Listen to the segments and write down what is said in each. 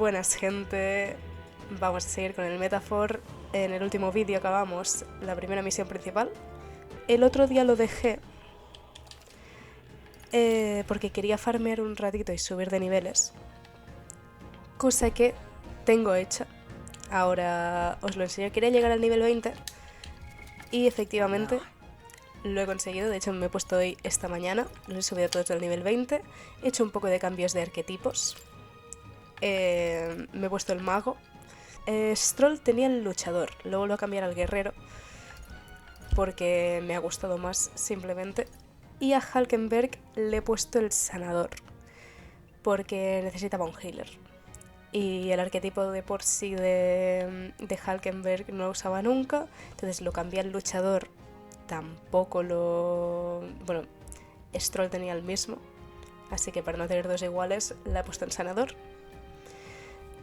Buenas, gente. Vamos a seguir con el Metafor. En el último vídeo acabamos la primera misión principal. El otro día lo dejé porque quería farmear un ratito y subir de niveles, cosa que tengo hecha. Ahora os lo enseño. Quería llegar al nivel 20 y efectivamente lo he conseguido. De hecho me he puesto hoy esta mañana, los he subido todos al nivel 20. He hecho un poco de cambios de arquetipos. Me he puesto el mago. Stroll tenía el luchador, lo vuelvo a cambiar al guerrero porque me ha gustado más simplemente. Y a Hulkenberg le he puesto el sanador porque necesitaba un healer. Y el arquetipo de por sí de Hulkenberg no lo usaba nunca, entonces lo cambié al luchador. Tampoco lo... Bueno, Stroll tenía el mismo, así que para no tener dos iguales le he puesto el sanador.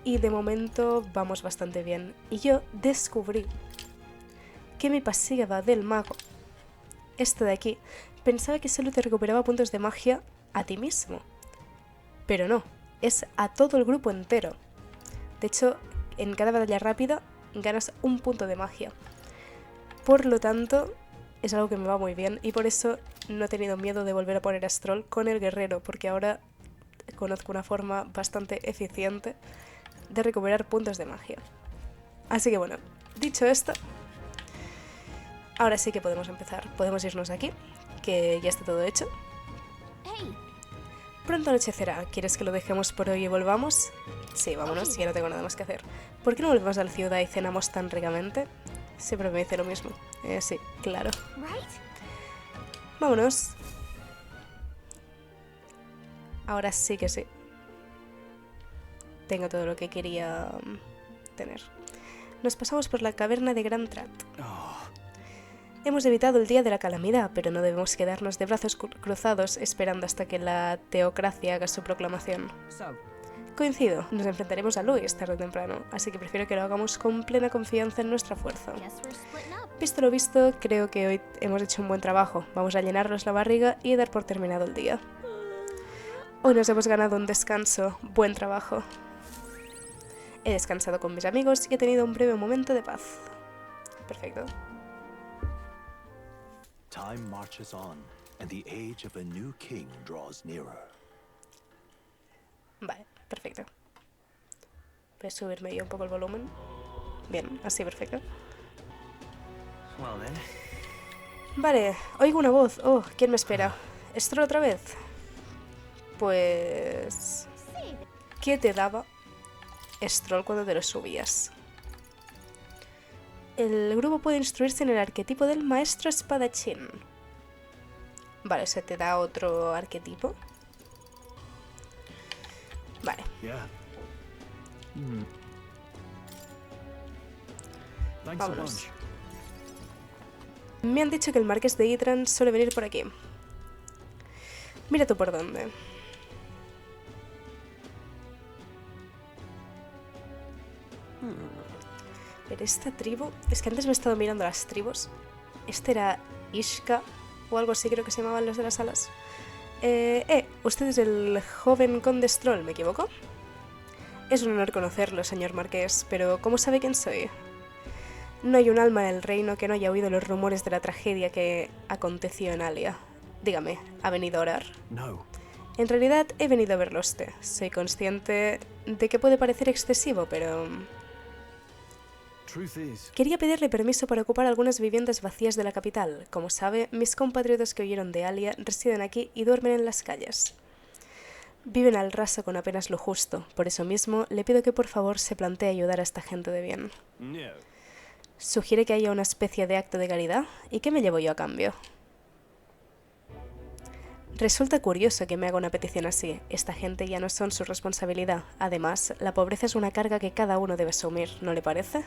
Y de momento vamos bastante bien. Y yo descubrí que mi pasiva del mago, este de aquí, pensaba que solo te recuperaba puntos de magia a ti mismo. Pero no, es a todo el grupo entero. De hecho, en cada batalla rápida ganas un punto de magia. Por lo tanto, es algo que me va muy bien. Y por eso no he tenido miedo de volver a poner a Stroll con el guerrero, porque ahora conozco una forma bastante eficiente de recuperar puntos de magia. Así que bueno, dicho esto, ahora sí que podemos empezar. Podemos irnos de aquí, que ya está todo hecho. Pronto anochecerá. ¿Quieres que lo dejemos por hoy y volvamos? Sí, vámonos, ya no tengo nada más que hacer. ¿Por qué no volvemos a la ciudad y cenamos tan ricamente? Siempre me dice lo mismo. Sí, claro. Vámonos. Ahora sí que sí. Tengo todo lo que quería tener. Nos pasamos por la caverna de Gran Trat. Hemos evitado el día de la calamidad, pero no debemos quedarnos de brazos cruzados esperando hasta que la teocracia haga su proclamación. Coincido, nos enfrentaremos a Luis tarde o temprano, así que prefiero que lo hagamos con plena confianza en nuestra fuerza. Visto lo visto, creo que hoy hemos hecho un buen trabajo. Vamos a llenarnos la barriga y dar por terminado el día. Hoy nos hemos ganado un descanso. Buen trabajo. He descansado con mis amigos y he tenido un breve momento de paz. Perfecto. Time marches on, and the age of a new king draws nearer. Vale, perfecto. Voy a subirme yo un poco el volumen. Bien, así perfecto. Vale, oigo una voz. Oh, ¿quién me espera? ¿Stroll otra vez? Pues... ¿qué te daba Stroll cuando te lo subías? El grupo puede instruirse en el arquetipo del maestro espadachín. Vale, se te da otro arquetipo. Vale. Vámonos. Me han dicho que el marqués de Idran suele venir por aquí. Mira tú por dónde. Pero esta tribu... Es que antes me he estado mirando las tribus. Este era Ishka o algo así, creo que se llamaban los de las alas. Usted es el joven conde Stroll, ¿me equivoco? Es un honor conocerlo, señor marqués, pero ¿cómo sabe quién soy? No hay un alma en el reino que no haya oído los rumores de la tragedia que aconteció en Alia. Dígame, ¿ha venido a orar? No. En realidad he venido a verlo a usted. Soy consciente de que puede parecer excesivo, pero... quería pedirle permiso para ocupar algunas viviendas vacías de la capital. Como sabe, mis compatriotas que huyeron de Alia residen aquí y duermen en las calles. Viven al raso con apenas lo justo. Por eso mismo, le pido que por favor se plantee ayudar a esta gente de bien. ¿Sugiere que haya una especie de acto de caridad? ¿Y qué me llevo yo a cambio? Resulta curioso que me haga una petición así. Esta gente ya no son su responsabilidad. Además, la pobreza es una carga que cada uno debe asumir, ¿no le parece?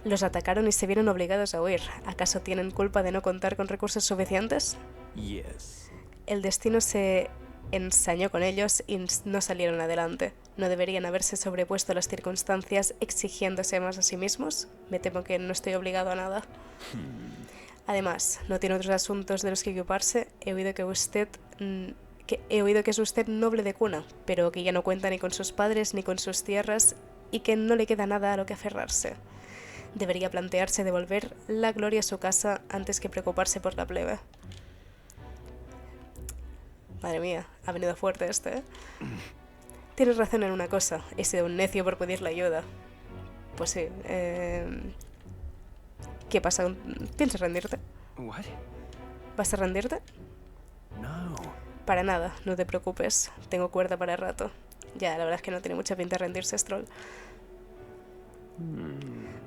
Los atacaron y se vieron obligados a huir. ¿Acaso tienen culpa de no contar con recursos suficientes? El destino se ensañó con ellos y no salieron adelante. ¿No deberían haberse sobrepuesto a las circunstancias exigiéndose más a sí mismos? Me temo que no estoy obligado a nada. Además, ¿no tiene otros asuntos de los que ocuparse? He oído que usted que he oído que es usted noble de cuna, pero que ya no cuenta ni con sus padres ni con sus tierras y que no le queda nada a lo que aferrarse. Debería plantearse devolver la gloria a su casa antes que preocuparse por la plebe. Madre mía, ha venido fuerte este, ¿eh? Tienes razón en una cosa, he sido un necio por pedirle ayuda. Pues sí, ¿qué pasa? ¿Piensas rendirte? What? ¿Vas a rendirte? No. Para nada, no te preocupes, tengo cuerda para rato. Ya, la verdad es que no tiene mucha pinta de rendirse, Stroll.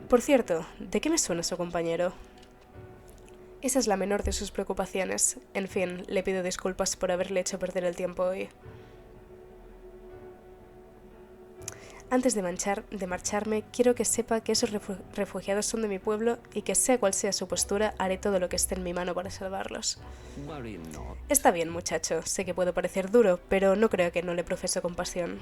Por cierto, ¿de qué me suena su compañero? Esa es la menor de sus preocupaciones. En fin, le pido disculpas por haberle hecho perder el tiempo hoy. Antes de marcharme, quiero que sepa que esos refugiados son de mi pueblo y que sea cual sea su postura, haré todo lo que esté en mi mano para salvarlos. Está bien, muchacho, sé que puedo parecer duro, pero no creo que no le profeso compasión.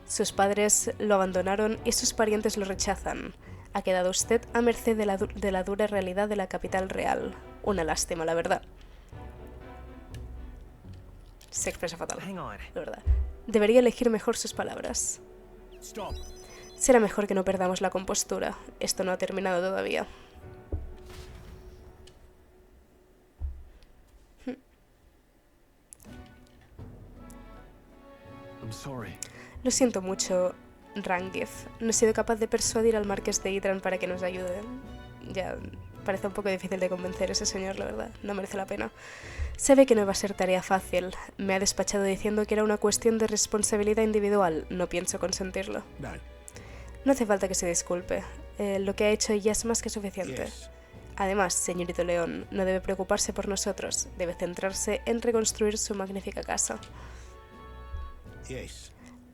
Sus padres lo abandonaron y sus parientes lo rechazan. Ha quedado usted a merced de la dura realidad de la capital real. Una lástima, la verdad. Se expresa fatal, la verdad. Debería elegir mejor sus palabras. Será mejor que no perdamos la compostura. Esto no ha terminado todavía. Lo siento mucho, Rangief. No he sido capaz de persuadir al marqués de Idran para que nos ayude. Ya, parece un poco difícil de convencer a ese señor, la verdad. No merece la pena. Sabe que no iba a ser tarea fácil. Me ha despachado diciendo que era una cuestión de responsabilidad individual. No pienso consentirlo. No hace falta que se disculpe. Lo que ha hecho ya es más que suficiente. Además, señorito León, no debe preocuparse por nosotros. Debe centrarse en reconstruir su magnífica casa.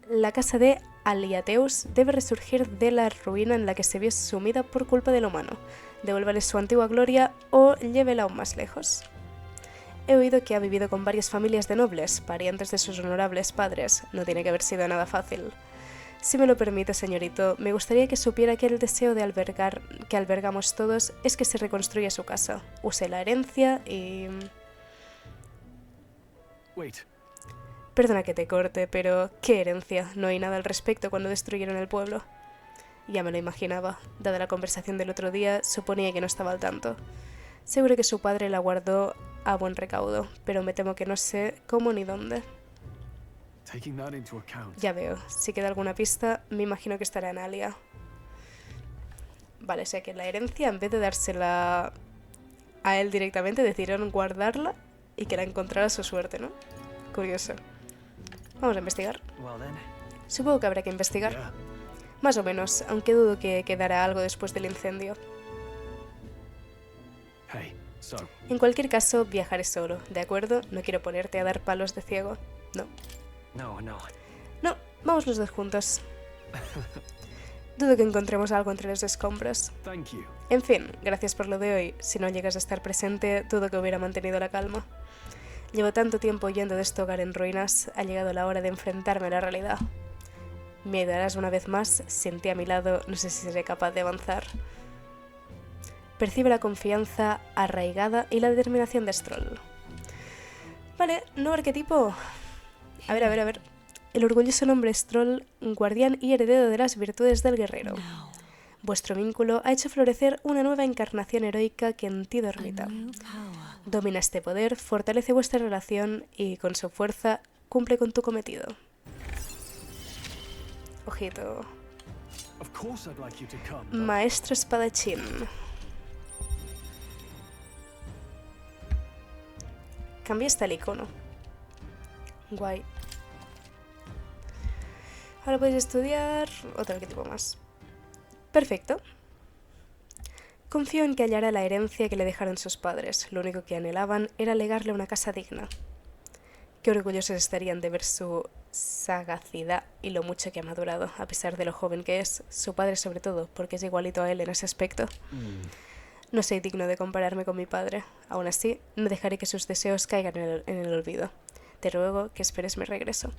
La casa de Aliateus debe resurgir de la ruina en la que se vio sumida por culpa del humano. Devuélvale su antigua gloria o llévela aún más lejos. He oído que ha vivido con varias familias de nobles, parientes de sus honorables padres. No tiene que haber sido nada fácil. Si me lo permite, señorito, me gustaría que supiera que el deseo que albergamos todos es que se reconstruya su casa. Use la herencia y... Perdona que te corte, pero ¿qué herencia? No hay nada al respecto cuando destruyeron el pueblo. Ya me lo imaginaba. Dada la conversación del otro día, suponía que no estaba al tanto. Seguro que su padre la guardó a buen recaudo, pero me temo que no sé cómo ni dónde. Ya veo. Si queda alguna pista, me imagino que estará en Alia. Vale, o sea que la herencia, en vez de dársela a él directamente, decidieron guardarla y que la encontrara a su suerte, ¿no? Curioso. Vamos a investigar. Supongo que habrá que investigar. Más o menos, aunque dudo que quedara algo después del incendio. En cualquier caso, viajaré solo, ¿de acuerdo? No quiero ponerte a dar palos de ciego. No. No, vamos los dos juntos. Dudo que encontremos algo entre los escombros. En fin, gracias por lo de hoy. Si no llegas a estar presente, dudo que hubiera mantenido la calma. Llevo tanto tiempo huyendo de este hogar en ruinas, ha llegado la hora de enfrentarme a la realidad. Me ayudarás una vez más, siente a mi lado, no sé si seré capaz de avanzar. Percibe la confianza arraigada y la determinación de Stroll. Vale, nuevo arquetipo. A ver. El orgulloso nombre Stroll, guardián y heredero de las virtudes del guerrero. Vuestro vínculo ha hecho florecer una nueva encarnación heroica que en ti dormita. Domina este poder, fortalece vuestra relación y, con su fuerza, cumple con tu cometido. Ojito. Maestro espadachín. Cambia hasta el icono. Guay. Ahora podéis estudiar otro arquetipo más. Perfecto. Confío en que hallará la herencia que le dejaron sus padres. Lo único que anhelaban era legarle una casa digna. Qué orgullosos estarían de ver su sagacidad y lo mucho que ha madurado, a pesar de lo joven que es, su padre sobre todo, porque es igualito a él en ese aspecto. No soy digno de compararme con mi padre. Aún así, no dejaré que sus deseos caigan en el olvido. Te ruego que esperes mi regreso.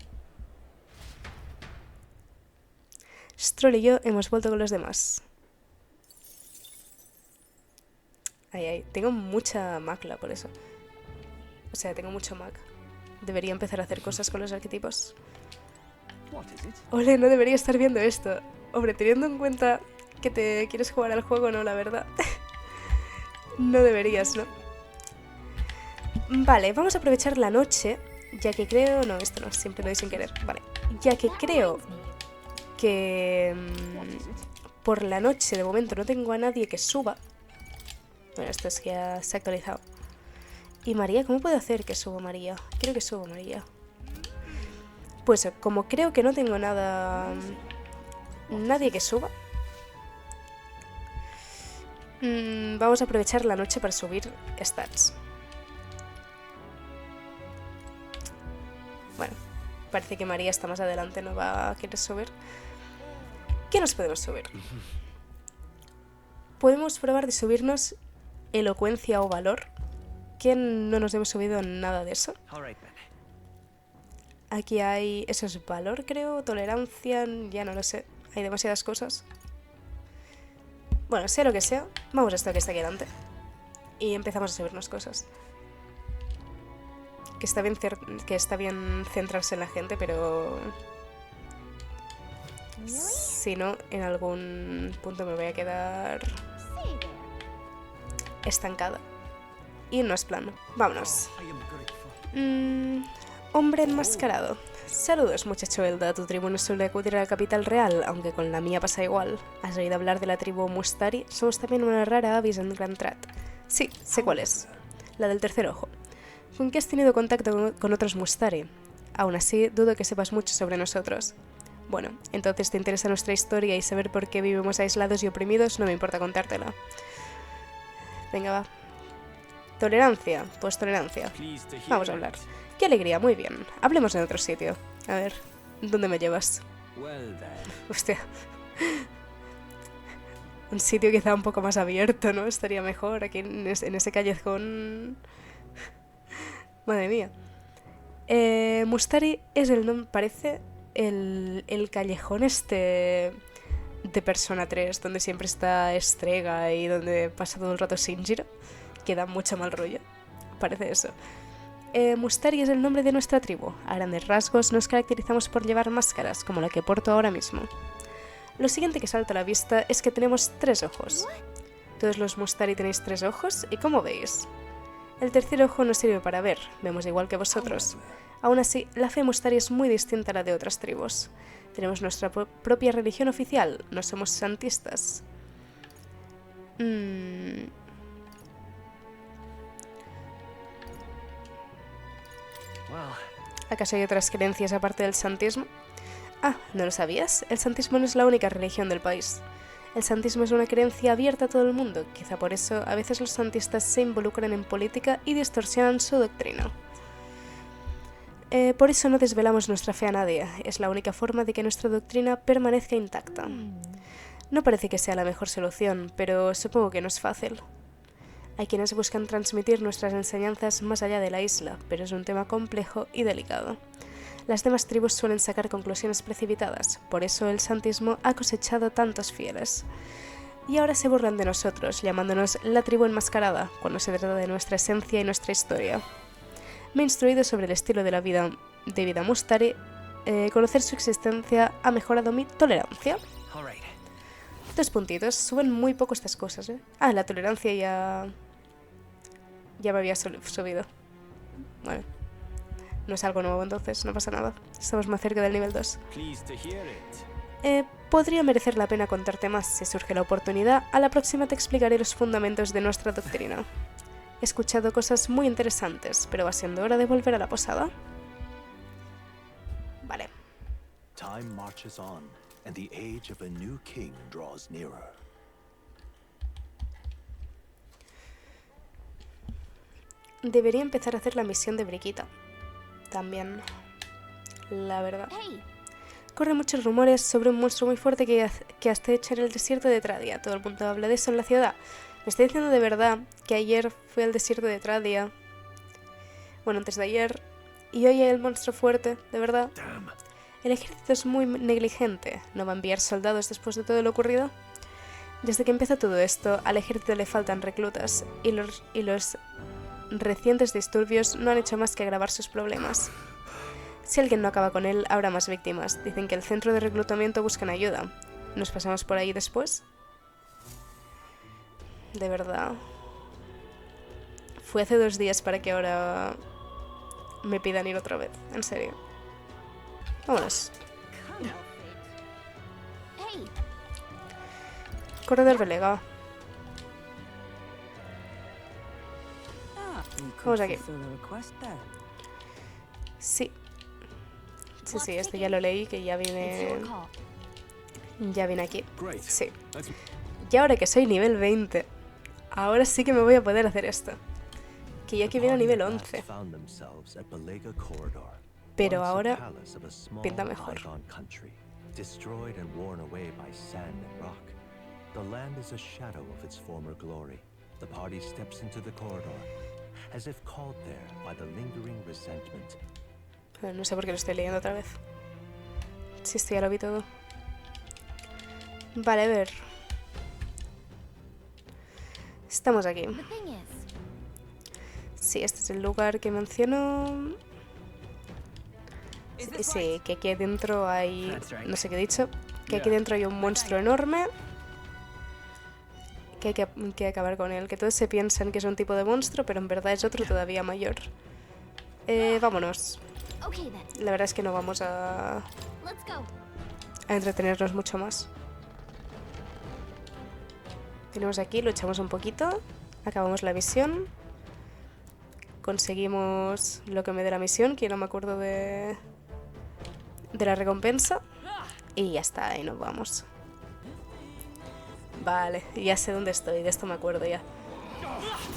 Stroll y yo hemos vuelto con los demás. Tengo mucha macla por eso. O sea, tengo mucho mac. Debería empezar a hacer cosas con los arquetipos. What is it? Ole, no debería estar viendo esto. Hombre, teniendo en cuenta que te quieres jugar al juego, no, la verdad. No deberías, ¿no? Vale, vamos a aprovechar la noche, ya que creo... No, esto no, siempre lo doy sin querer. Vale, ya que creo que por la noche de momento no tengo a nadie que suba. Bueno, esto es que ya se ha actualizado. ¿Y María? ¿Cómo puedo hacer que suba María? Creo que subo María. Pues como creo que no tengo nada... Nadie que suba. Vamos a aprovechar la noche para subir stats. Bueno, parece que María está más adelante, no va a querer subir. ¿Qué nos podemos subir? Podemos probar de subirnos elocuencia o valor, que no nos hemos subido nada de eso. Aquí hay... Eso es valor, creo, tolerancia, ya no lo sé. Hay demasiadas cosas. Bueno, sea lo que sea, vamos a esto que está aquí delante. Y empezamos a subirnos cosas. Que está bien centrarse en la gente, pero... Si no, en algún punto me voy a quedar... estancada. Y no es plano. Vámonos. Hombre enmascarado. Saludos, muchacho Elda. Tu tribu no suele acudir a la capital real, aunque con la mía pasa igual. ¿Has oído hablar de la tribu Mustari? Somos también una rara avis en Gran Trat. Sí, sé cuál es. La del tercer ojo. ¿Con qué has tenido contacto con otros Mustari? Aún así, dudo que sepas mucho sobre nosotros. Bueno, entonces te interesa nuestra historia y saber por qué vivimos aislados y oprimidos, no me importa contártela. Venga, va. Tolerancia, pues tolerancia. Vamos a hablar. ¡Qué alegría! Muy bien. Hablemos en otro sitio. A ver, ¿dónde me llevas? Hostia. Un sitio quizá un poco más abierto, ¿no? Estaría mejor aquí en ese callejón. Madre mía. Mustari es el nombre, parece, el callejón este de Persona 3, donde siempre está Estrega y donde pasa todo el rato Shinjiro, que da mucho mal rollo. Parece eso. Mustari es el nombre de nuestra tribu. A grandes rasgos nos caracterizamos por llevar máscaras, como la que porto ahora mismo. Lo siguiente que salta a la vista es que tenemos 3 ojos. Todos los Mustari tenéis 3 ojos, y como veis, el tercer ojo nos sirve para ver, vemos igual que vosotros. Aún así, la fe Mustari es muy distinta a la de otras tribus. Tenemos nuestra propia religión oficial, no somos santistas. ¿Acaso hay otras creencias aparte del santismo? Ah, ¿no lo sabías? El santismo no es la única religión del país. El santismo es una creencia abierta a todo el mundo, quizá por eso a veces los santistas se involucran en política y distorsionan su doctrina. Por eso no desvelamos nuestra fe a nadie, es la única forma de que nuestra doctrina permanezca intacta. No parece que sea la mejor solución, pero supongo que no es fácil. Hay quienes buscan transmitir nuestras enseñanzas más allá de la isla, pero es un tema complejo y delicado. Las demás tribus suelen sacar conclusiones precipitadas, por eso el santismo ha cosechado tantos fieles. Y ahora se burlan de nosotros, llamándonos la tribu enmascarada, cuando se trata de nuestra esencia y nuestra historia. Me he instruido sobre el estilo de vida Mustari. Conocer su existencia ha mejorado mi tolerancia. 2 puntitos. Suben muy poco estas cosas, ¿eh? Ah, la tolerancia ya me había subido. Bueno. No es algo nuevo entonces, no pasa nada. Estamos más cerca del nivel 2. Podría merecer la pena contarte más si surge la oportunidad. A la próxima te explicaré los fundamentos de nuestra doctrina. He escuchado cosas muy interesantes, pero va siendo hora de volver a la posada. Vale. Time marches on, and the age of a new king draws nearer. Debería empezar a hacer la misión de Briquita. También, la verdad. Corren muchos rumores sobre un monstruo muy fuerte que acecha en el desierto de Tradia. Todo el mundo habla de eso en la ciudad. ¿Me está diciendo de verdad que ayer fui al desierto de Tradia? Bueno, antes de ayer. Y hoy hay el monstruo fuerte, de verdad. El ejército es muy negligente. ¿No va a enviar soldados después de todo lo ocurrido? Desde que empezó todo esto, al ejército le faltan reclutas. Y los recientes disturbios no han hecho más que agravar sus problemas. Si alguien no acaba con él, habrá más víctimas. Dicen que el centro de reclutamiento buscan ayuda. ¿Nos pasamos por ahí después? De verdad. Fue hace 2 días para que ahora me pidan ir otra vez. En serio. Vámonos. Corredor Belega. Vamos aquí. Sí. Sí, este ya lo leí, que ya viene... Ya viene aquí. Sí. Y ahora que soy nivel 20, ahora sí que me voy a poder hacer esto. Que ya que viene a nivel 11. Pero ahora pinta mejor. Destroyed and worn away by sand and rock. The land is a shadow of its former glory. The party steps into the corridor, as if called there by the lingering resentment. No sé por qué lo estoy leyendo otra vez. Si esto ya lo vi todo. Vale, a ver. Estamos aquí. Sí, este es el lugar que menciono. Sí, que aquí dentro hay... No sé qué he dicho. Que aquí dentro hay un monstruo enorme. Que hay que acabar con él. Que todos se piensan que es un tipo de monstruo, pero en verdad es otro todavía mayor. Vámonos. La verdad es que no vamos a entretenernos mucho más. Venimos aquí, luchamos un poquito. Acabamos la misión. Conseguimos lo que me dé la misión, que no me acuerdo de la recompensa. Y ya está, y nos vamos. Vale, ya sé dónde estoy, de esto me acuerdo ya.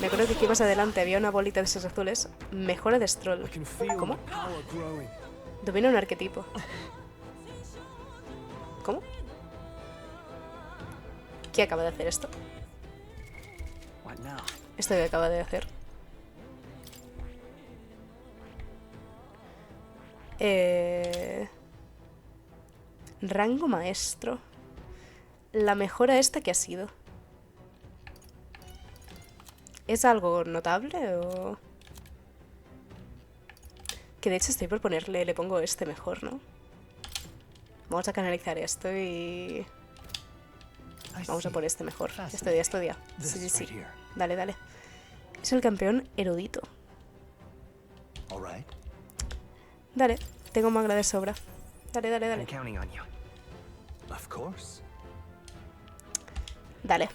Me acuerdo que aquí más adelante había una bolita de esos azules. Mejora de Stroll. ¿Cómo? Domina un arquetipo. ¿Cómo? ¿Qué acaba de hacer esto? Esto que acaba de hacer. Rango maestro. La mejora esta que ha sido. ¿Es algo notable o...? Que de hecho estoy por ponerle... Le pongo este mejor, ¿no? Vamos a canalizar esto y... Vamos a por este mejor. Estudia. Sí. Dale, dale. Es el campeón erudito. Dale, tengo magla de sobra. Dale. Dale.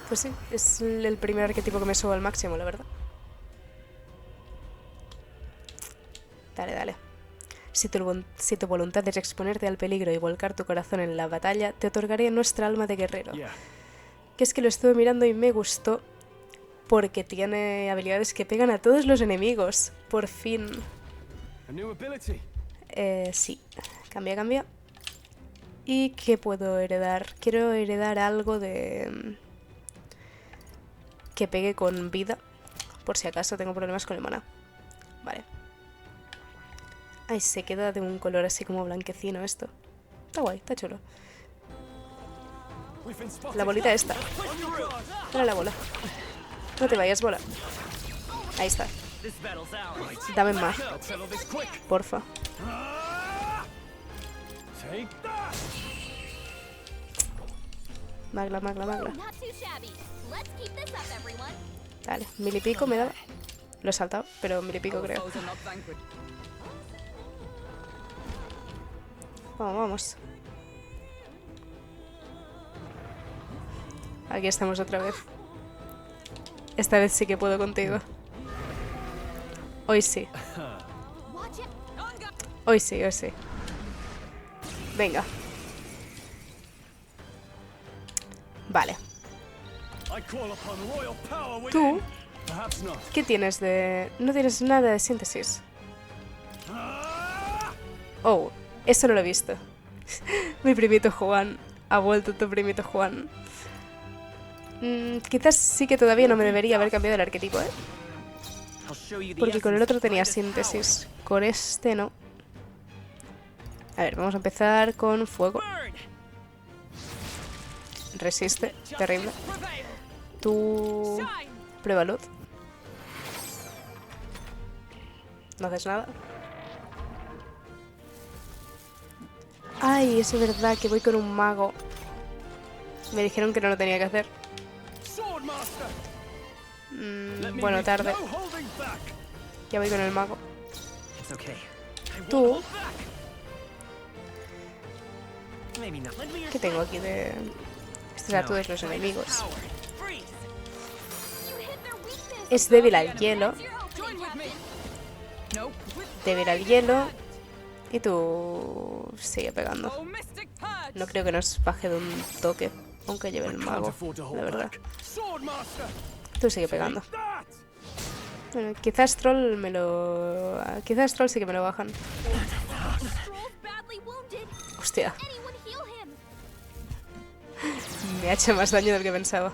Pues sí, es el primer arquetipo que me subo al máximo, la verdad. Dale. Si tu voluntad es exponerte al peligro y volcar tu corazón en la batalla, te otorgaré nuestra alma de guerrero. Que es que lo estuve mirando y me gustó porque tiene habilidades que pegan a todos los enemigos. Por fin. Sí. Cambia. ¿Y qué puedo heredar? Quiero heredar algo de... que pegue con vida. Por si acaso tengo problemas con el maná. Vale. Ay, se queda de un color así como blanquecino esto. Está guay, está chulo. La bolita esta. Dale la bola. No te vayas, bola. Ahí está. Dame más. Porfa. Magla. Dale, 1000 y pico me daba. Lo he saltado, pero 1000 y pico creo. Vamos. Aquí estamos otra vez. Esta vez sí que puedo contigo. Hoy sí. Hoy sí. Venga. Vale. ¿Tú? ¿Qué tienes de...? No tienes nada de síntesis. Oh, eso no lo he visto. Mi primito Juan. Ha vuelto tu primito Juan. Quizás sí que todavía no me debería haber cambiado el arquetipo, ¿eh? Porque con el otro tenía síntesis. Con este no. A ver, vamos a empezar con fuego. Resiste, terrible. Tú Prueba luz. No haces nada. Ay, es verdad que voy con un mago. Me dijeron que no lo tenía que hacer. Bueno, tarde. Ya voy con el mago. Tú. ¿Qué tengo aquí de...? Estos a todos los enemigos. Es débil al hielo. Débil al hielo. Y tú... sigue pegando. No creo que nos baje de un toque. Aunque lleve el mago, la verdad. Tú sigue pegando. Bueno, quizás Troll me lo... Quizás Troll sí que me lo bajan. Hostia. Me ha hecho más daño del que pensaba.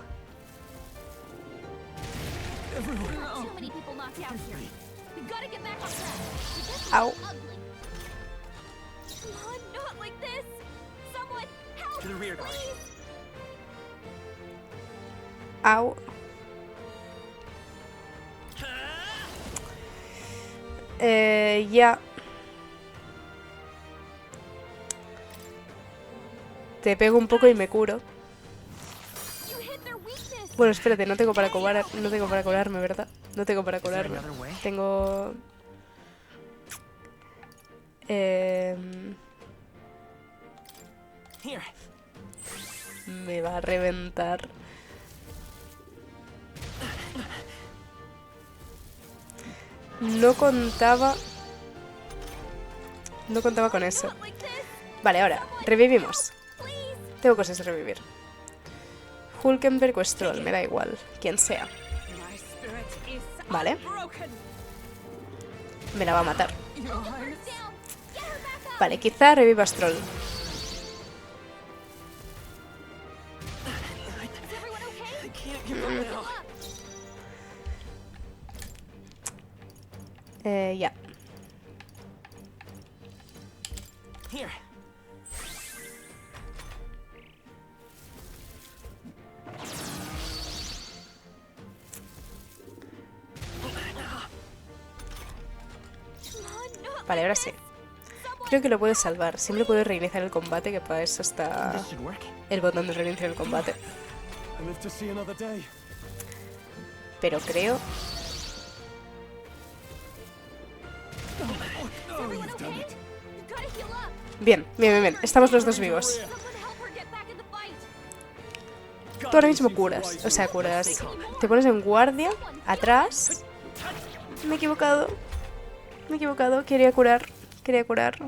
Au. Au. Ya. Te pego un poco y me curo. Bueno, espérate, no tengo para curar, no tengo para curarme, ¿verdad? No tengo para curarme. Tengo... Me va a reventar. No contaba... No contaba con eso. Vale, ahora, revivimos. Tengo cosas de revivir. Hulkenberg o Stroll, me da igual. Quien sea. Vale. Me la va a matar. Vale, quizá reviva Stroll. Ya. Vale, ahora sí. Creo que lo puedo salvar. Siempre puedo reiniciar el combate, que para eso está el botón de reiniciar el combate. Pero creo... Bien, bien, bien, bien. Estamos los dos vivos. Tú ahora mismo curas. O sea, curas. Te pones en guardia, atrás. Me he equivocado. Me he equivocado. Quería curar. Quería curar.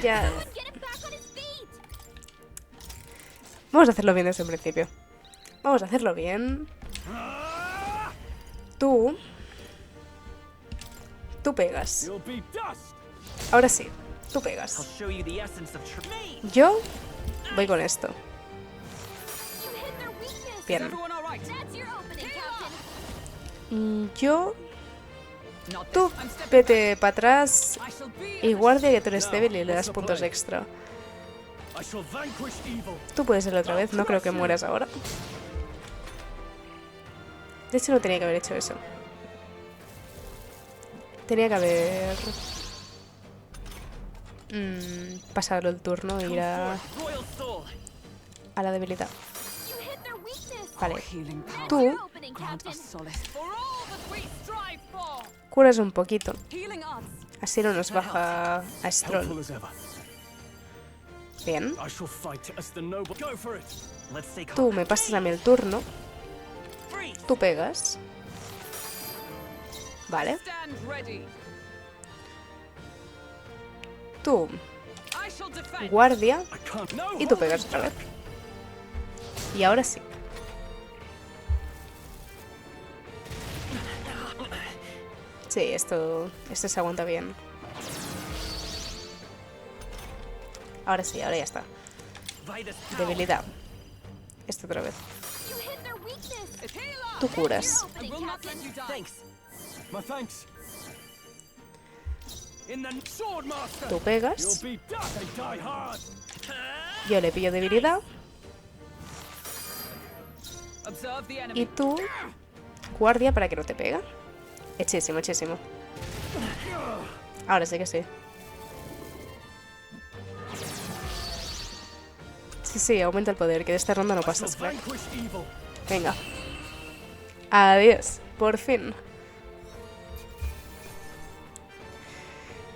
Ya. Vamos a hacerlo bien desde el principio. Vamos a hacerlo bien. Tú pegas. Ahora sí, tú pegas. Yo voy con esto. Bien. Yo... Tú vete para atrás y guardia, que tú eres débil y le das puntos extra. Tú puedes hacerlo otra vez, no creo que mueras ahora. De hecho no tenía que haber hecho eso. Tenía que haber... pasado el turno e ir a la debilidad. Vale. Tú curas un poquito. Así no nos baja a Stroll. Bien. Tú me pasas a mí el turno. Tú pegas. Vale. Tú guardia. Y tú pegas otra vez. Y ahora sí. Sí, esto se aguanta bien. Ahora sí, ahora ya está. Debilidad. Esto otra vez. Tú curas. Tú pegas. Yo le pillo debilidad. Y tú, guardia para que no te pega. Hechísimo, hechísimo. Ahora sí que sí. Sí, sí, aumenta el poder, que de esta ronda no pasas, crack. Venga. Adiós, por fin.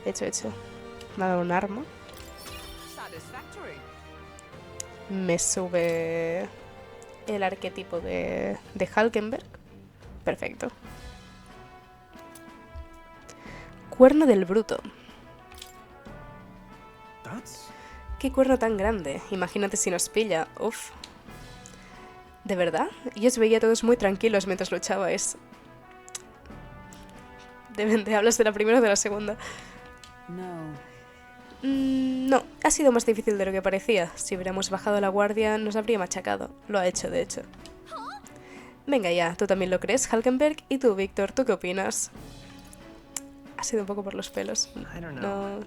Hecho, hecho. Me ha dado un arma. Me sube el arquetipo de Hulkenberg. Perfecto. Cuerno del bruto. ¿Qué cuerno tan grande? Imagínate si nos pilla. Uf. ¿De verdad? Yo os veía todos muy tranquilos mientras luchabais. ¿Te hablas de la primera o de la segunda? No, ha sido más difícil de lo que parecía. Si hubiéramos bajado la guardia, nos habría machacado. Lo ha hecho, de hecho. Venga ya, ¿tú también lo crees, Hulkenberg? ¿Y tú, Víctor? ¿Tú qué opinas? Ha sido un poco por los pelos. No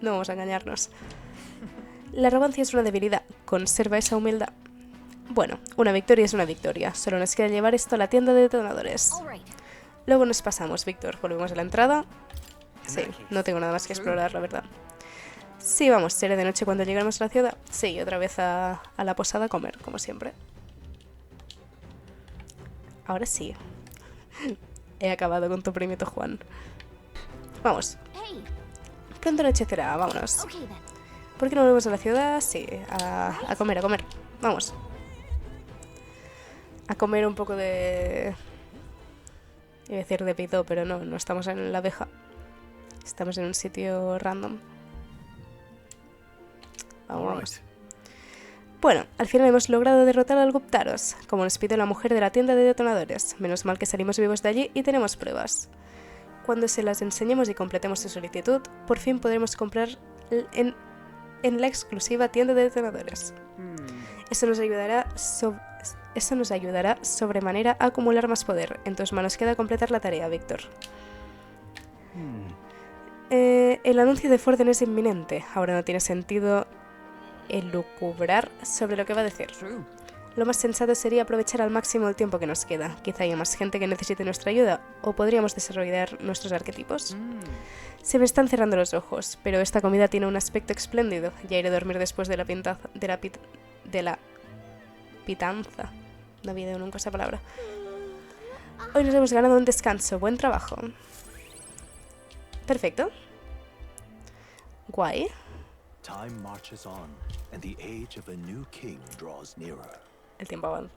vamos a engañarnos. La arrogancia es una debilidad. Conserva esa humildad. Bueno, una victoria es una victoria. Solo nos queda llevar esto a la tienda de detonadores. Luego nos pasamos, Víctor. Volvemos a la entrada. Sí, no tengo nada más que explorar, la verdad. Sí, vamos, será de noche cuando lleguemos a la ciudad. Sí, otra vez a la posada a comer, como siempre. Ahora sí. He acabado con tu primito Juan. Vamos. Pronto anochecerá, vámonos. ¿Por qué no volvemos a la ciudad? Sí, a comer, a comer. Vamos. A comer un poco de... Iba a decir de pito, pero no estamos en la abeja. Estamos en un sitio random. Vamos. Bueno, al final hemos logrado derrotar al Guptaros, como nos pide la mujer de la tienda de detonadores. Menos mal que salimos vivos de allí y tenemos pruebas. Cuando se las enseñemos y completemos su solicitud, por fin podremos comprar en la exclusiva tienda de detonadores. Eso nos ayudará sobremanera a acumular más poder. En tus manos queda completar la tarea, Víctor. El anuncio de Forden es inminente. Ahora no tiene sentido elucubrar sobre lo que va a decir. Lo más sensato sería aprovechar al máximo el tiempo que nos queda. Quizá haya más gente que necesite nuestra ayuda, o podríamos desarrollar nuestros arquetipos. Se me están cerrando los ojos, pero esta comida tiene un aspecto espléndido. Ya iré a dormir después de la pitanza. No había ido nunca esa palabra. Hoy nos hemos ganado un descanso. Buen trabajo. Perfecto. Guay. El tiempo avanza.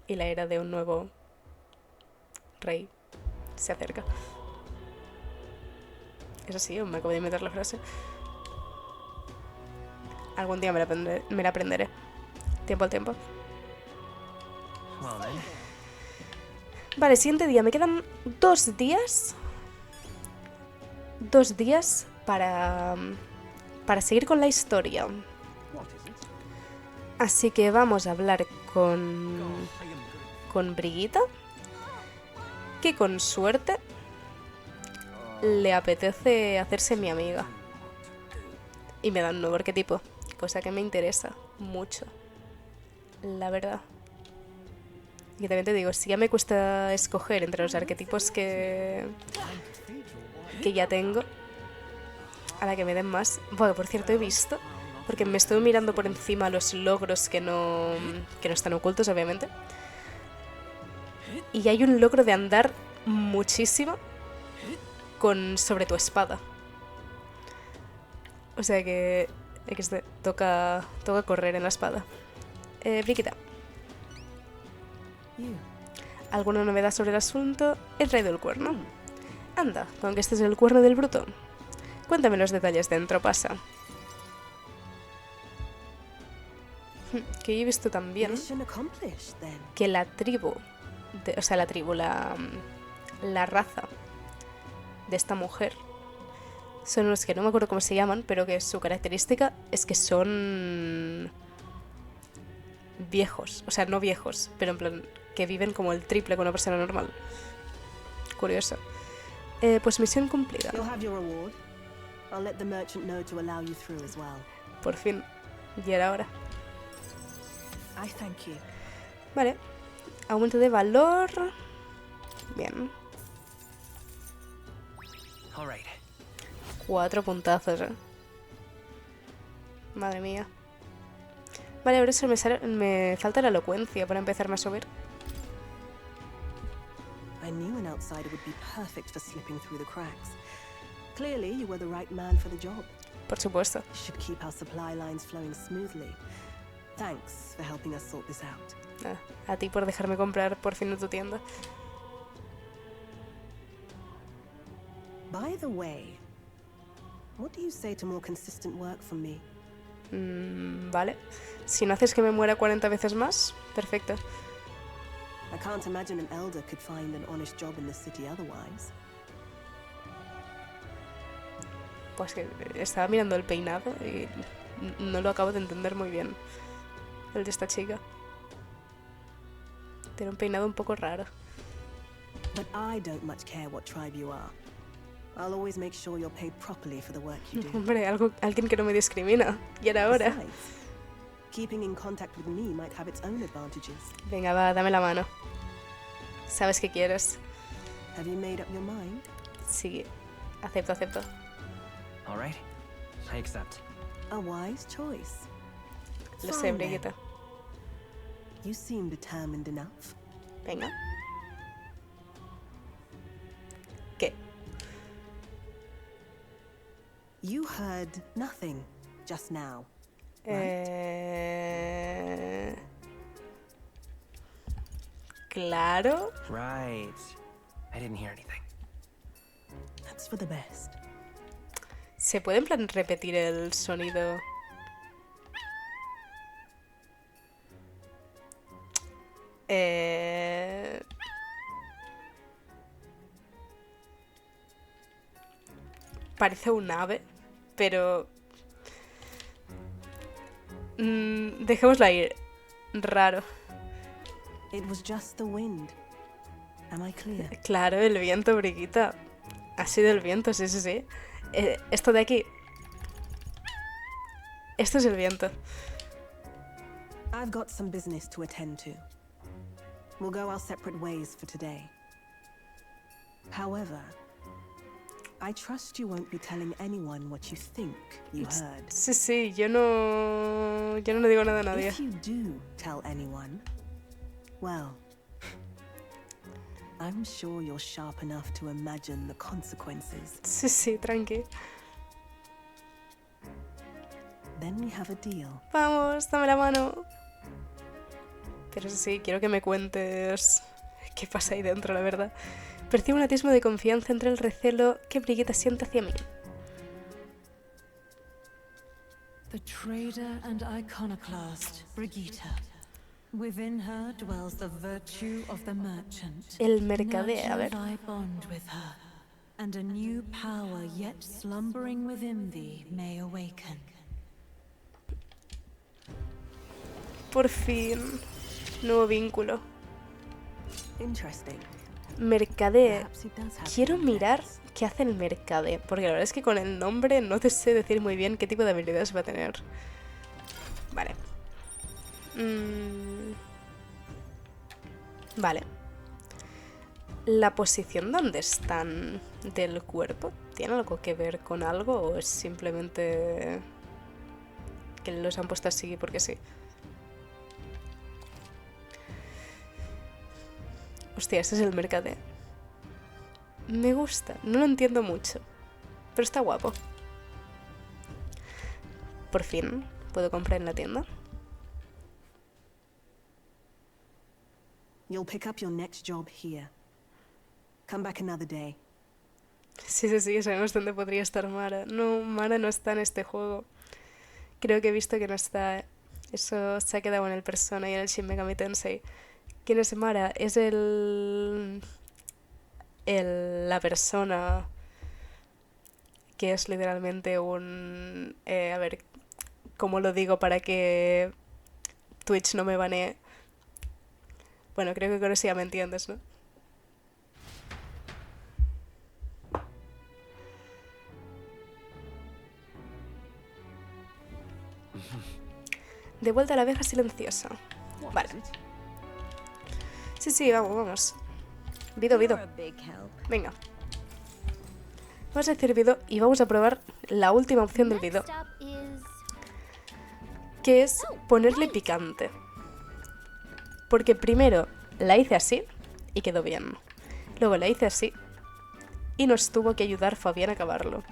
Y la era de un nuevo rey se acerca. Eso sí, me acabo de inventar la frase. Algún día me la aprenderé. Tiempo al tiempo. Vale, siguiente día. Me quedan 2 días. 2 días para seguir con la historia. Así que vamos a hablar con Brigitta, que con suerte le apetece hacerse mi amiga. Y me da un nuevo arquetipo, cosa que me interesa mucho, la verdad. Y también te digo, si ya me cuesta escoger entre los arquetipos que ya tengo, a la que me den más. Bueno, por cierto, he visto, porque me estoy mirando por encima los logros que no están ocultos, obviamente. Y hay un logro de andar muchísimo sobre tu espada. O sea que toca correr en la espada. Brigitta. ¿Alguna novedad sobre el asunto? He traído el cuerno. Anda, con que este es el cuerno del bruto. Cuéntame los detalles dentro, pasa. Que yo he visto también que la tribu, la raza de esta mujer son los que no me acuerdo cómo se llaman, pero que su característica es que son viejos, o sea, no viejos, pero en plan que viven como el triple que una persona normal. Curioso. Pues misión cumplida. Por fin. Y era hora. I thank you. Vale. Aumento de valor. Bien. All right. 4 puntazos, Madre mía. Vale, ahora eso me falta la elocuencia para empezarme a subir. I knew an outsider would be perfect for slipping through the cracks. Clearly, you were the right man for the job. Por supuesto. You should keep our supply lines flowing smoothly. Thanks for helping us sort this out. A ti por dejarme comprar por fin en tu tienda. By the way, what do you say to more consistent work from me? Vale. Si no haces que me muera 40 veces más, perfecto. I can't imagine an elder could find an honest job in the city otherwise. Pues que estaba mirando el peinado y no lo acabo de entender muy bien. El de esta chica. Tiene un peinado un poco raro. But I don't much care what tribe you are. I'll always make sure you're paid properly for the work you do. Hombre, alguien que no me discrimina. Y era hora. Besides, keeping in contact with me might have its own advantages. Venga, va, dame la mano. ¿Sabes qué quieres? Have you made up your mind? Sí. Acepto. All right. I accept. A wise choice. Lo sé, Fine then. Brigitte. You seem determined enough. Venga. ¿Qué? You heard nothing just now. Claro. Right. I didn't hear anything. That's for the best. ¿Se puede en plan repetir el sonido? Parece un ave, pero... dejémosla ir. Raro. It was just the wind. Am I clear? Claro, el viento, Brigitte. Ha sido el viento, sí. Esto de aquí. Esto es el viento. I've got some business to attend to. We'll go our separate ways for today. However, I trust you won't be telling anyone what you think you heard. Sí, yo no digo nada a nadie. If you do tell anyone, well, I'm sure you're sharp enough to imagine the consequences. Sí, tranqui. Then we have a deal. Vamos, dame la mano. Pero sí, quiero que me cuentes qué pasa ahí dentro, la verdad. Percibo un atisbo de confianza entre el recelo que Brigitte siente hacia mí. The trader and iconoclast, Brigitte. Within her dwells the virtue of the merchant. El mercader, a ver. Nurture thy bond with her, and a new power yet slumbering within thee may awaken. Por fin. Nuevo vínculo. Interesting. Mercader. Perhaps he does have Quiero some mirar depths. qué hace el mercader, porque la verdad es que con el nombre no te sé decir muy bien qué tipo de habilidades va a tener. Vale. Vale. ¿La posición donde están del cuerpo tiene algo que ver con algo o es simplemente que los han puesto así porque sí? Hostia, este es el mercader. Me gusta, no lo entiendo mucho, pero está guapo. Por fin, ¿puedo comprar en la tienda? You'll pick up your next job here. Come back another day. Sí, sabemos dónde podría estar Mara. No, Mara no está en este juego. Creo que he visto que no está. Eso se ha quedado en el Persona y en el Shin Megami Tensei. ¿Quién es Mara? Es la persona que es literalmente un... a ver, ¿cómo lo digo para que Twitch no me banee? Bueno, creo que con eso ya me entiendes, ¿no? De vuelta a la abeja silenciosa. Vale. Sí, vamos. Vido. Venga. Vamos a decir Vido y vamos a probar la última opción del Vido, que es ponerle picante. Porque primero la hice así y quedó bien. Luego la hice así y nos tuvo que ayudar Fabián a acabarlo.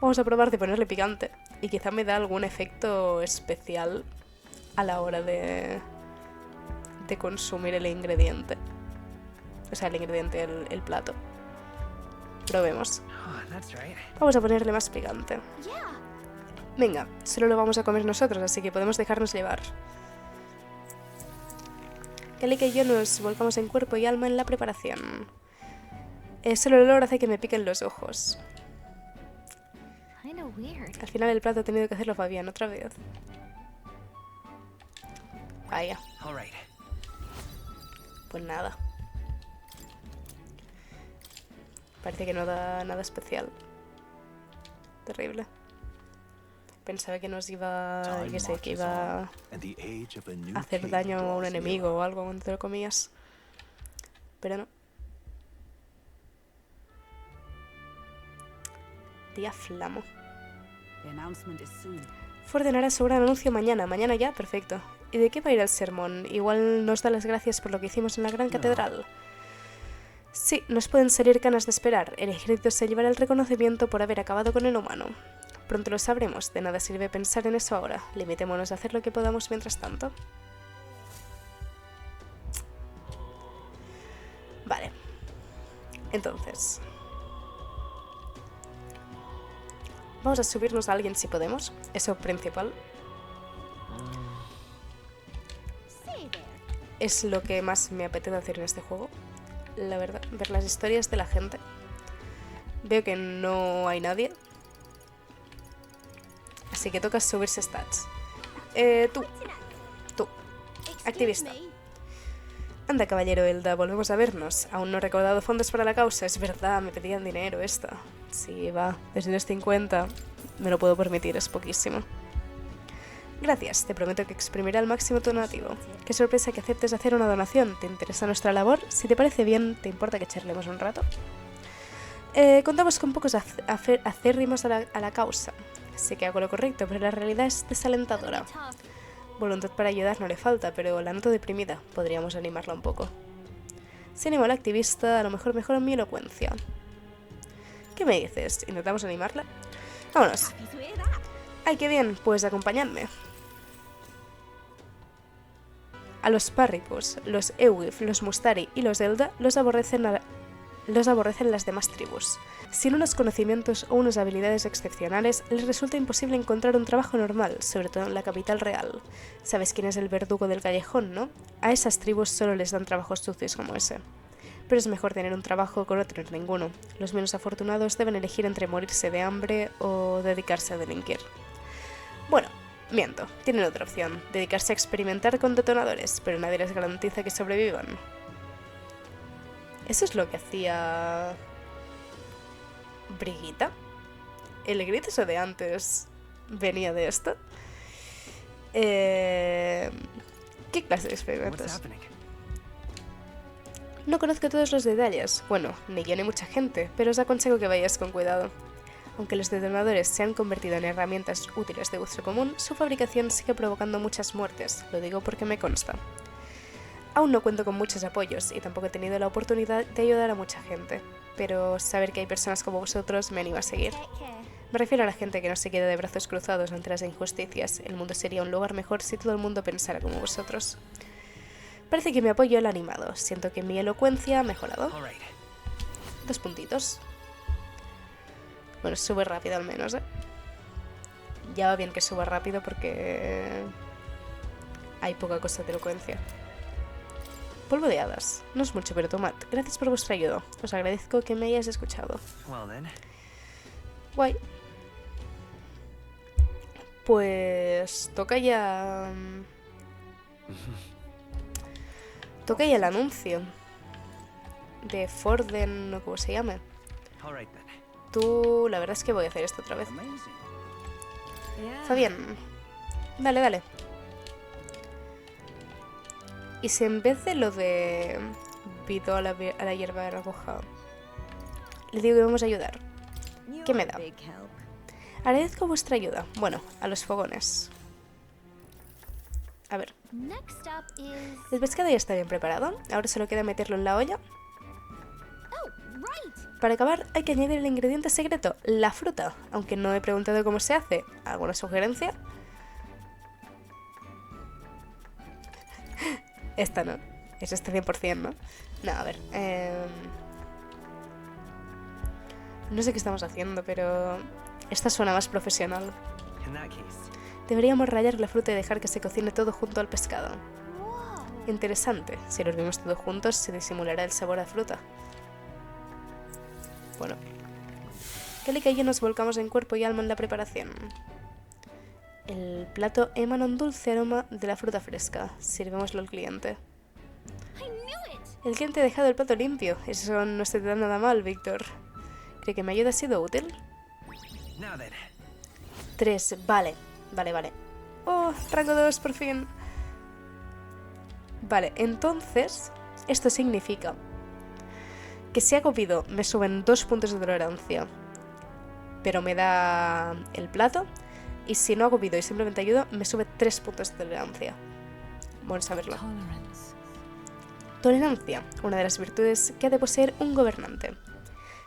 Vamos a probar de ponerle picante y quizá me da algún efecto especial a la hora de consumir el ingrediente. O sea, el plato. Probemos. Vamos a ponerle más picante. Venga, solo lo vamos a comer nosotros, así que podemos dejarnos llevar. Kelly y yo nos volcamos en cuerpo y alma en la preparación. Solo el olor hace que me piquen los ojos. Al final el plato ha tenido que hacerlo Fabián otra vez. Vaya. Pues nada. Parece que no da nada especial. Terrible. Pensaba que nos iba... yo qué sé, que iba a hacer daño a un enemigo o algo cuando te lo comías. Pero no. Día flamo. Ordenará su gran anuncio mañana. ¿Mañana ya? Perfecto. ¿Y de qué va a ir el sermón? Igual nos da las gracias por lo que hicimos en la gran catedral. Sí, nos pueden salir ganas de esperar. El ejército se llevará el reconocimiento por haber acabado con el humano. Pronto lo sabremos. De nada sirve pensar en eso ahora. Limitémonos a hacer lo que podamos mientras tanto. Vale. Entonces... vamos a subirnos a alguien si podemos. Eso principal. Es lo que más me apetece hacer en este juego. La verdad, ver las historias de la gente. Veo que no hay nadie. Así que toca subirse stats. Tú. Activista. Anda, caballero Elda, volvemos a vernos. Aún no he recaudado fondos para la causa. Es verdad, me pedían dinero esta. Sí, va. 250. Me lo puedo permitir, es poquísimo. Gracias, te prometo que exprimiré al máximo tu donativo. Qué sorpresa que aceptes hacer una donación. ¿Te interesa nuestra labor? Si te parece bien, ¿te importa que charlemos un rato? Contamos con pocos acérrimos a la causa. Sé que hago lo correcto, pero la realidad es desalentadora. Voluntad para ayudar no le falta, pero la noto deprimida. Podríamos animarla un poco. Si animo al activista, a lo mejor mejora mi elocuencia. ¿Qué me dices? ¿Intentamos animarla? Vámonos. ¡Ay, qué bien! Pues acompañadme. A los párricos, los Ewif, los Mustari y los Elda los aborrecen las demás tribus. Sin unos conocimientos o unas habilidades excepcionales, les resulta imposible encontrar un trabajo normal, sobre todo en la capital real. ¿Sabes quién es el verdugo del callejón, no? A esas tribus solo les dan trabajos sucios como ese. Pero es mejor tener un trabajo con no tener ninguno. Los menos afortunados deben elegir entre morirse de hambre o dedicarse a delinquir. Bueno, miento, tienen otra opción, dedicarse a experimentar con detonadores, pero nadie les garantiza que sobrevivan. ¿Eso es lo que hacía... Brigitta? ¿El grito de antes venía de esto? ¿Qué clase de experimentos? No conozco todos los detalles. Bueno, ni yo ni mucha gente, pero os aconsejo que vayáis con cuidado. Aunque los detonadores se han convertido en herramientas útiles de uso común, su fabricación sigue provocando muchas muertes, lo digo porque me consta. Aún no cuento con muchos apoyos y tampoco he tenido la oportunidad de ayudar a mucha gente, pero saber que hay personas como vosotros me anima a seguir. Me refiero a la gente que no se queda de brazos cruzados ante las injusticias. El mundo sería un lugar mejor si todo el mundo pensara como vosotros. Parece que mi apoyo lo ha animado. Siento que mi elocuencia ha mejorado. 2 puntitos. Bueno, sube rápido al menos, ¿eh? Ya va bien que suba rápido porque hay poca cosa de elocuencia. Polvo de hadas. No es mucho, pero tomad. Gracias por vuestra ayuda. Os agradezco que me hayáis escuchado. Guay. Pues toca ya... toca ya el anuncio de Forden o como se llame. Tú, la verdad es que voy a hacer esto otra vez. Está bien. Dale, dale. ¿Y si en vez de lo de Vido a la hierba roja le digo que vamos a ayudar? ¿Qué me da? Agradezco vuestra ayuda. Bueno, a los fogones. A ver. El pescado ya está bien preparado. Ahora solo queda meterlo en la olla. Para acabar hay que añadir el ingrediente secreto, la fruta. Aunque no he preguntado cómo se hace. ¿Alguna sugerencia? Esta no. Es esta 100%, ¿no? No, a ver. No sé qué estamos haciendo, pero esta suena más profesional. Deberíamos rallar la fruta y dejar que se cocine todo junto al pescado. Interesante. Si lo hervimos todo juntos, se disimulará el sabor a fruta. Bueno. Kelly y yo nos volcamos en cuerpo y alma en la preparación. El plato emana un dulce aroma de la fruta fresca. Sirvémoslo al cliente. El cliente ha dejado el plato limpio. Eso no se te da nada mal, Víctor. ¿Cree que mi ayuda ha sido útil? 3, vale. Vale. Oh, rango 2, por fin. Vale, entonces, esto significa que si hago Vido me suben 2 puntos de tolerancia, pero me da el plato. Y si no hago Vido y simplemente ayudo, me sube 3 puntos de tolerancia. Bueno saberlo. Tolerancia, una de las virtudes que ha de poseer un gobernante.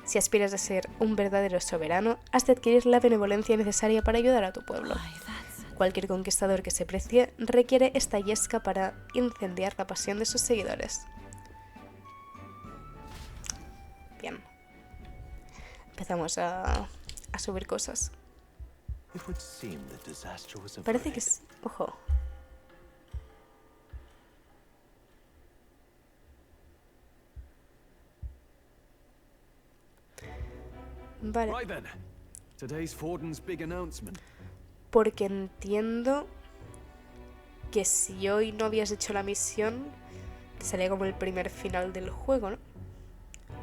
Si aspiras a ser un verdadero soberano, has de adquirir la benevolencia necesaria para ayudar a tu pueblo. Cualquier conquistador que se precie requiere esta yesca para incendiar la pasión de sus seguidores. Bien. Empezamos a subir cosas. Parece que es... Ojo. Vale. Porque entiendo que si hoy no habías hecho la misión, te salía como el primer final del juego, ¿no?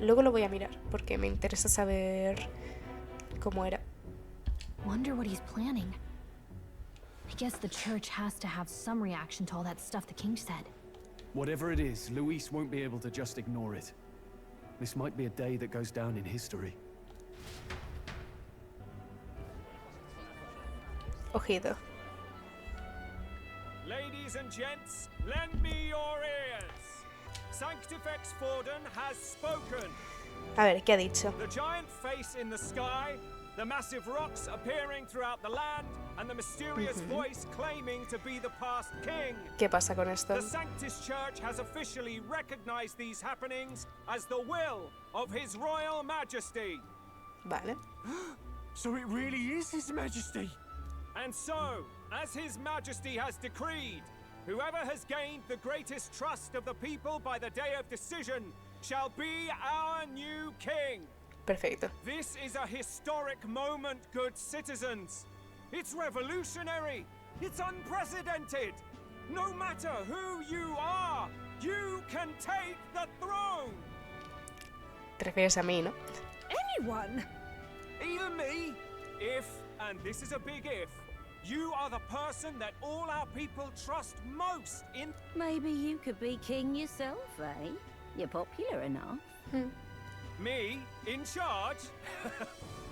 Luego lo voy a mirar, porque me interesa saber cómo era. Wonder what he's planning. I guess the church has to have some reaction to all that stuff the king said. Whatever it is, Luis won't be able to just ignore it. This might be a day that goes down in history. Ojito. Ladies and gents, lend me your ears. Sanctifex Forden has spoken. A ver, ¿qué ha dicho? The giant face in the sky, the massive rocks appearing throughout the land, and the mysterious voice claiming to be the past king. ¿Qué pasa con esto? The Sanctus Church has officially recognized these happenings as the will of His Royal Majesty. Vale. So it really is His Majesty. And so, as His Majesty has decreed, whoever has gained the greatest trust of the people by the day of decision shall be our new king. Perfecto. This is a historic moment, good citizens. It's revolutionary. It's unprecedented. No matter who you are, you can take the throne. Te refieres a mí, ¿no? Anyone? Even me. If, and this is a big if, you are the person that all our people trust most in. Maybe you could be king yourself, eh? You're popular enough. Me? In charge?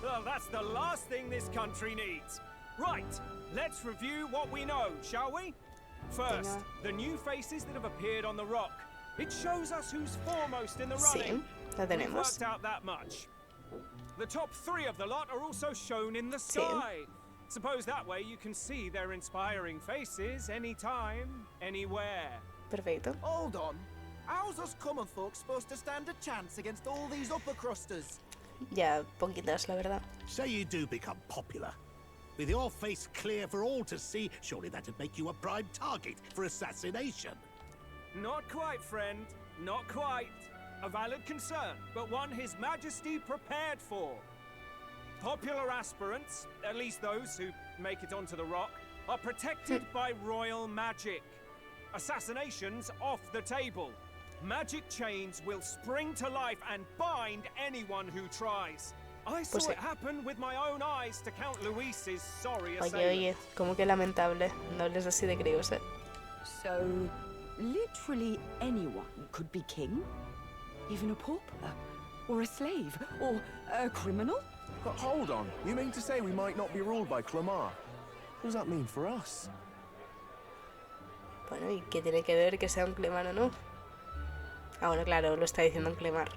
Well, that's the last thing this country needs. Right, let's review what we know, shall we? First, the new faces that have appeared on the rock. It shows us who's foremost in the running. Sí, la tenemos. We've worked out that much. The top 3 of the lot are also shown in the sky. Suppose that way you can see their inspiring faces anytime, anywhere. Perfecto. Hold on. How's us common folk supposed to stand a chance against all these upper crusters? Ya, poquitas, la verdad. Say you do become popular. With your face clear for all to see, surely that'd make you a prime target for assassination. Not quite, friend. Not quite. A valid concern, but one His Majesty prepared for. Popular aspirants, at least those who make it onto the rock, are protected by royal magic. Assassinations off the table. Magic chains will spring to life and bind anyone who tries. I saw it happen with my own eyes to Count Luis's sorry assailant. Oye, como que lamentable. No hables así de griegos, So, literally anyone could be king? Even a pauper? Or a slave? Or a criminal? Hold on. You mean to say we might not be ruled by Clamar? What does that mean for us? Bueno, ¿y qué tiene que ver que sea un Clemar o no? Ah, bueno, claro, lo está diciendo un Clemar.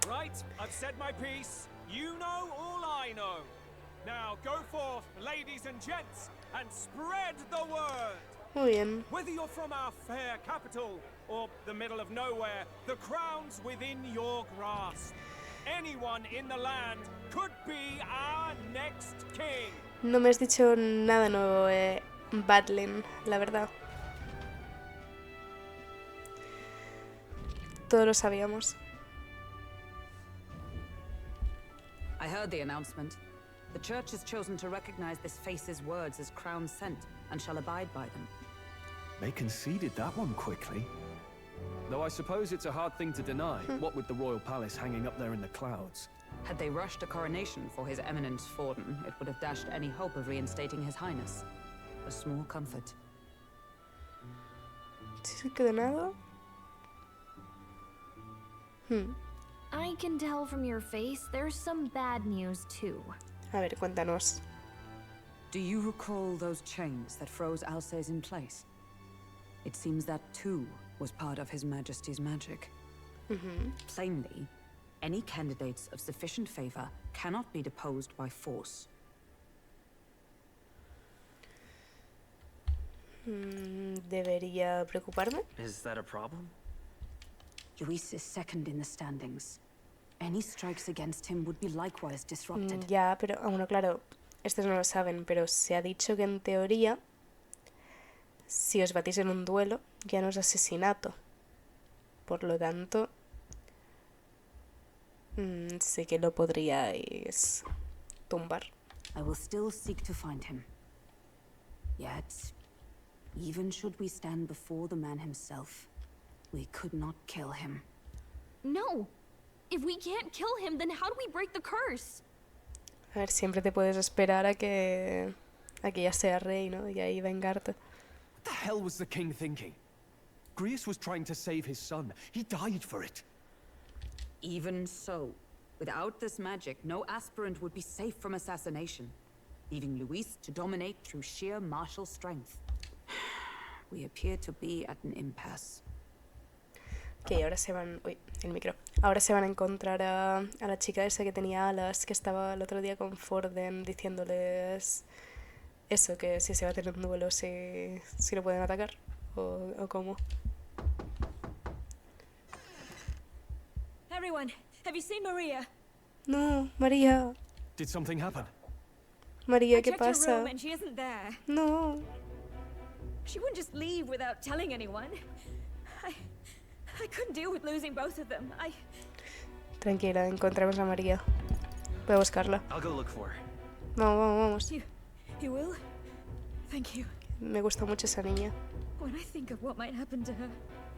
Right, I've said my piece. You know all I know. Now go forth, ladies and gents, and spread the word. Muy bien. Whether you're from our fair capital or the middle of nowhere, the crown's within your grasp. Anyone in the land could be our next king. No me has dicho nada nuevo, Batlin, la verdad. Todos lo sabíamos. I heard the announcement. The church has chosen to recognize this face's words as crown sent and shall abide by them. They conceded that one quickly. Though I suppose it's a hard thing to deny, what with the royal palace hanging up there in the clouds. Had they rushed a coronation for His Eminence Forden, it would have dashed any hope of reinstating His Highness. A small comfort. ¿Sí que de nada? I can tell from your face there's some bad news too. A ver, cuéntanos. Do you recall those chains that froze Alcés in place? It seems that too was part of His Majesty's magic. Plainly, any candidates of sufficient favor cannot be deposed by force. ¿Debería preocuparme? Is that a problem? Luis is second in the standings. Any strikes against him would be likewise disrupted. Ya, pero, bueno, claro, estos no lo saben, pero se ha dicho que en teoría, si os batís en un duelo, ya no es asesinato. Por lo tanto, sí que lo podríais tumbar. I will still seek to find him. Yet, even should we stand before the man himself, we could not kill him. No! If we can't kill him, then how do we break the curse? A ver, siempre te puedes esperar a que ya sea rey, ¿no? Y ahí vengarte. What the hell was the king thinking? Grius was trying to save his son. He died for it. Even so, without this magic, no aspirant would be safe from assassination, leaving Luis to dominate through sheer martial strength. We appear to be at an impasse. Ok, ahora se van... Uy, el micro. Ahora se van a encontrar a la chica esa que tenía alas, que estaba el otro día con Forden diciéndoles eso, que si se va a tener un duelo, si lo pueden atacar, o cómo. Everyone, have you seen Maria? No, María. Did something happen? María, ¿qué I checked her pasa? room and she isn't there. No. She wouldn't just leave without telling anyone. I couldn't deal with losing both of them. Tranquila, encontramos a María. Voy a buscarla. I'll go look for her. Vamos. You will? Thank you. Me gusta mucho esa niña. When I think of what might happen to her.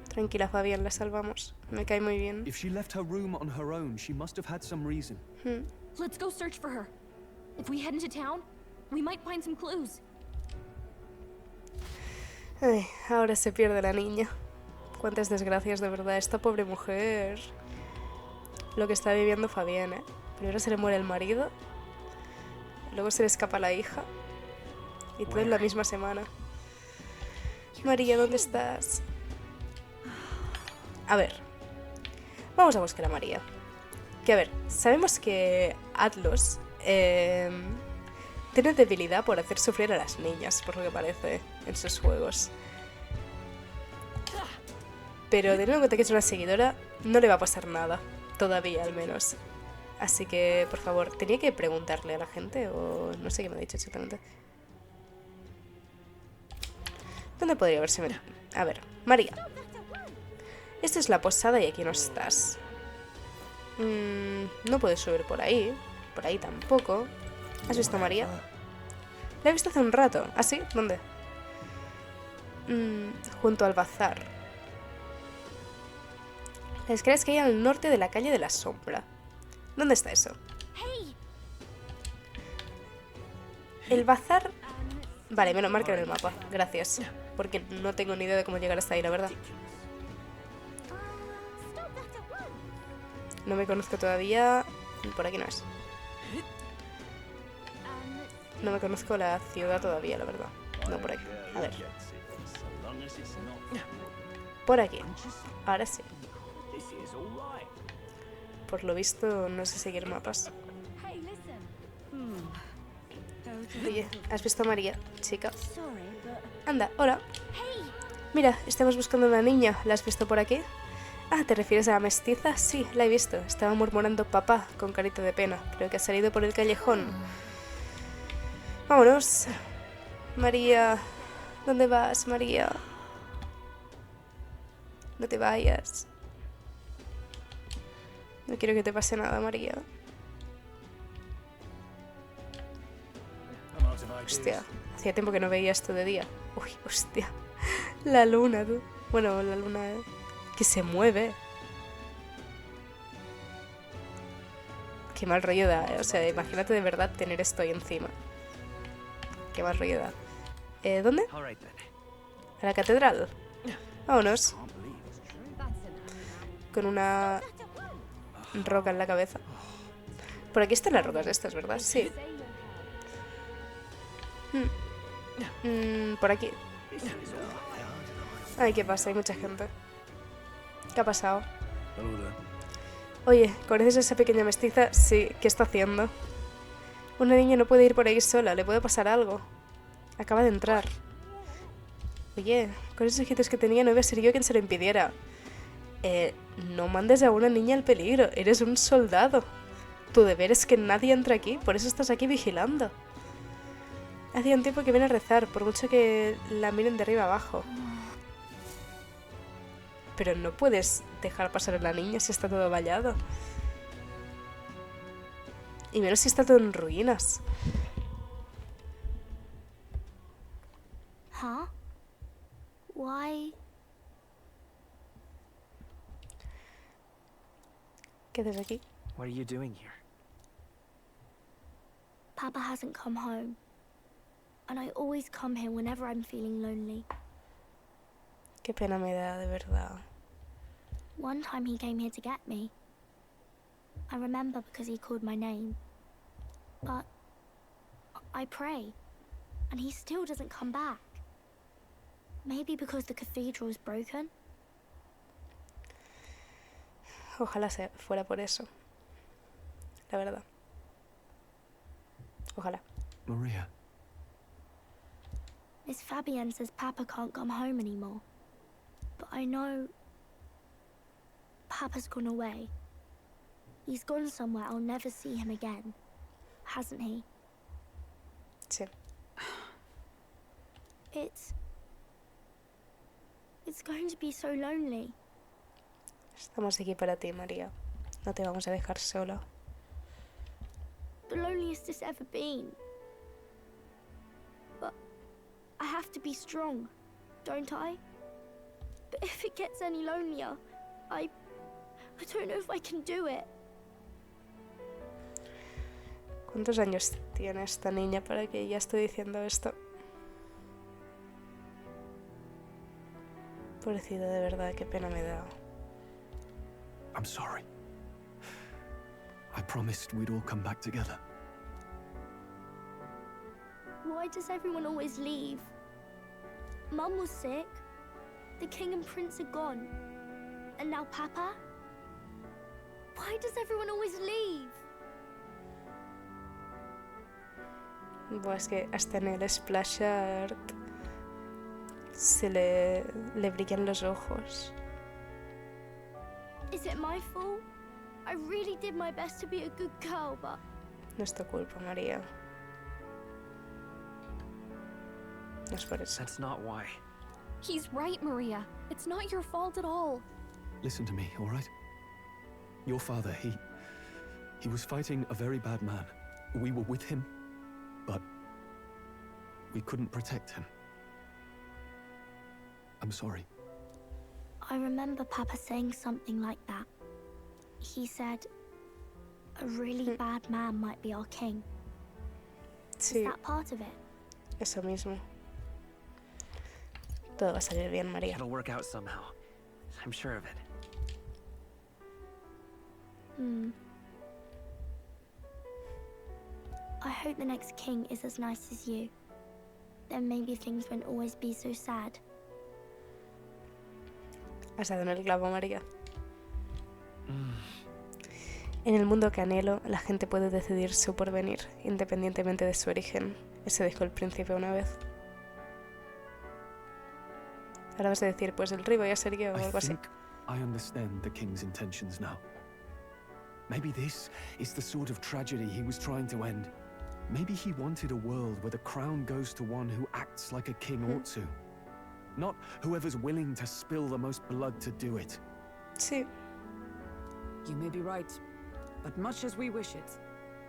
Tranquila, Fabián, la salvamos. Me cae muy bien. If she left her room on her own, she must have had some reason. Let's go search for her. If we head into town, we might find some clues. Ay, ahora se pierde la niña. Cuántas desgracias, de verdad. Esta pobre mujer. Lo que está viviendo Fabián, ¿eh? Primero se le muere el marido. Luego se le escapa la hija. Y todo en la misma semana. María, ¿dónde estás? A ver. Vamos a buscar a María. Que a ver, sabemos que Atlos tiene debilidad por hacer sufrir a las niñas, por lo que parece, en sus juegos. Pero teniendo en cuenta que es una seguidora, no le va a pasar nada. Todavía, al menos. Así que, por favor, tenía que preguntarle a la gente, o no sé qué me ha dicho exactamente. ¿Dónde podría haberse metido? A ver, María. Esta es la posada y aquí no estás. No puedes subir por ahí. Por ahí tampoco. ¿Has visto a María? La he visto hace un rato. ¿Ah, sí? ¿Dónde? Junto al bazar. Las escaleras que hay al norte de la calle de la sombra. ¿Dónde está eso? El bazar... Vale, me lo marca en el mapa. Gracias. Porque no tengo ni idea de cómo llegar hasta ahí, la verdad. No me conozco todavía. Por aquí no es. No me conozco la ciudad todavía, la verdad. No, por aquí. A ver. Por aquí. Ahora sí. Por lo visto, no sé seguir mapas. Oye, ¿has visto a María, chica? Anda, hola. Mira, estamos buscando a una niña. ¿La has visto por aquí? Ah, ¿te refieres a la mestiza? Sí, la he visto. Estaba murmurando papá con carita de pena. Creo que ha salido por el callejón. Vámonos. María. ¿Dónde vas, María? No te vayas. No quiero que te pase nada, María. Hostia, hacía tiempo que no veía esto de día. Uy, hostia. La luna, tú. Bueno, la luna que se mueve. Qué mal rollo da, O sea, imagínate de verdad tener esto ahí encima. Qué mal rollo da. ¿Dónde? A la catedral. Vámonos. Con una roca en la cabeza. Por aquí están las rocas estas, ¿verdad? Sí. Por aquí. Ay, ¿qué pasa? Hay mucha gente. ¿Qué ha pasado? Oye, ¿conoces a esa pequeña mestiza? Sí, ¿qué está haciendo? Una niña no puede ir por ahí sola, le puede pasar algo. Acaba de entrar. Oye, con esos ojitos que tenía no iba a ser yo quien se lo impidiera. No mandes a una niña al peligro, eres un soldado. Tu deber es que nadie entre aquí, por eso estás aquí vigilando. Hacía un tiempo que viene a rezar, por mucho que la miren de arriba abajo. Pero no puedes dejar pasar a la niña si está todo vallado. Y menos si está todo en ruinas. Huh? Why? ¿Qué haces aquí? What are you doing here? Papa hasn't come home. And I always come here whenever I'm feeling lonely. Qué pena me da, de verdad. One time he came here to get me. I remember because he called my name. But I pray, and he still doesn't come back. Maybe because the cathedral is broken? Ojalá fuera por eso. La verdad. Ojalá. Maria. Miss Fabienne says Papa can't come home anymore. But I know Papa's gone away. He's gone somewhere I'll never see him again. Hasn't he? Sí. It's going to be so lonely. Estamos aquí para ti, María. No te vamos a dejar sola. The loneliest it's ever been. But I have to be strong, don't I? But if it gets any lonelier, I don't know if I can do it. ¿Cuántos años tiene esta niña para que ya esté diciendo esto? Pobrecita, de verdad, qué pena me da. I'm sorry. I promised we'd all come back together. Why does everyone always leave? Mum was sick. The king and prince are gone. And now Papa? Why does everyone always leave? Buah, es que hasta en el splash art se le brillan los ojos. Is it my fault? I really did my best to be a good girl, but... No es tu culpa, María. No es por eso. That's not why. He's right, Maria. It's not your fault at all. Listen to me, all right? Your father, he was fighting a very bad man. We were with him, but we couldn't protect him. I'm sorry. I remember Papa saying something like that. He said a really bad man might be our king. Sí. Is that part of it? Eso mismo. Todo va a salir bien, María. It'll work out somehow. I'm sure of it. I hope the next king is as nice as you. Then maybe things won't always be so sad. Has dado en el clavo, María. En el mundo que anhelo, la gente puede decidir su porvenir, independientemente de su origen. Eso dijo el príncipe una vez. Ahora vas a decir, pues el rey voy a ser yo o algo así. I understand the king's intentions now. Maybe this is the sort of tragedy he was trying to end. Maybe he wanted a world where the crown goes to one who acts like a king ought to. Not whoever's willing to spill the most blood to do it. Sí. You may be right, but much as we wish it,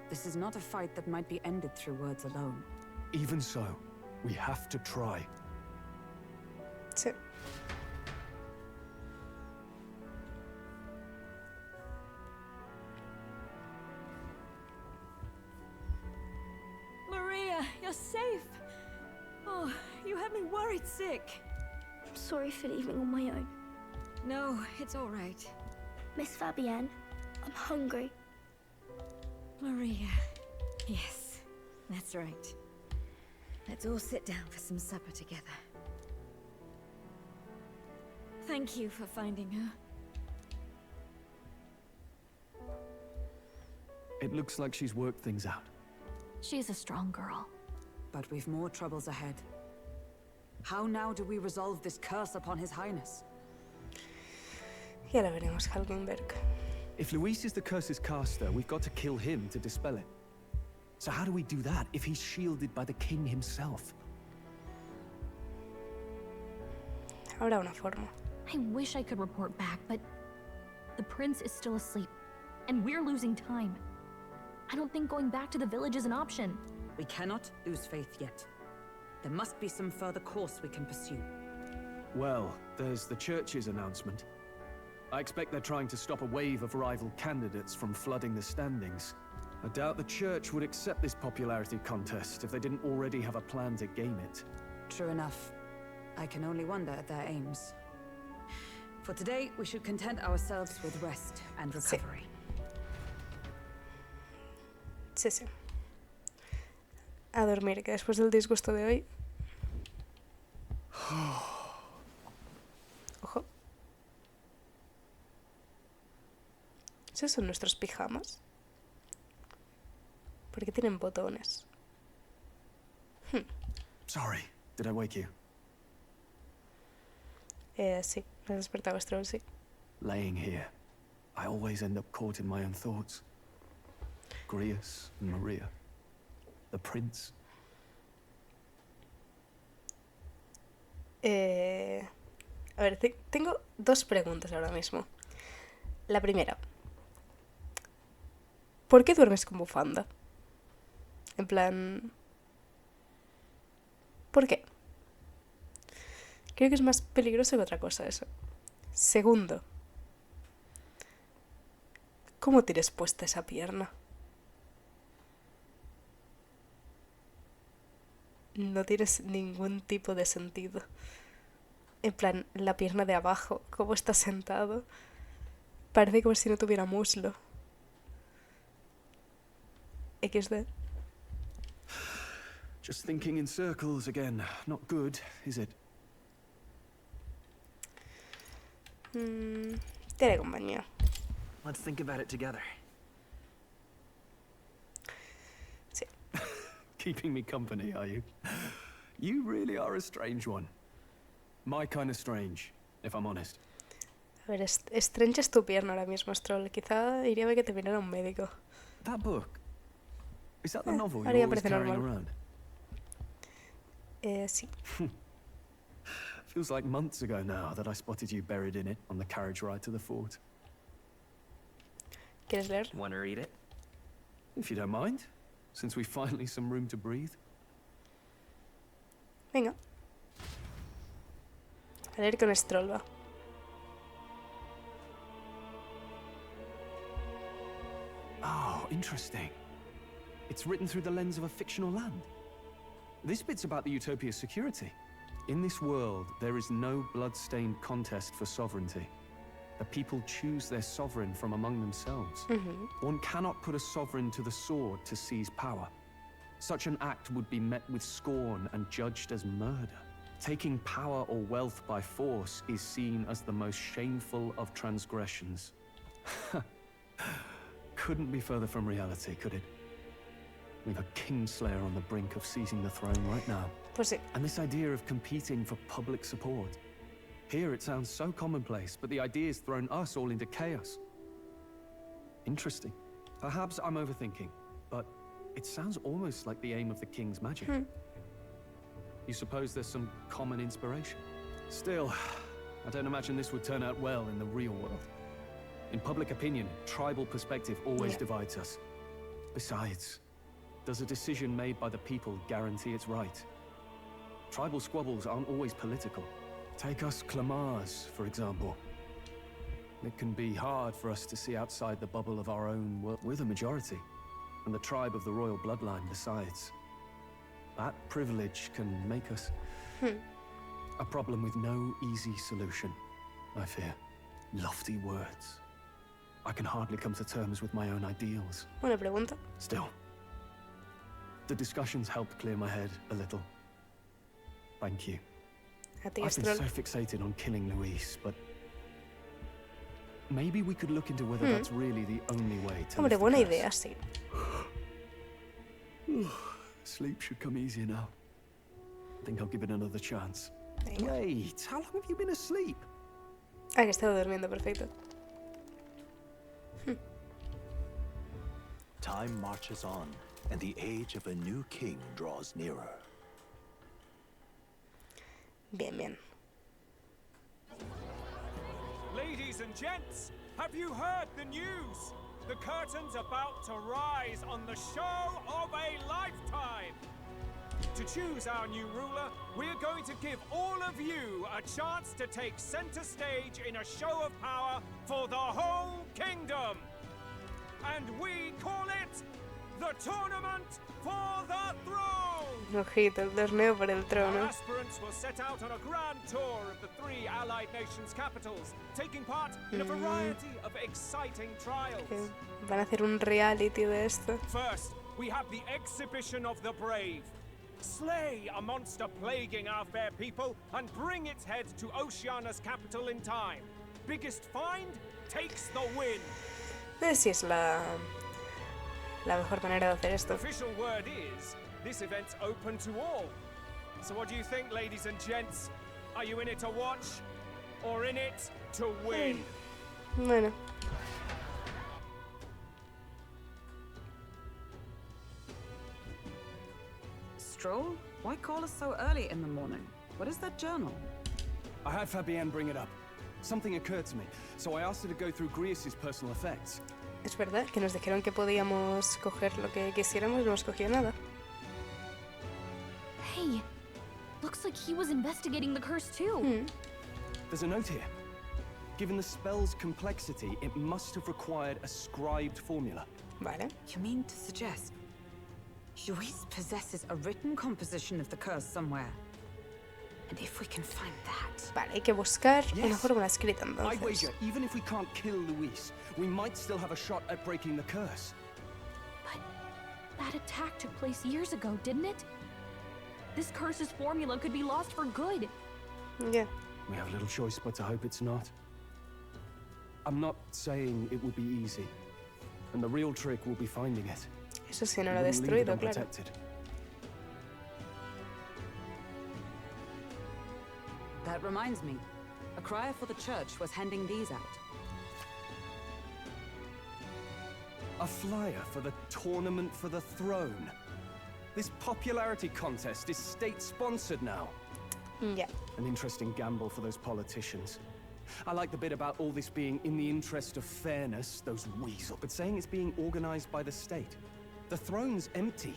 this is not a fight that might be ended through words alone. Even so, we have to try. Sí. Maria, you're safe. Oh, you had me worried sick. I'm sorry for leaving on my own. No, it's all right. Miss Fabienne, I'm hungry. Maria. Yes, that's right. Let's all sit down for some supper together. Thank you for finding her. It looks like she's worked things out. She's a strong girl. But we've more troubles ahead. How now do we resolve this curse upon His Highness? Ya la veremos, Halkenberg. If Luis is the curse's caster, we've got to kill him to dispel it. So how do we do that if he's shielded by the king himself? Habrá una forma. I wish I could report back, but the prince is still asleep, and we're losing time. I don't think going back to the village is an option. We cannot lose faith yet. There must be some further course we can pursue. Well, there's the church's announcement. I expect they're trying to stop a wave of rival candidates from flooding the standings. I doubt the church would accept this popularity contest if they didn't already have a plan to game it. True enough. I can only wonder at their aims. For today, we should content ourselves with rest and recovery. Sí, sí. A dormir, que después del disgusto de hoy... Ojo. ¿Esos son nuestros pijamas? ¿Por qué tienen botones? Sorry, did I wake you? Sí, me he despertado, Stroll, sí. Laying here, I always end up caught in my own thoughts. Grius and Maria. The prince. A ver, tengo dos preguntas ahora mismo. La primera. ¿Por qué duermes con bufanda? En plan... ¿Por qué? Creo que es más peligroso que otra cosa eso. Segundo. ¿Cómo tienes puesta esa pierna? No tienes ningún tipo de sentido. En plan, la pierna de abajo, cómo está sentado. Parece como si no tuviera muslo. XD. Just thinking in circles again. Not good, is it? Te haré compañía. Let's think about it together. Sí. Keeping me company, are you? You really are a strange one. My kind of strange, if I'm honest. A ver, estrenches tu pierna ahora mismo, Stroll. Quizá iría a que te viniera un médico. That book? Is that the novel ahora you're ya always parece carrying normal. around? Sí. Feels like months ago now that I spotted you buried in it on the carriage ride to the fort. ¿Quieres leer? Want to read it? If you don't mind, since we've finally some room to breathe. Venga. A leer con Stroll, va. Oh, interesting. It's written through the lens of a fictional land. This bit's about the Utopia's security. In this world, there is no blood-stained contest for sovereignty. The people choose their sovereign from among themselves. One cannot put a sovereign to the sword to seize power. Such an act would be met with scorn and judged as murder. Taking power or wealth by force is seen as the most shameful of transgressions. Couldn't be further from reality, could it? We've a Kingslayer on the brink of seizing the throne right now. Pues sí. And this idea of competing for public support. Here it sounds so commonplace, but the idea's thrown us all into chaos. Interesting. Perhaps I'm overthinking, but it sounds almost like the aim of the king's magic. You suppose there's some common inspiration? Still, I don't imagine this would turn out well in the real world. In public opinion, tribal perspective always divides us. Besides, does a decision made by the people guarantee it's right? Tribal squabbles aren't always political. Take us Clamars, for example. It can be hard for us to see outside the bubble of our own world. We're the majority, and the tribe of the royal bloodline besides. That privilege can make us a problem with no easy solution, I fear. Lofty words. I can hardly come to terms with my own ideals. Buena pregunta. Still, the discussions helped clear my head a little. Thank you. I've been so fixated on killing Luis, but maybe we could look into whether that's really the only way to. Hombre, buena idea, sí. Sleep should come easier now. I think I'll give it another chance. Venga. Wait, how long have you been asleep? Ah, que he estado durmiendo, perfecto. Time marches on, and the age of a new king draws nearer. Bien, bien. Ladies and gents, have you heard the news? The curtain's about to rise on the show of a lifetime. To choose our new ruler, we're going to give all of you a chance to take center stage in a show of power for the whole kingdom. And we call it the Tournament for the Throne! Ojito, el torneo por el Our trono. aspirants will set out on a grand tour of the 3 allied nations' capitals, taking part in a variety of exciting trials. Que van a hacer un reality de esto. First, we have the exhibition of the brave. Slay a monster plaguing our fair people and bring its head to Oceania's capital in time. Biggest find takes the win. Sí es la mejor manera de hacer esto. Official word is, this event's open to all. So what do you think, ladies and gents? Are you in it to watch or in it to win? Bueno. Stroll? Why call us so early in the morning? What is that journal? I had Fabienne bring it up. Something occurred to me, so I asked her to go through Grius' personal effects. Es verdad que nos dijeron que podíamos coger lo que quisiéramos y no hemos cogido nada. Hey, looks like he was investigating the curse too. There's a note here. Given the spell's complexity, it must have required a scribed formula. Vale. You mean to suggest Luis possesses a written composition of the curse somewhere? And if we can find that... Vale, hay que buscar una fórmula escrita I entonces. wager, even if we can't kill Luis, we might still have a shot at breaking the curse. That attack took place years ago, didn't it? This curse's formula could be lost for good. Yeah. We have little choice but to hope it's not. I'm not saying it will be easy. And the real trick will be finding it. Eso sí, no lo ha Wouldn't leave it destruido, claro. unprotected. That reminds me. A crier for the church was handing these out. A flyer for the Tournament for the Throne. This popularity contest is state-sponsored now. Yeah. An interesting gamble for those politicians. I like the bit about all this being in the interest of fairness, those weasels, but saying it's being organized by the state. The throne's empty.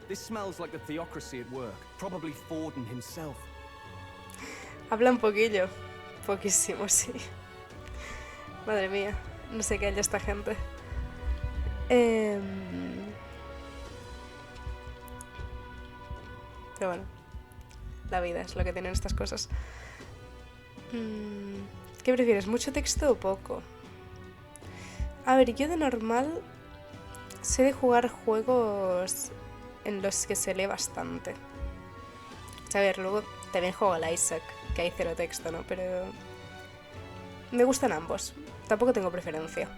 This smells like the theocracy at work, probably Forden himself. Habla un poquillo. Poquísimo, sí. Madre mía. No sé qué hay esta gente. Pero bueno. La vida es lo que tienen estas cosas. ¿Qué ¿Qué prefieres, mucho texto o poco? A ver, yo de normal sé de jugar juegos en los que se lee bastante. A ver, luego también juego al Isaac, que hay cero texto, ¿no? Pero me gustan ambos. Tampoco tengo preferencia.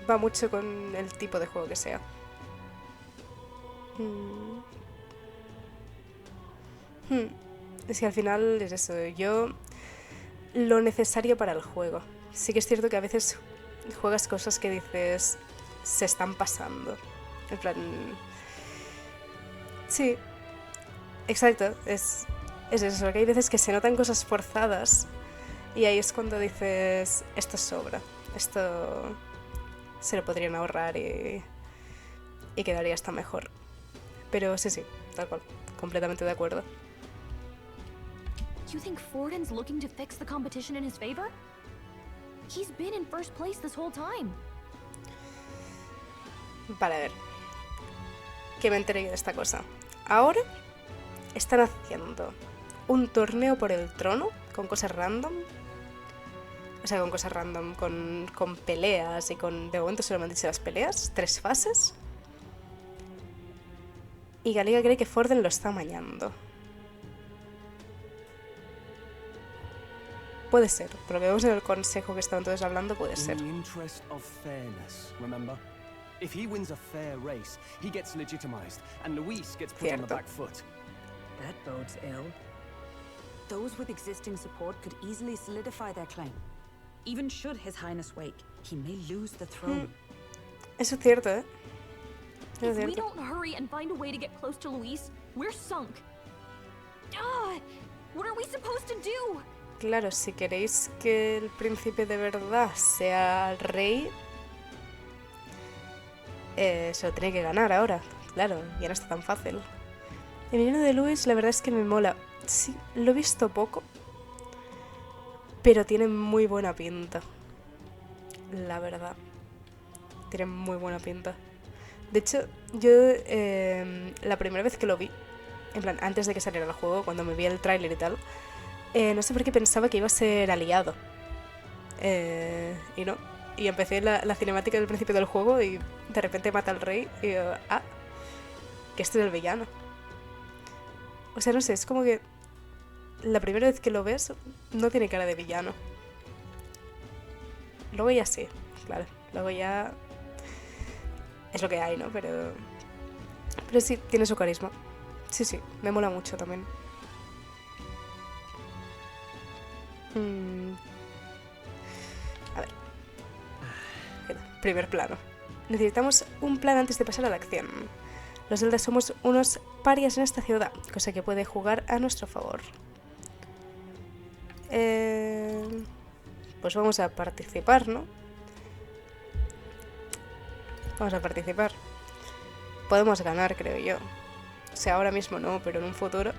Va mucho con el tipo de juego que sea. Es que al final es eso. Yo lo necesario para el juego. Sí que es cierto que a veces juegas cosas que dices se están pasando. En plan... Sí. Exacto. Es eso. Que hay veces que se notan cosas forzadas y ahí es cuando dices esto sobra. Esto se lo podrían ahorrar y quedaría hasta mejor. Pero sí, tal cual. Completamente de acuerdo. You think Forden's looking to fix the competition in his favor? He's been in first place this whole time. Vale, a ver. Que me enteré de esta cosa. Ahora están haciendo un torneo por el trono con cosas random. O sea, con cosas random, con peleas y con... De momento solo me han dicho las peleas, 3 fases. Y Galiga cree que Forden lo está amañando. Puede ser, por lo que vemos en el consejo que estaban todos hablando, puede ser. In the interest of fairness, remember? If he wins a fair race, he gets legitimized, and Luis gets put on the back foot. That bodes ill. Those with existing support could easily solidify their claim. Even should His Highness wake, he may lose the throne. Eso es cierto, ¿eh? If we don't hurry and find a way to get close to Luis, we're sunk. What are we supposed to do? Claro, si queréis que el príncipe de verdad sea el rey, se lo tiene que ganar ahora. Claro, ya no está tan fácil. El villano de Luis, la verdad es que me mola. Sí, lo he visto poco, pero tiene muy buena pinta. La verdad. Tiene muy buena pinta. De hecho, yo la primera vez que lo vi, en plan, antes de que saliera el juego, cuando me vi el tráiler y tal, no sé por qué pensaba que iba a ser aliado. Y no. Y empecé la cinemática del principio del juego y de repente mata al rey y digo, que este es el villano. O sea, no sé, es como que la primera vez que lo ves no tiene cara de villano. Luego ya sí, claro. Luego ya es lo que hay, ¿no? Pero sí, tiene su carisma. Sí, me mola mucho también. A ver. Primer plano. Necesitamos un plan antes de pasar a la acción. Los Zelda somos unos parias en esta ciudad, cosa que puede jugar a nuestro favor. Pues vamos a participar, ¿no? Vamos a participar. Podemos ganar, creo yo. O sea, ahora mismo no, pero en un futuro.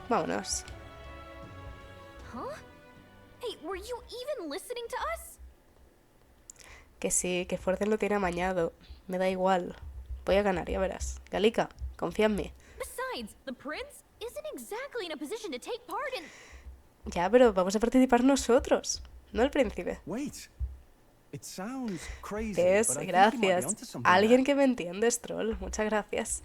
Vámonos. Huh? Hey, were you even listening to us? Que sí, que Forden lo tiene amañado. Me da igual. Voy a ganar, ya verás. Galica, confía en mí. Besides, the prince isn't exactly in a position to take part in... Ya, pero vamos a participar nosotros, no el príncipe. Wait. It sounds crazy, ¿Ves? but I think you might be Gracias. onto something Alguien there. que me entiende, Stroll. Muchas gracias.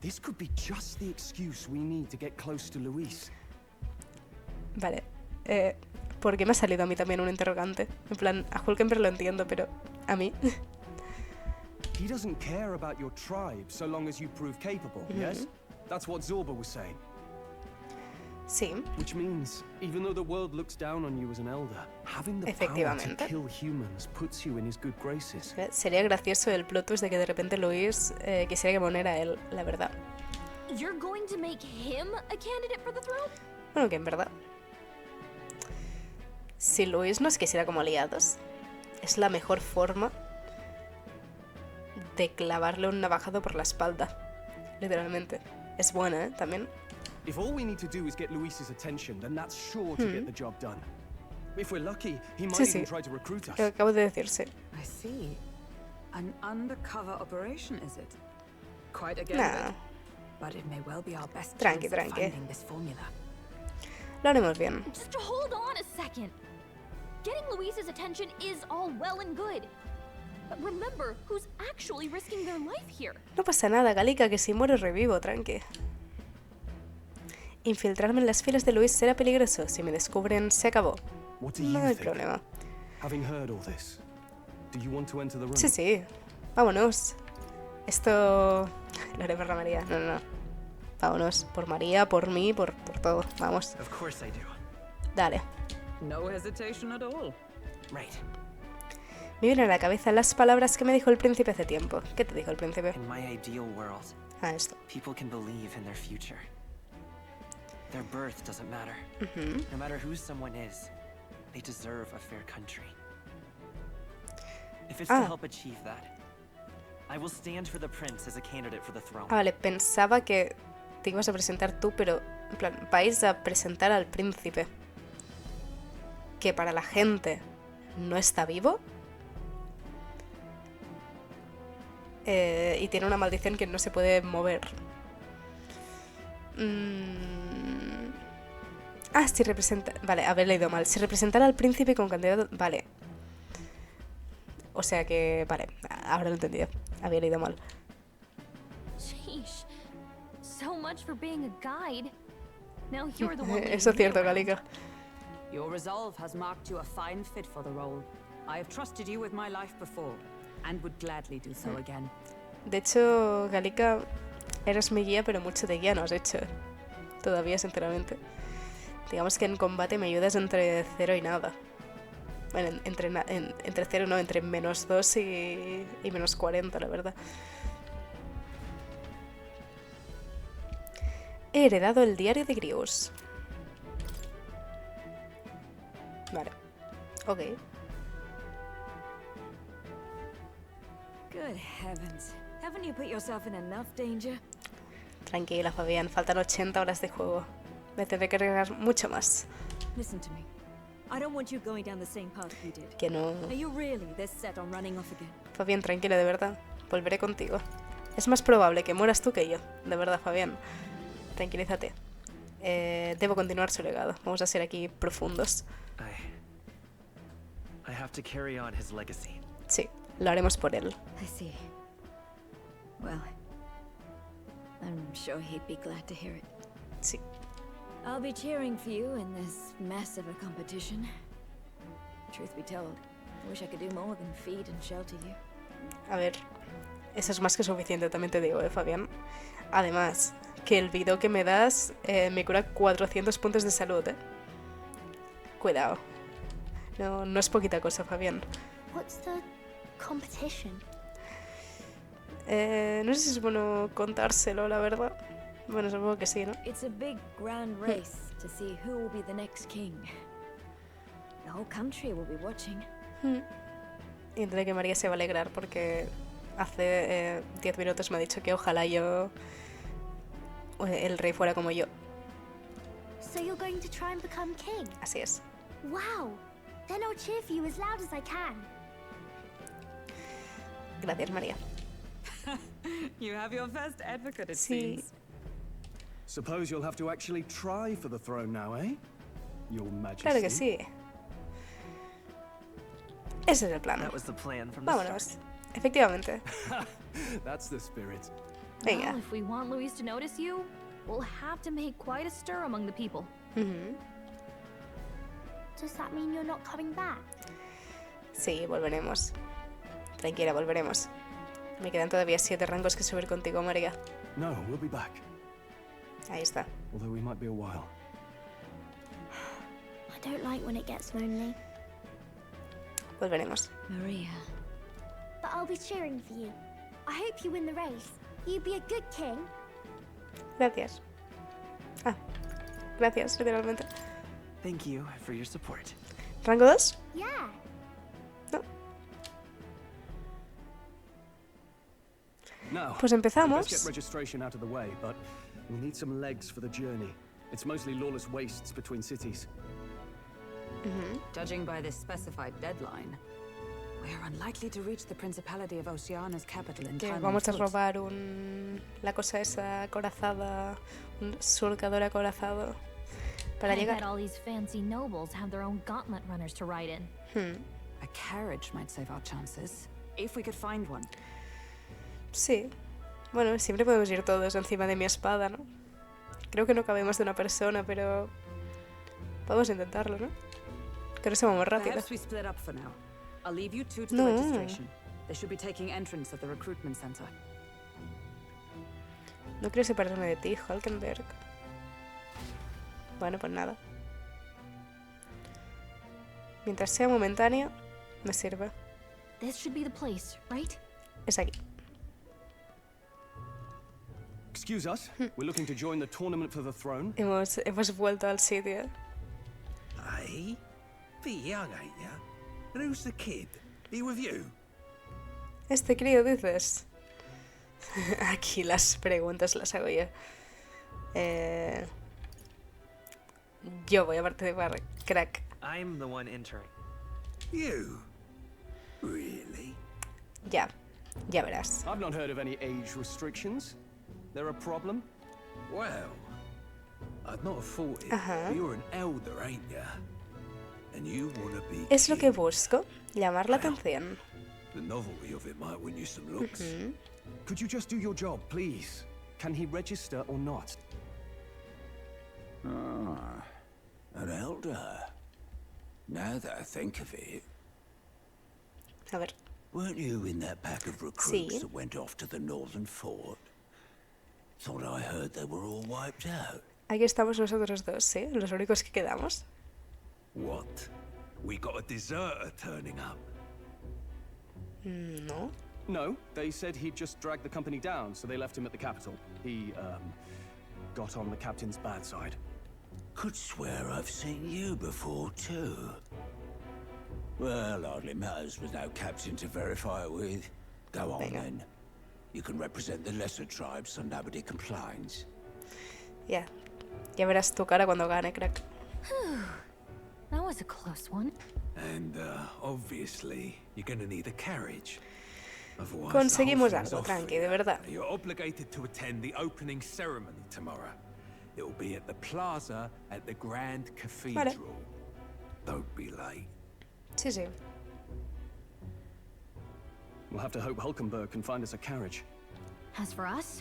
This could be just the excuse we need to get close to Luis. Vale. ¿Por qué me ha salido a mí también un interrogante? En plan, a Hulkenberg lo entiendo, pero ¿a mí? He doesn't care about your tribe so long as you prove capable, yes? That's what Zorba was saying. Sí. Which means, even though the world looks down on you as an elder, having the power to kill humans puts you in his good graces. Sería gracioso el plot twist de que de repente Luis quisiera que Mon a él, la verdad. You're going to make him a candidate for the throne? Bueno, que en verdad, si Luis nos quisiera como aliados, es la mejor forma de clavarle un navajado por la espalda. Literalmente. Es buena, ¿eh? También. If all we need to do is get Luis's attention, then that's sure to get the job done. If we're lucky, he might even try to recruit us. Acabo de decirse. I see. An undercover operation, is it? Quite a gambit. But it may well be our best chance of finding this formula. Lo haremos bien. Just hold on a second. Getting Luis's attention is all well and good. But remember who's actually risking their life here. No pasa nada, Gallica, que si muero revivo, tranqui. Infiltrarme en las filas de Luis será peligroso. Si me descubren, se acabó. No hay problema. Sí, sí. Vámonos. Esto... Lo haré por la María. No. Vámonos. Por María, por mí, por todo. Vamos. Dale. No hesitation at all. Right. Me vienen a la cabeza las palabras que me dijo el príncipe hace tiempo. ¿Qué te dijo el príncipe? In my ideal world, esto. people can believe in their future. Their birth doesn't matter. No matter who someone is, they deserve a fair country. If it's to help achieve that, I will stand for the prince as a candidate for the throne. Vale, pensaba que te ibas a presentar tú, pero en plan, vais a presentar al príncipe que para la gente no está vivo y tiene una maldición que no se puede mover. Si representa... Vale, haber leído mal. Si representara al príncipe con candidato... Vale. O sea que... Vale, ahora lo he entendido. Había leído mal. Sheesh. So much for being a guide. Now you're the one. Eso es cierto, Gallica. Your resolve has marked you a fine fit for the role. I have trusted you with my life before, and would gladly do so again. De hecho, Gallica, eres mi guía, pero mucho de guía no has hecho. Todavía, sinceramente. Digamos que en combate me ayudas entre 0 y nada. Bueno, entre 0 no, entre -2 y -40, la verdad. He heredado el diario de Grius. Vale. Ok. Good heavens. Haven't you put yourself in enough danger? Tranquila, Fabián. Faltan 80 horas de juego. Me tendré que regar mucho más. Listen to me. I don't want you going down the same path we did. Que no... Are you really this set on running off again? Fabián, tranquila, de verdad. Volveré contigo. Es más probable que mueras tú que yo. De verdad, Fabián. Tranquilízate. Debo continuar su legado. Vamos a ser aquí profundos. I have to carry on his legacy. Sí, lo haremos por él. I see. Well, I'm sure he'd be glad to hear it. Sí. I'll be cheering for you in this mess of a competition. Truth be told, I wish I could do more than feed and shelter you. A ver, eso es más que suficiente, también te digo, Fabián. Además, que el video que me das me cura 400 puntos de salud, Cuidado. No es poquita cosa, Fabián. What's the competition? No sé si es bueno contárselo, la verdad. Bueno, supongo que sí, ¿no? It's a big grand race to see who will be the next king. The whole country will be watching. Y entre que María se va a alegrar porque hace 10 minutos me ha dicho que ojalá el rey fuera como yo. So you're going to try and become king? Así es. Wow. Then I'll cheer for you as loud as I can. Gracias, María. You have your first advocate, it Sí. seems. Suppose you'll have to actually try for the throne now, eh? Your Majesty. Claro que sí. Ese es el plan. That was the plan from the Vámonos. Efectivamente. That's the spirit. Venga. Well, if we want Luis to notice you, we'll have to make quite a stir among the people. Does that mean you're not coming back? Sí, volveremos. Tranquila, volveremos. Me quedan todavía 7 rangos que subir contigo, María. No, we'll be back. Ahí está. Although we might be a while. I don't like when it gets lonely. Volveremos. Maria. But I'll be cheering for you. I hope you win the race. You'd be a good king. Gracias. Gracias, literalmente. Thank you for your support. ¿Rango 2? Yeah. Now, Pues empezamos. let's get registration out of the way, but we'll need some legs for the journey. It's mostly lawless wastes between cities. Judging by this specified deadline, we are unlikely to reach the Principality of Oceana's capital in Que time. vamos a on foot. robar la cosa esa acorazada, un surcador acorazado, para I llegar. bet all these fancy nobles have their own gauntlet runners to ride in. A carriage might save our chances, if we could find one. Sí. Bueno, siempre podemos ir todos encima de mi espada, ¿no? Creo que no cabe más de una persona, pero podemos intentarlo, ¿no? Que no se va muy rápido. Perhaps we split up for now. I'll leave you two to the No. registration. They should be taking entrance at the recruitment center. No quiero separarme de ti, Hulkenberg. Bueno, pues nada. Mientras sea momentáneo, me sirve. This should be the place, right? Es aquí. Excuse us, we're looking to join the tournament for the throne. Hemos vuelto al sitio. Hey? Bit young, ain't ya? And who's the kid? He with you? Este crío, dices. Aquí las preguntas las hago yo. Yo voy a participar, crack. I'm the one entering. You? Really? Ya verás. I've not heard of any age restrictions. There a problem? Well, I'd not have thought it. Ajá. But you're an elder, ain't ya? And you wanna be Es lo que king. busco, llamar la atención. The novelty of it might win you some looks. Could you just do your job, please? Can he register or not? Ah, an elder. Now that I think of it, A ver. weren't you in that pack of recruits Sí. that went off to the northern fort? Thought I heard they were all wiped out. Aquí estamos nosotros dos, ¿sí? Los únicos que quedamos. What? We got a deserter turning up. No. No, they said he'd just dragged the company down, so they left him at the capital. He, got on the captain's bad side. Could swear I've seen you before, too. Well, hardly matters with no captain to verify it with. Go on, then. You can represent the lesser tribes so nobody complains. Ya. Ya verás tu cara cuando gane, crack. That was a close one. And, obviously, you're gonna need a carriage. Otherwise, Conseguimos the whole thing's algo, off tranqui, for de you. verdad. You're obligated to attend the opening ceremony tomorrow. It will be at the plaza at the Grand Cathedral. Don't be late. Sí, sí. We'll have to hope Hulkenberg can find us a carriage. As for us,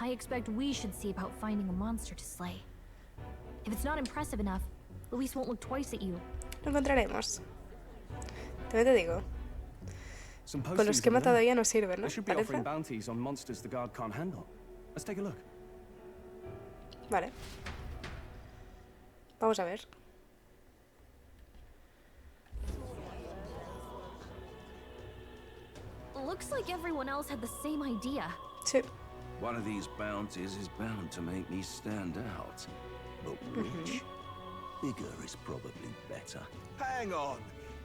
I expect we should see about finding a monster to slay. If it's not impressive enough, Luis won't look twice at you. Lo encontraremos. También te digo. Some Con los postings que he over matado there. ya no sirven, ¿no? They should be Parece. offering bounties on monsters the guard can't handle. Let's take a look. Vale. Vamos a ver. Looks like everyone else had the same idea. Sí. One of these bounties is bound to make me stand out. But which? Bigger is probably better. Hang on.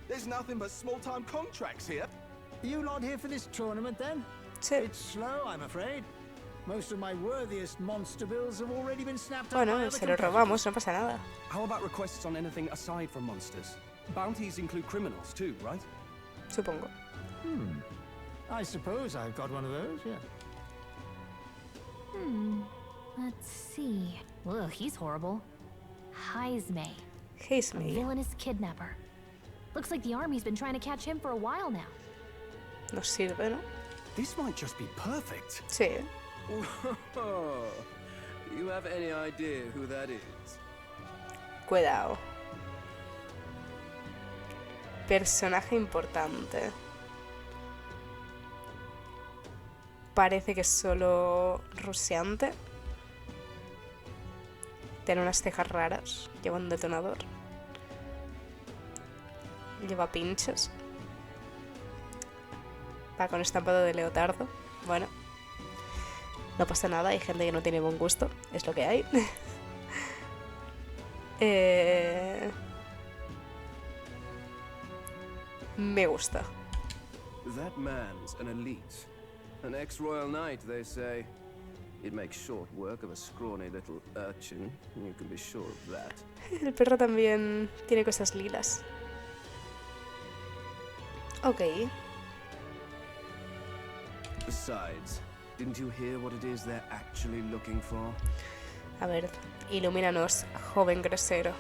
There's nothing but small-time contracts here. Are you lot here for this tournament, then? Sí. It's slow, I'm afraid. Most of my worthiest monster bills have already been snapped up Bueno, by other se lo robamos, no pasa nada. How about requests on anything aside from monsters? Bounties include criminals too, right? Supongo. I suppose I've got one of those, yeah. Let's see. Ugh, he's horrible. Heisme. Heisme. A villainous kidnapper. Looks like the army's been trying to catch him for a while now. Nos sirve, ¿no? This might just be perfect. Sí. You have any idea who that is? Cuidado. Personaje importante. Parece que es solo ruseante. Tiene unas cejas raras. Lleva un detonador. Lleva pinchos. Va con estampado de leotardo. Bueno. No pasa nada, hay gente que no tiene buen gusto. Es lo que hay. Me gusta. That man's an elite. An ex-royal knight, they say. It makes short work of a scrawny little urchin. You can be sure of that. El perro también tiene cosas lilas. Ok. Besides, didn't you hear what it is they're actually looking for? A ver, ilumínanos, joven grosero.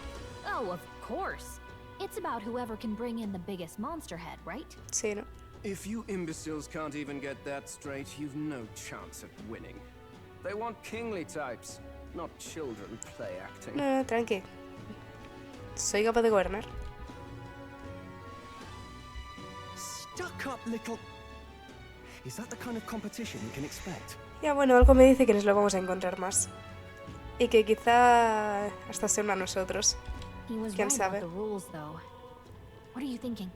Oh, of course. It's about whoever can bring in the biggest monster head, right? Sí, ¿no? If you imbeciles can't even get that straight, you've no chance at winning. They want kingly types, not children play acting. No, tranqui. Soy capaz de gobernar. Stuck up little... Is that the kind of competition we can expect? Ya bueno, algo me dice que nos lo vamos a encontrar más. Y que quizá hasta se una a nosotros. He was ¿Quién right sabe? about the rules, though. What are you thinking?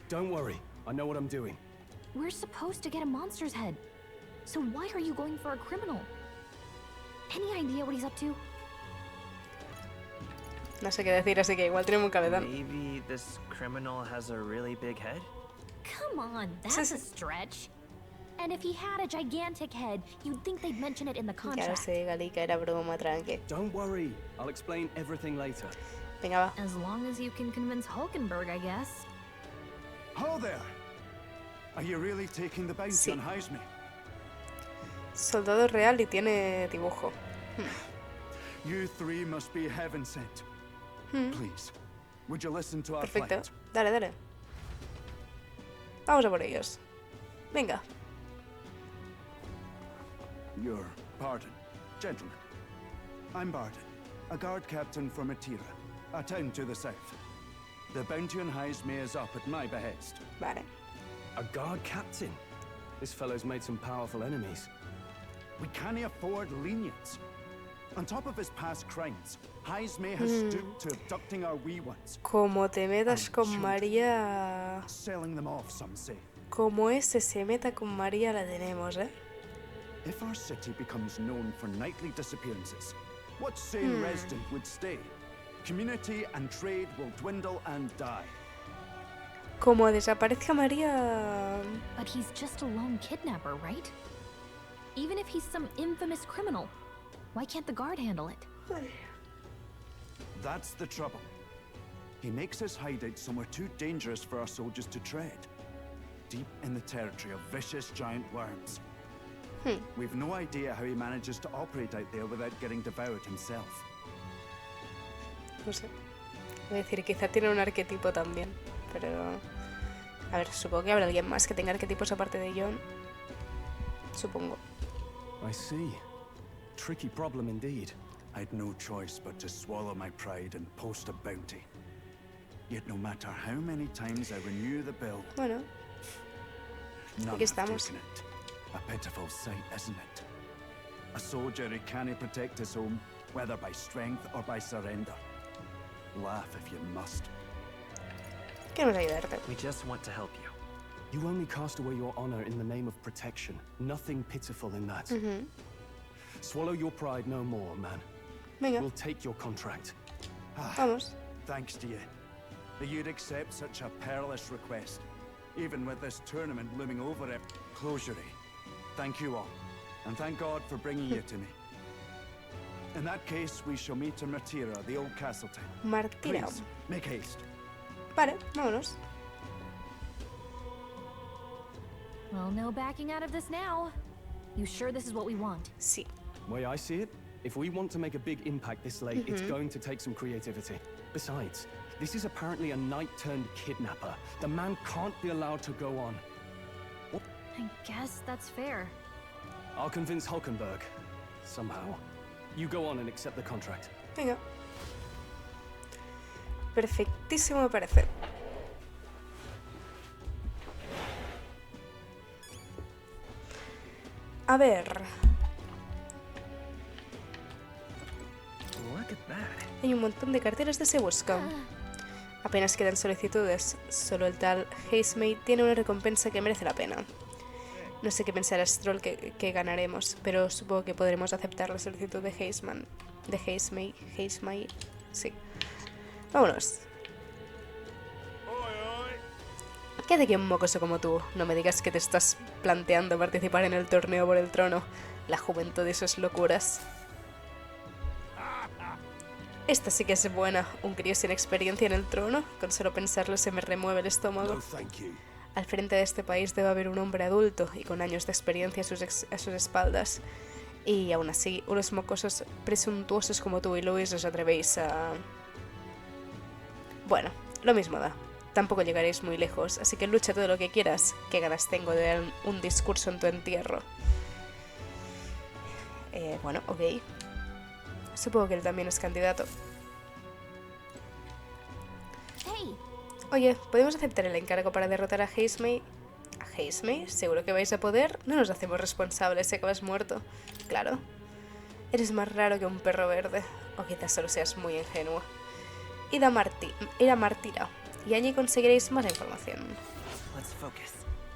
Don't worry, I know what I'm doing. We're supposed to get a monster's head. So why are you going for a criminal? Any idea what he's up to? No sé qué decir, así que igual tenemos un cabezón. Maybe this criminal has a really big head? Come on, that's a stretch. And if he had a gigantic head, you'd think they'd mention it in the Ya contract. lo sé, Galica, era broma, tranqui. Don't worry, I'll explain everything later. Venga, va. As long as you can convince Hulkenberg, I guess. Ho there! Are you really taking the bounty on Hausme? Soldado real y tiene dibujo. You three must be heaven sent. Please, would you listen to our Perfecto. plight? Dale, dale. Vamos a por ellos. Venga. Your pardon, gentlemen. I'm Barton, a guard captain from Atira, a town to the south. The bounty on Hausme is up at my behest. Vale. A guard captain? This fellow's made some powerful enemies. We can't afford lenience. On top of his past crimes, Hausme has stooped to abducting our wee ones. Como te metas con María... Selling them off, some say. Como ese se meta con María la tenemos, ¿eh? If our city becomes known for nightly disappearances, what sane resident would stay? Community and trade will dwindle and die. Como desaparezca María... But he's just a lone kidnapper, right? Even if he's some infamous criminal, why can't the guard handle it? That's the trouble. He makes his hideout somewhere too dangerous for our soldiers to tread. Deep in the territory of vicious giant worms. We've no idea how he manages to operate out there without getting devoured himself. No sé. Voy a decir, quizá tiene un arquetipo también, pero... A ver, supongo que habrá alguien más que tenga arquetipos aparte de John. Supongo. I see. Tricky problem indeed. I'd no choice but to swallow my pride and post a bounty. Yet no matter how many times I renew the bill... Bueno. None Aquí have estamos. taken it. A pitiful sight, isn't it? A soldier who can't protect his home, whether by strength or by surrender. Laugh if you must. Queremos ayudarte. We just want to help you. You only cast away your honor in the name of protection. Nothing pitiful in that. Swallow your pride no more, man. Venga. We'll take your contract. Vamos. Thanks to you. That you'd accept such a perilous request, even with this tournament looming over it. Closure. Thank you all, and thank God for bringing you to me. In that case, we shall meet in Martira, the old castle town. Martira. Please, make haste. Vale, vámonos. Well, no backing out of this now. You sure this is what we want? Sí. Way I see it, if we want to make a big impact this late, it's going to take some creativity. Besides, this is apparently a knight-turned-kidnapper. The man can't be allowed to go on. I guess that's fair. I'll convince Hulkenberg. Somehow. You go on and accept the contract. Venga. Perfectísimo me parece. A ver. Look at that. Hay un montón de carteras de se buscan. Apenas quedan solicitudes. Solo el tal Hausme tiene una recompensa que merece la pena. No sé qué pensará Stroll que ganaremos, pero supongo que podremos aceptar la solicitud de Hausme. Sí. Vámonos. Quédate aquí un mocoso como tú. No me digas que te estás planteando participar en el torneo por el trono. La juventud de esas locuras. Esta sí que es buena. Un crío sin experiencia en el trono. Con solo pensarlo se me remueve el estómago. Al frente de este país debe haber un hombre adulto y con años de experiencia a sus espaldas. Y aún así, unos mocosos presuntuosos como tú y Luis os atrevéis a... Bueno, lo mismo da. Tampoco llegaréis muy lejos, así que lucha todo lo que quieras. Qué ganas tengo de dar un discurso en tu entierro. Bueno, ok. Supongo que él también es candidato. Hey. Oye, ¿podemos aceptar el encargo para derrotar a Hazemay? ¿A Hazemay? ¿Seguro que vais a poder? No nos hacemos responsables si acabas muerto. Claro. Eres más raro que un perro verde. O quizás solo seas muy ingenuo. Id a Martira. Y allí conseguiréis más información.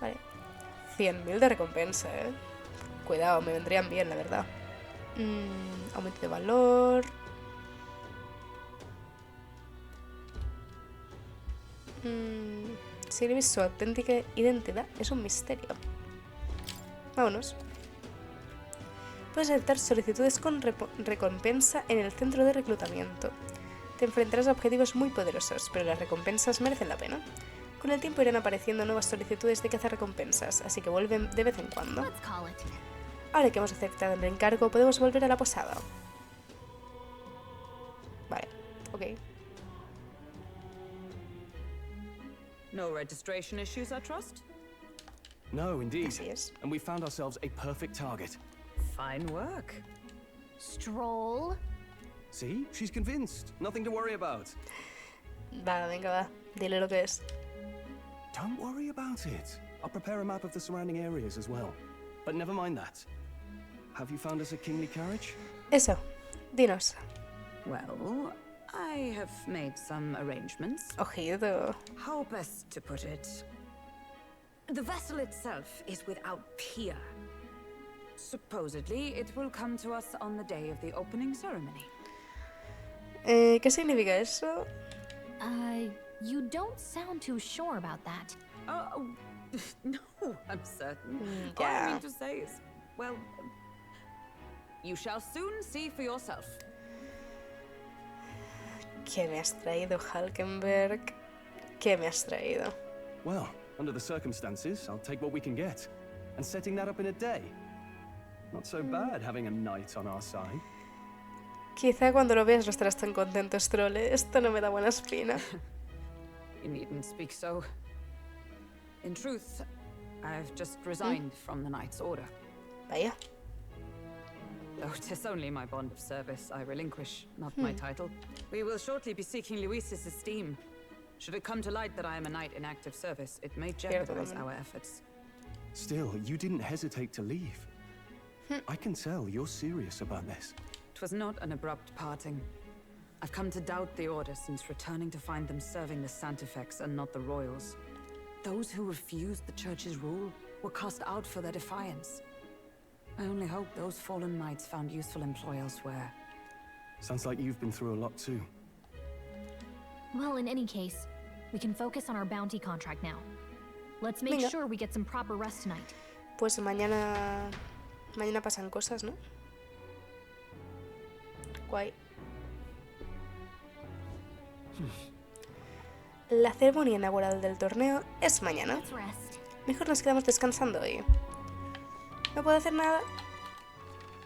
Vale. 100.000 de recompensa, ¿eh? Cuidado, me vendrían bien, la verdad. Aumento de valor. Si su auténtica identidad es un misterio. Vámonos. Puedes aceptar solicitudes con recompensa en el centro de reclutamiento. Te enfrentarás a objetivos muy poderosos, pero las recompensas merecen la pena. Con el tiempo irán apareciendo nuevas solicitudes de cazarrecompensas, así que vuelven de vez en cuando. Ahora que hemos aceptado el encargo, podemos volver a la posada. Vale, ok. No registration issues, I trust? No, indeed. Así es. And we found ourselves a perfect target. Fine work. Stroll. See? She's convinced. Nothing to worry about. Va, venga, va. Dile lo que es. Don't worry about it. I'll prepare a map of the surrounding areas as well. But never mind that. Have you found us a kingly carriage? Eso. Dinos. Well, I have made some arrangements. Ojito. How best to put it? The vessel itself is without peer. Supposedly, it will come to us on the day of the opening ceremony. ¿Qué significa eso? You don't sound too sure about that. No, I'm certain. All I mean to say is, well, you shall soon see for yourself. ¿Qué me has traído, Halkenberg? ¿Qué me has traído? Well, under the circumstances, I'll take what we can get. And setting that up in a day. Not so bad having a knight on our side. Quizá cuando lo veas no estarás tan contento, Strolle. Esto no me da buena espina. You needn't speak so. In truth, I've just resigned from the knight's order. Vaya. Though 'tis only my bond of service I relinquish, not my title. We will shortly be seeking Luis's esteem. Should it come to light that I am a knight in active service, it may jeopardize our efforts. Still, you didn't hesitate to leave. I can tell you're serious about this. It was not an abrupt parting. I've come to doubt the order since returning to find them serving the Santifex and not the royals. Those who refused the church's rule were cast out for their defiance. I only hope those fallen knights found useful employ elsewhere. Sounds like you've been through a lot too. Well, in any case, we can focus on our bounty contract now. Let's make sure we get some proper rest tonight. Pues mañana pasan cosas, ¿no? Guay. La ceremonia inaugural del torneo es mañana. Mejor nos quedamos descansando hoy. No puedo hacer nada.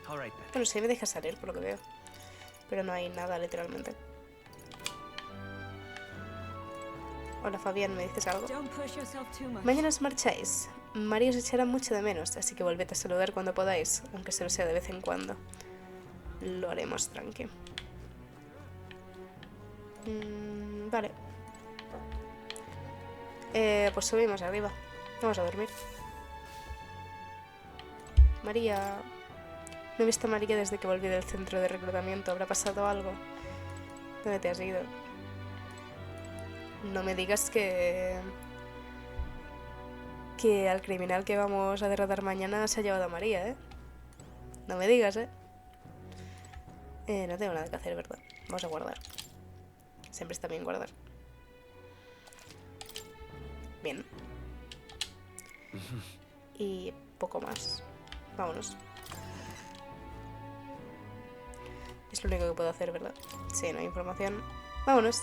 Bueno, sí me deja salir por lo que veo. Pero no hay nada, literalmente. Hola Fabián, ¿me dices algo? Mañana os marcháis. María os echará mucho de menos, así que volved a saludar cuando podáis, aunque solo sea de vez en cuando. Lo haremos, tranqui. Vale. Pues subimos arriba. Vamos a dormir. María... No he visto a María desde que volví del centro de reclutamiento. ¿Habrá pasado algo? ¿Dónde te has ido? No me digas que al criminal que vamos a derrotar mañana se ha llevado a María, ¿eh? No me digas, ¿eh? No tengo nada que hacer, ¿verdad? Vamos a guardar. Siempre está bien guardar. Bien. Y poco más. Vámonos. Es lo único que puedo hacer, ¿verdad? Sí, no hay información. Vámonos.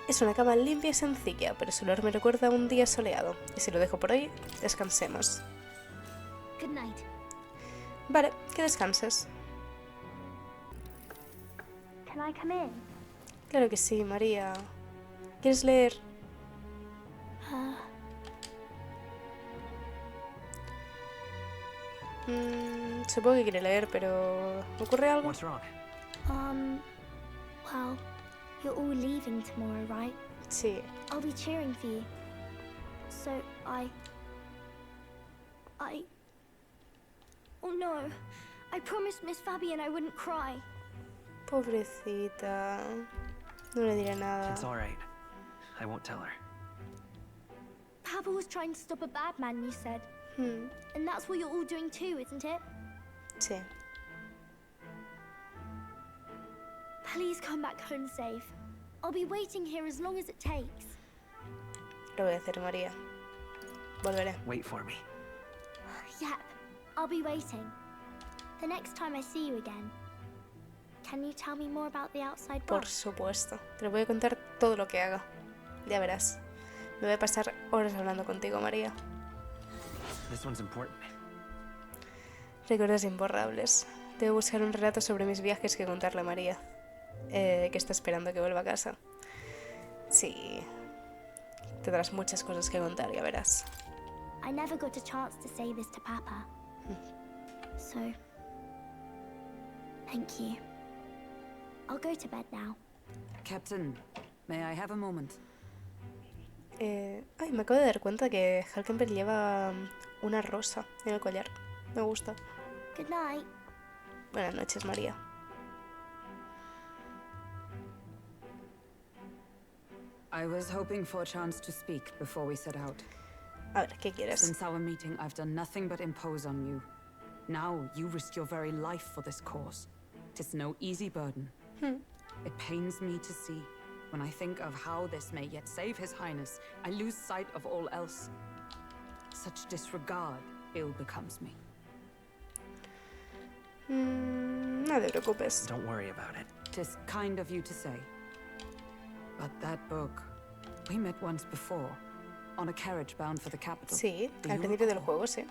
Es una cama limpia y sencilla, pero su olor me recuerda a un día soleado. Y si lo dejo por ahí, descansemos. Good night. Vale, que descanses. Can I come in? Claro que sí, María. ¿Quieres leer? Supongo que quiere leer, pero ¿ocurre algo? What's wrong? Well, you're all leaving tomorrow, right? Sí. I'll be cheering for you. So Oh no. I promised Miss Fabian I wouldn't cry. Pobrecita. No le diré nada. It's all right. I won't tell her. Papa was trying to stop a bad man, you said. And that's what you're all doing too, isn't it? Sí. Please come back home safe. I'll be waiting here as long as it takes. Lo voy a hacer, María. Volveré. Wait for me. Yep, I'll be waiting. The next time I see you again, can you tell me more about the outside Por world? supuesto. Te lo voy a contar todo lo que haga. Ya verás. Me voy a pasar horas hablando contigo, María. This one's important. Recuerdos imborrables. Debo buscar un relato sobre mis viajes que contarle a María, que está esperando que vuelva a casa. Sí. Tendrás muchas cosas que contar, ya verás. I never got a chance to say this to Papa. So, thank you. I'll go to bed now. Captain, may I have a moment? Ay, me acabo de dar cuenta que Halkenberg lleva una rosa en el collar. Me gusta. Good night. Buenas noches, María. I was hoping for a chance to speak before we set out. A ver, ¿qué quieres? Since our meeting, I've done nothing but impose on you. Now you risk your very life for this cause. 'Tis no easy burden. It pains me to see. When I think of how this may yet save His Highness, I lose sight of all else. Such disregard ill becomes me. No te preocupes. Don't worry about it. 'Tis kind of you to say. But that book, we met once before, on a carriage bound for the capital. Sí, al principio del juego, sí.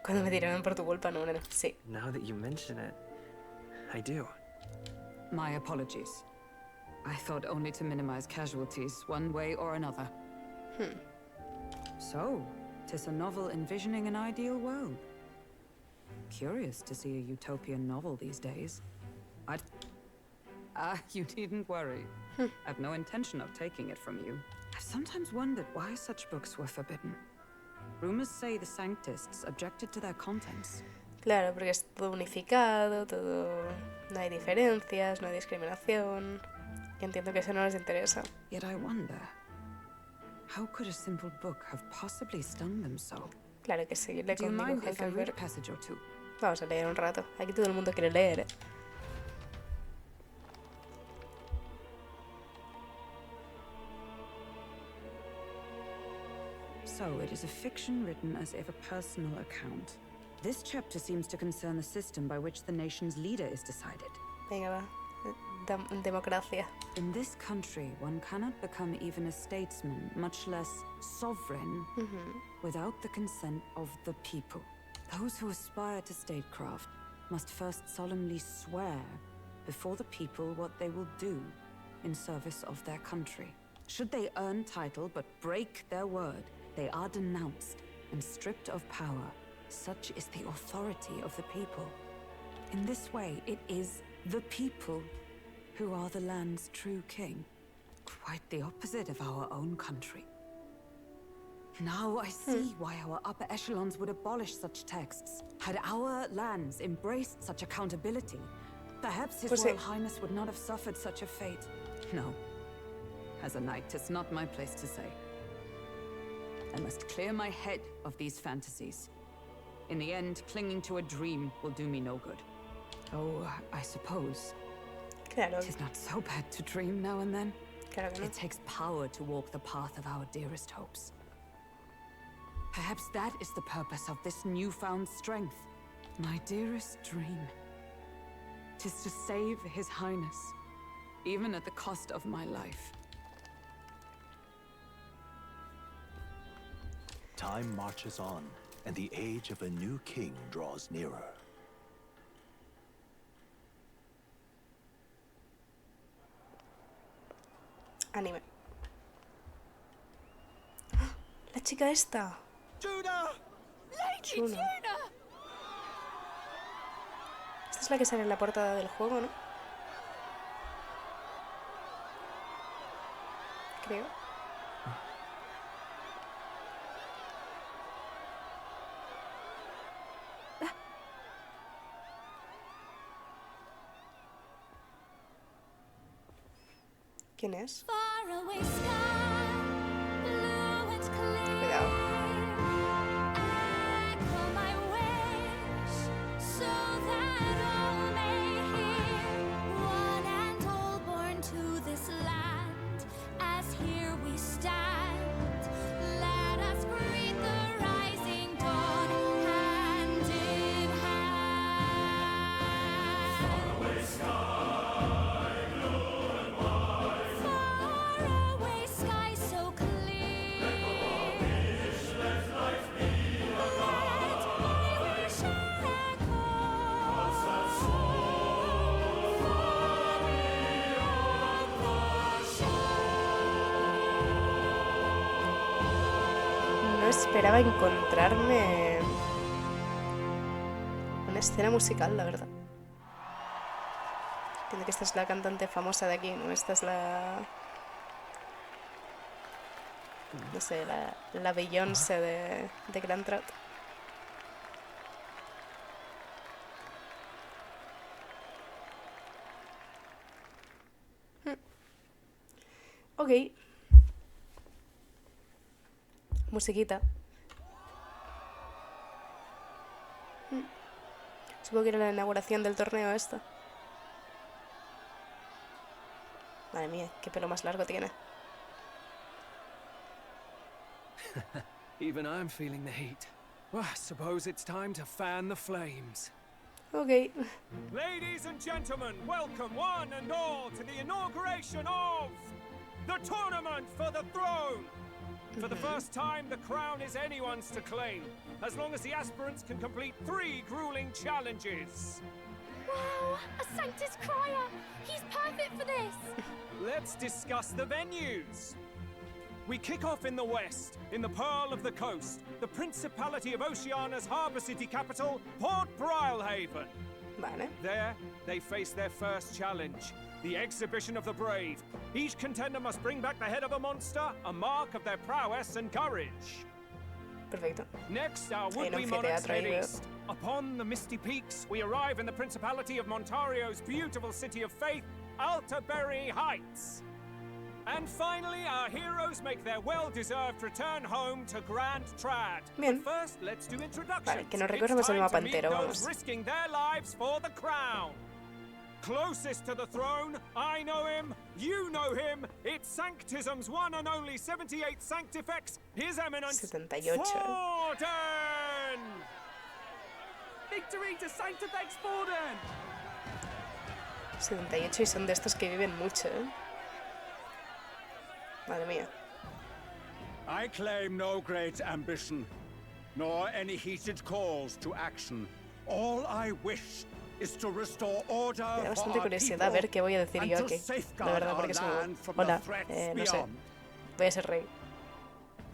Cuando me tiraron por tu culpa, no, sí. Now that you mention it, I do. My apologies. I thought only to minimize casualties, one way or another. So, 'tis a novel envisioning an ideal world. Curious to see a utopian novel these days. You needn't worry. I've no intention of taking it from you. I've sometimes wondered why such books were forbidden. Rumors say the Sanctists objected to their contents. Claro, porque es todo unificado, todo... No hay diferencias, no hay discriminación. Y entiendo que eso no les interesa. Yet I wonder, how could a simple book have possibly stung them so? Claro que sí, le conmigo, Halkenberg. Passage or two? Vamos a leer un rato. Aquí todo el mundo quiere leer, ¿eh? So, it is a fiction written as if a personal account. This chapter seems to concern the system by which the nation's leader is decided. Venga, va. Democracia. In this country, one cannot become even a statesman, much less sovereign, without the consent of the people. Those who aspire to statecraft must first solemnly swear before the people what they will do in service of their country. Should they earn title but break their word, they are denounced and stripped of power. Such is the authority of the people. In this way, it is the people who are the land's true king. Quite the opposite of our own country. Now I see why our upper echelons would abolish such texts. Had our lands embraced such accountability, perhaps His Royal Highness would not have suffered such a fate. No. As a knight, 'tis not my place to say. I must clear my head of these fantasies. In the end, clinging to a dream will do me no good. Oh, I suppose. Claro. It is not so bad to dream now and then. Claro que no. It takes power to walk the path of our dearest hopes. Perhaps that is the purpose of this newfound strength. My dearest dream. 'Tis to save His Highness, even at the cost of my life. Time marches on, and the age of a new king draws nearer. Anime. La chica esta. ¡Juna! Lady Juno. Juna! Esta es la que sale en la portada del juego, ¿no? Creo. ¿Quién es? Cuidado. No esperaba encontrarme una escena musical, la verdad. Entiendo que esta es la cantante famosa de aquí, ¿no? Esta es la... no sé, la Beyoncé de Grand Trot. Ok. Musiquita. Supongo que era la inauguración del torneo esto. Madre mía, qué pelo más largo tiene. Even I'm feeling the heat. Well, I suppose it's time to fan the flames. Ok. Ladies and gentlemen, welcome one and all to the inauguration of the tournament for the throne. For the first time, the crown is anyone's to claim, as long as the aspirants can complete 3 grueling challenges. Wow, a Sanctus Crier! He's perfect for this! Let's discuss the venues. We kick off in the west, in the Pearl of the Coast, the Principality of Oceania's harbour city capital, Port Brilehaven. Vale. There, they face their first challenge, the Exhibition of the Brave. Each contender must bring back the head of a monster, a mark of their prowess and courage. Perfecto. Next, our would-be monarchs head east. Upon the misty peaks, we arrive in the Principality of Montario's beautiful city of faith, Altaberry Heights. And finally, our heroes make their well-deserved return home to Grand Trad. Bien. But first, let's do introductions. Vale, que nos recuerda más el mapa entero, Those vamos. risking their lives for the crown. Closest to the throne, I know him, you know him. It's Sanctism's one and only 78th Sanctifex, His Eminence, 78. Forden! Victory to Sanctifex Forden! 78 y son de estos que viven mucho, ¿eh? Madre mía. I claim no great ambition, nor any heated calls to action. All I wish is to restore order Me da for bastante our curiosidad ver qué voy a decir yo aquí. De verdad, porque es como... Hola, no sé. Voy a ser rey.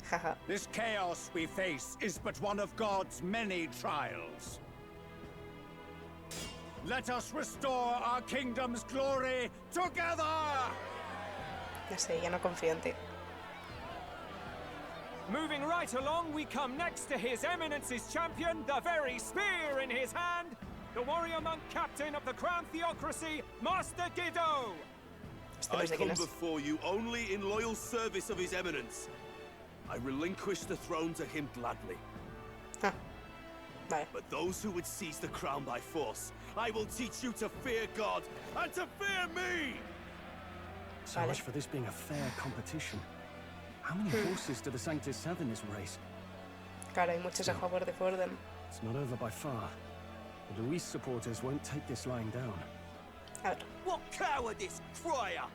Jaja. This chaos we face is but one of God's many trials. Let us restore our kingdom's glory together! No sé, ya no confío en ti. Moving right along, we come next to His Eminence's champion, the very spear in his hand, the warrior monk captain of the crown theocracy, Master Guido. I come before you only in loyal service of His Eminence. I relinquish the throne to him gladly. Vale. But those who would seize the crown by force, I will teach you to fear God and to fear me! So much for this being a fair competition. How many horses do the Sanctus have in this race? Claro, hay muchos a favor de Forden. It's not over by far. The Luis supporters won't take this lying down. A ver. What cowardice, Crier!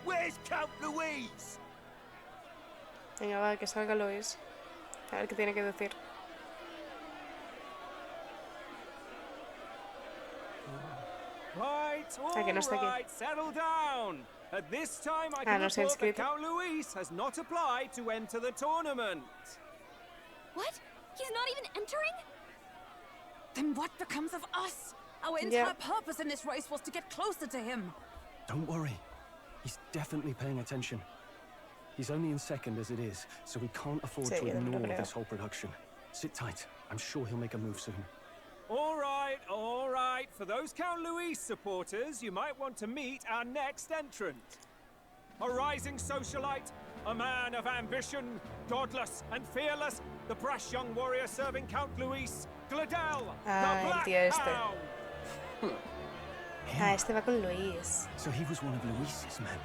Where's Count Louise? Venga, va, que salga Luis. A ver qué tiene que decir. que no está aquí. Settle down. At this time, I can report that Count Luis has not applied to enter the tournament. What? He's not even entering? Then what becomes of us? Our entire purpose in this race was to get closer to him. Don't worry. He's definitely paying attention. He's only in second as it is, so we can't afford to ignore this whole production. Sit tight. I'm sure he'll make a move soon. All right, all right. For those Count Luis supporters, you might want to meet our next entrant. A rising socialite, a man of ambition, godless and fearless, the brash young warrior serving Count Luis, Gladel, the Black Hound. Este va con Luis. So he was one of Luis's men.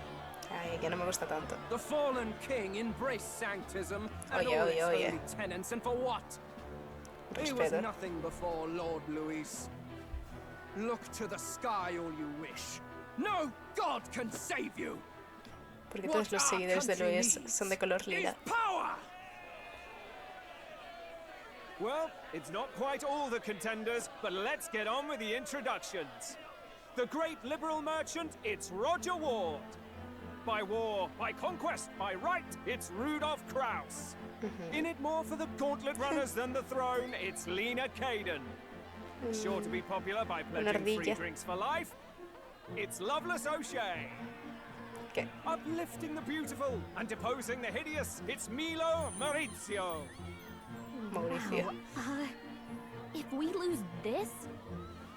Ay, que no me gusta tanto. The fallen king embraced sanctism and all its holy tenets, and for what? He was nothing before Lord Luis. Look to the sky all you wish. No God can save you. Porque todos los seguidores de Luis son de color lila. Well, it's not quite all the contenders, but let's get on with the introductions. The great liberal merchant, it's Roger Ward. By war, by conquest, by right, it's Rudolph Krauss. In it more for the gauntlet runners than the throne, it's Lena Caden. Sure to be popular by pledging free drinks for life, it's Loveless O'Shea. Uplifting the beautiful and deposing the hideous, it's Milo Maurizio. Mauricio. If we lose this,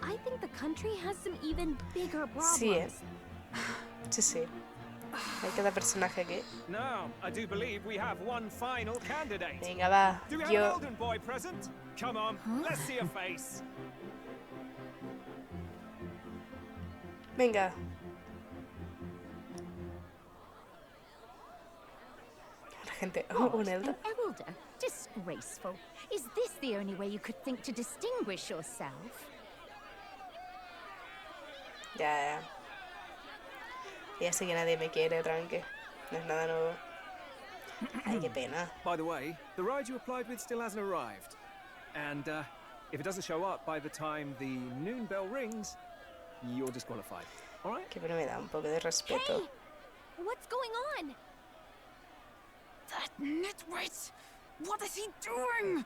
I think the country has some even bigger problems. Sí, sí. Hay cada personaje aquí. Now, I do believe we have one final candidate. Venga, va. Do we have an Elden boy present? Come on, let's see a face. Venga. La gente, un elder. An elder? Disgraceful. Is this the only way you could think to distinguish yourself? Ya. Ya sé que nadie me quiere, tranque. No es nada nuevo. Ay, qué pena. By the way, the ride you applied with still hasn't arrived. And if it doesn't show up by the time the noon bell rings, you're disqualified. All right? Que pero me da un poco de respeto. Hey, what's going on? That nitwit! What is he doing?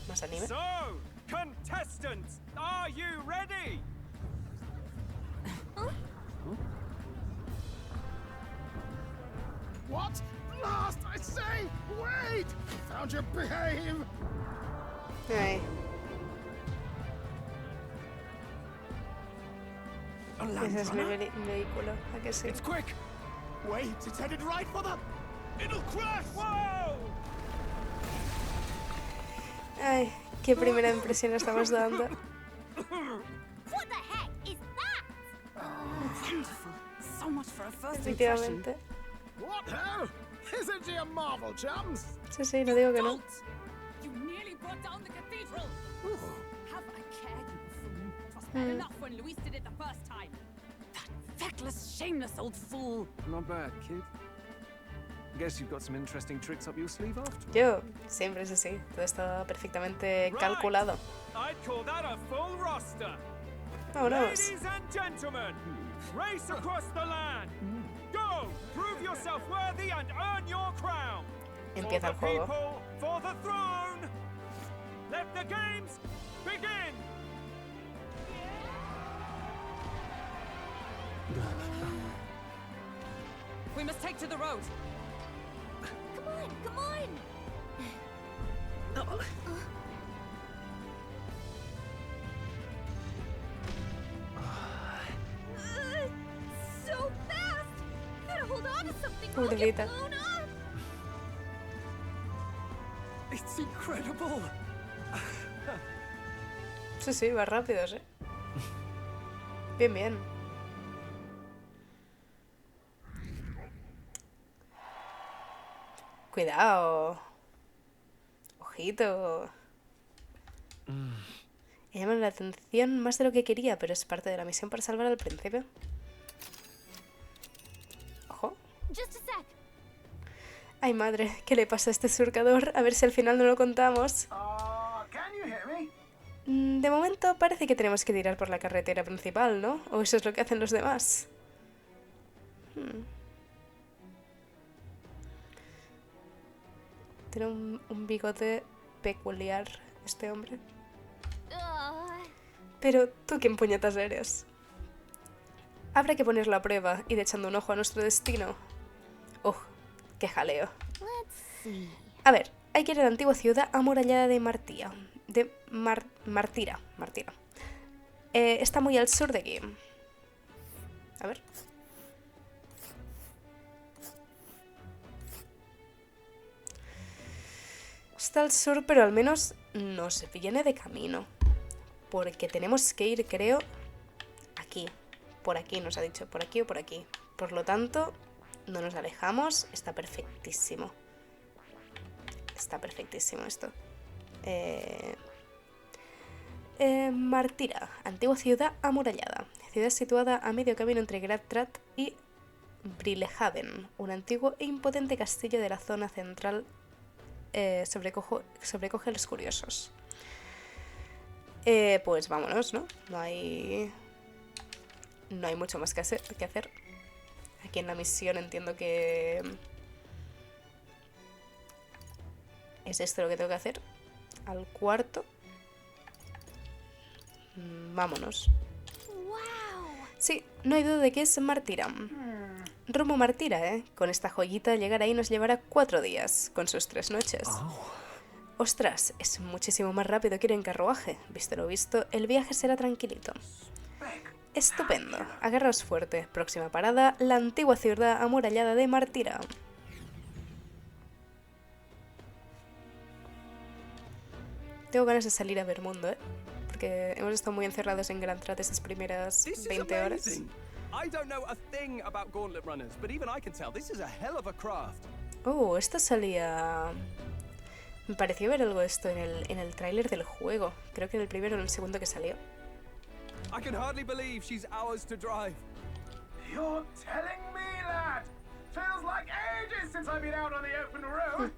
¿Más anime? So, contestants, are you ready? What? Last, I say! Wait! Found your behave! Ay. Ese es mi vehículo, ¿a que sí? It's quick! Wait, it's headed right for the... It'll crash! Whoa! Ay, qué primera impresión estamos dando. What the heck is that? Wonderful. So much for a first impression. Efectivamente. What hell? Isn't she a marvel, chums? Sí, sí, no digo que no. You nearly brought down the cathedral. Have I cared, you fool? It was bad enough when Luis did it the first time. That feckless, shameless old fool. Not bad, kid. Guess you've got some interesting tricks up your sleeve after. Yo, siempre es así. Todo está perfectamente calculado. I'd call that a full roster. Vámonos. Ladies and gentlemen, race across the land. Go, prove yourself worthy and earn your crown. Empieza el For the juego. people, for the throne. Let the games begin. We must take to the road. Come on, come on! So fast! Gotta hold on to something or I'll get blown up! It's incredible! Sí, sí, va rápido, ¿eh? Bien, bien. Cuidado. Ojito. Me llama la atención más de lo que quería, pero es parte de la misión para salvar al príncipe. Ojo. Ay, madre, ¿qué le pasa a este surcador? A ver si al final no lo contamos. De momento parece que tenemos que tirar por la carretera principal, ¿no? O eso es lo que hacen los demás. Tiene un bigote peculiar este hombre. Pero, ¿tú quién puñetas eres? Habrá que ponerlo a prueba, ir echando un ojo a nuestro destino. ¡Qué jaleo! A ver, hay que ir a la antigua ciudad amurallada de Martira. Martira. Está muy al sur de aquí. A ver. Está al sur, pero al menos nos viene de camino. Porque tenemos que ir, creo, aquí. Por aquí, nos ha dicho, por aquí o por aquí. Por lo tanto, no nos alejamos. Está perfectísimo. Está perfectísimo esto. Martira, antigua ciudad amurallada. Ciudad situada a medio camino entre Gratrat y Brillehaven. Un antiguo e impotente castillo de la zona central sobrecoge a los curiosos. Pues vámonos, ¿no? No hay mucho más que hacer. Aquí en la misión entiendo que es esto lo que tengo que hacer. Al cuarto. Vámonos. Sí, no hay duda de que es Martira. Rumbo Martira, ¿eh? Con esta joyita llegar ahí nos llevará 4 días, con sus 3 noches. Ostras, es muchísimo más rápido que ir en carruaje. Visto lo visto, el viaje será tranquilito. Estupendo. Agarraos fuerte. Próxima parada, la antigua ciudad amurallada de Martira. Tengo ganas de salir a ver mundo, ¿eh? Porque hemos estado muy encerrados en Grand Trat esas primeras 20 horas. Esto salía... Me pareció ver algo de esto en el tráiler del juego. Creo que en el primero o en el segundo que salió. I can hardly believe she's ours to drive. You're telling me that? Feels like ages since I've been out on the open road.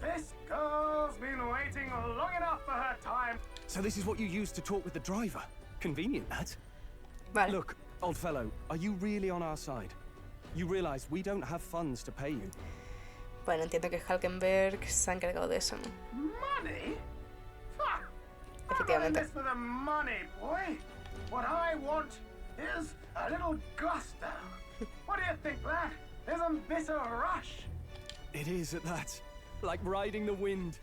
This girl's been waiting long enough for her time. So this is what you used to talk with the driver? Convenient, that. Vale. Look, old fellow, are you really on our side? You realize we don't have funds to pay you. Bueno, entiendo que Halkenberg se ha encargado de eso, ¿no? Money? Efectivamente. I'm for the money, boy. What I want is a little gusto. What do you think, lad? Isn't this a rush? It is at that. Like riding the wind.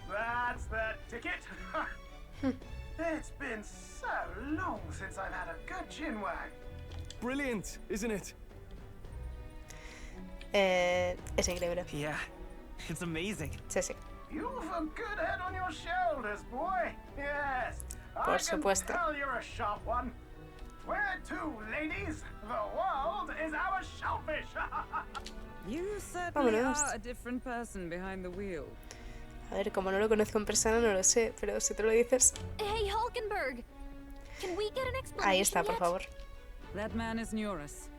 That's the ticket. It's been so long since I've had a good chinwag. Brilliant, isn't it? Es increíble. Yeah, it's amazing. Sí, sí. You've a good head on your shoulders, boy. Yes. Por supuesto. I can tell you're a sharp one. Where to, ladies? The world is our shellfish. You certainly are a different person behind the wheel. A ver, como no lo conozco en persona, no lo sé, pero si tú lo dices... Hey, Halkenberg! Can we get an explanation? Ahí está, por favor. That man is Nuris.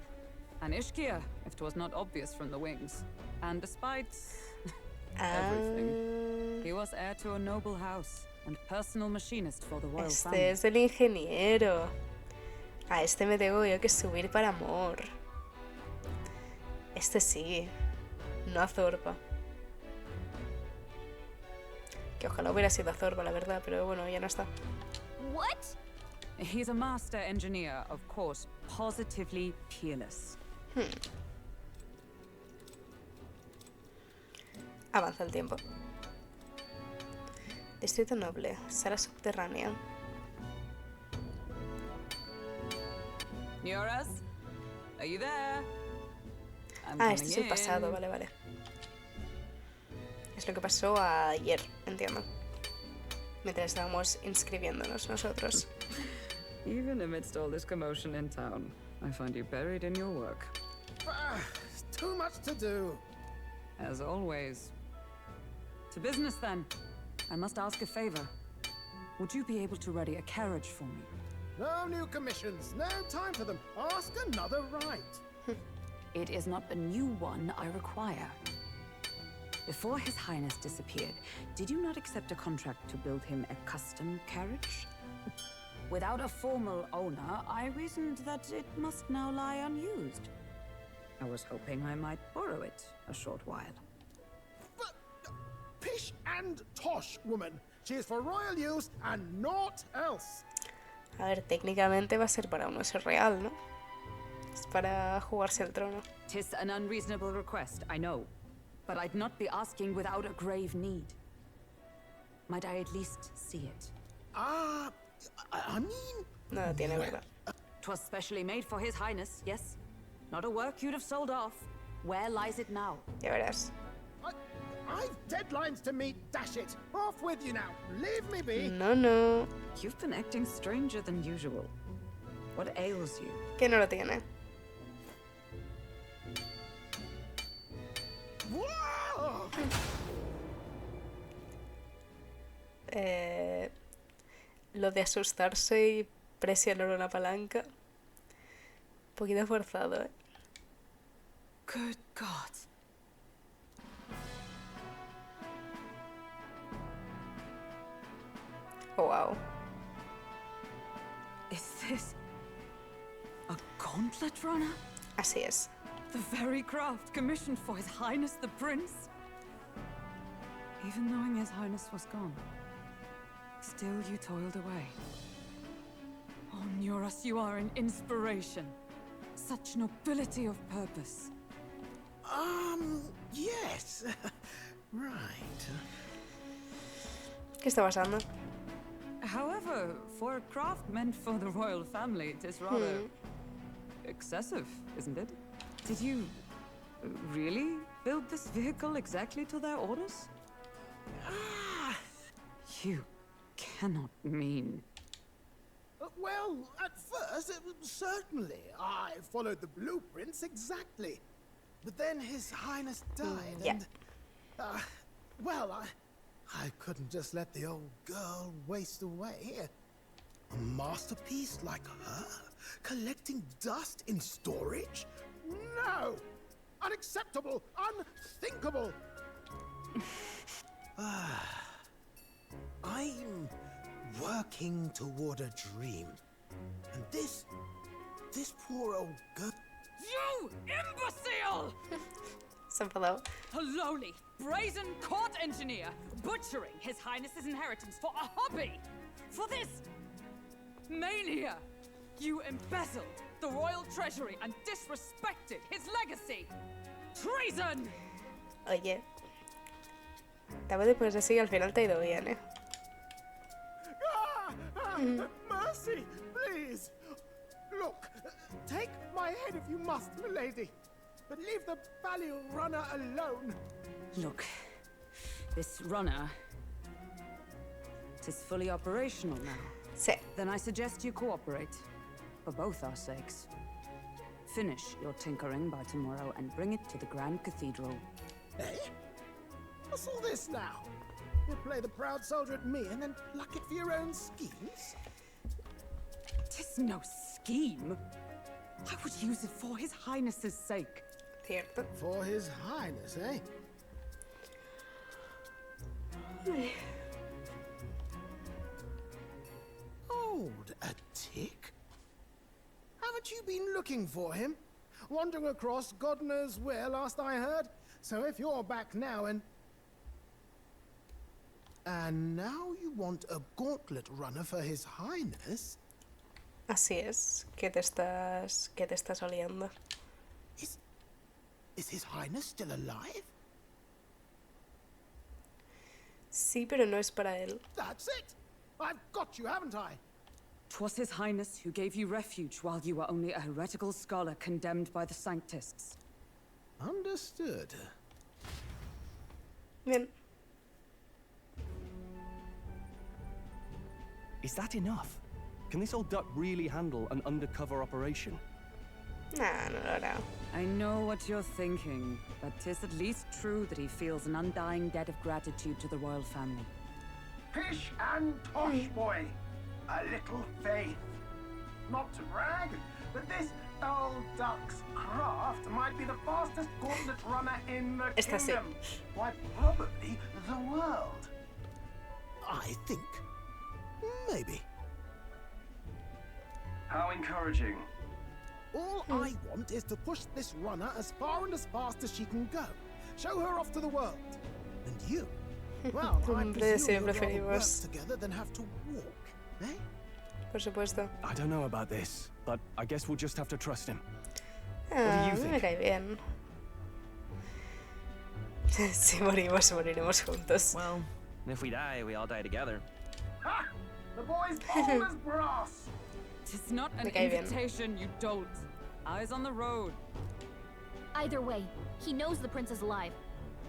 An Ishkia, if 'twas not obvious from the wings. And despite everything, he was heir to a noble house and personal machinist for the royal family. Este es el ingeniero. A este me tengo yo que subir para amor. Este sí. No a Zorba. Que ojalá hubiera sido a Zorba, la verdad, pero bueno, ya no está. What? He's a master engineer, of course, positively peerless. Avanza el tiempo. Distrito Noble, sala subterránea. Nuris, are you there? Este es el pasado, vale. Es lo que pasó ayer, entiendo. Mientras estábamos inscribiéndonos nosotros. Even amidst all this commotion in town, I find you buried in your work. Too much to do. As always. To business then. I must ask a favor. Would you be able to ready a carriage for me? No new commissions, no time for them. Ask another right. It is not a new one I require. Before His Highness disappeared, did you not accept a contract to build him a custom carriage? Without a formal owner, I reasoned that it must now lie unused. I was hoping I might borrow it a short while. But, pish and tosh, woman. She is for royal use and naught else. A ver, técnicamente va a ser para un uso real, ¿no? Es para jugarse el trono. 'Tis an unreasonable request, I know. But I'd not be asking without a grave need. Might I at least see it? I mean... No tiene verdad. 'Twas specially made for His Highness, yes? Not a work you'd have sold off. Where lies it now? Ya verás. I've deadlines to meet, dash it! Off with you now! Leave me be! No. You've been acting stranger than usual. What ails you? Que no lo tiene. Lo de asustarse y presionar una palanca. Un poquito forzado, ¿eh? Good God. Oh, wow. Is this a gauntlet runner? Así es. The very craft commissioned for His Highness the Prince? Even knowing His Highness was gone, still you toiled away. Oh, Nuras, you are an inspiration. Such nobility of purpose. Yes. Right. ¿Qué está pasando? However, for a craft meant for the royal family, it is rather excessive, isn't it? Did you really build this vehicle exactly to their orders? You cannot mean... Well, at first, certainly. I followed the blueprints exactly. But then His Highness died, and... well, I couldn't just let the old girl waste away. A masterpiece like her? Collecting dust in storage? No! Unacceptable! Unthinkable! I'm working toward a dream. And this poor old girl... You imbecile! A lowly, brazen court engineer, butchering His Highness's inheritance for a hobby! For this mania! You embezzled the royal treasury and disrespected his legacy! Treason! Oye. Tal vez después así que al final te ha ido bien, ¿eh? Mercy, please! Look, take my head if you must, milady. But leave the Balliol runner alone. Look, this runner... it is fully operational now. Sí. Then I suggest you cooperate. For both our sakes. Finish your tinkering by tomorrow and bring it to the Grand Cathedral. Eh? What's all this now? You play the proud soldier at me and then pluck it for your own schemes? 'Tis no scheme. I would use it for His Highness's sake. Cierto. For His Highness, eh? Hold a tick. Haven't you been looking for him? Wandering across God knows where last I heard? So if you're back now and now you want a gauntlet runner for His Highness? Así es. ¿Qué te estás oliendo? Is His Highness still alive? Sí, pero no es para él. That's it! I've got you, haven't I? 'Twas His Highness who gave you refuge while you were only a heretical scholar condemned by the Sanctists. Understood. Bien. Is that enough? Can this old duck really handle an undercover operation? Nah, no lo hará. I know what you're thinking, but 'tis at least true that he feels an undying debt of gratitude to the royal family. Pish and tosh, boy. A little faith. Not to brag, but this old duck's craft might be the fastest gauntlet runner in the kingdom. Why, probably the world. I think. Maybe. How encouraging. All I want is to push this runner as far and as fast as she can go. Show her off to the world. And you? Well, I presume you'd rather work together than have to walk, eh? Por supuesto. I don't know about this, but I guess we'll just have to trust him. What do you think? Me cae bien. Si morimos, moriremos juntos. Well, if we die, we all die together. Ha! The boy's bold as brass. It's not an invitation, you dolt. Eyes on the road. Either way, he knows the prince is alive,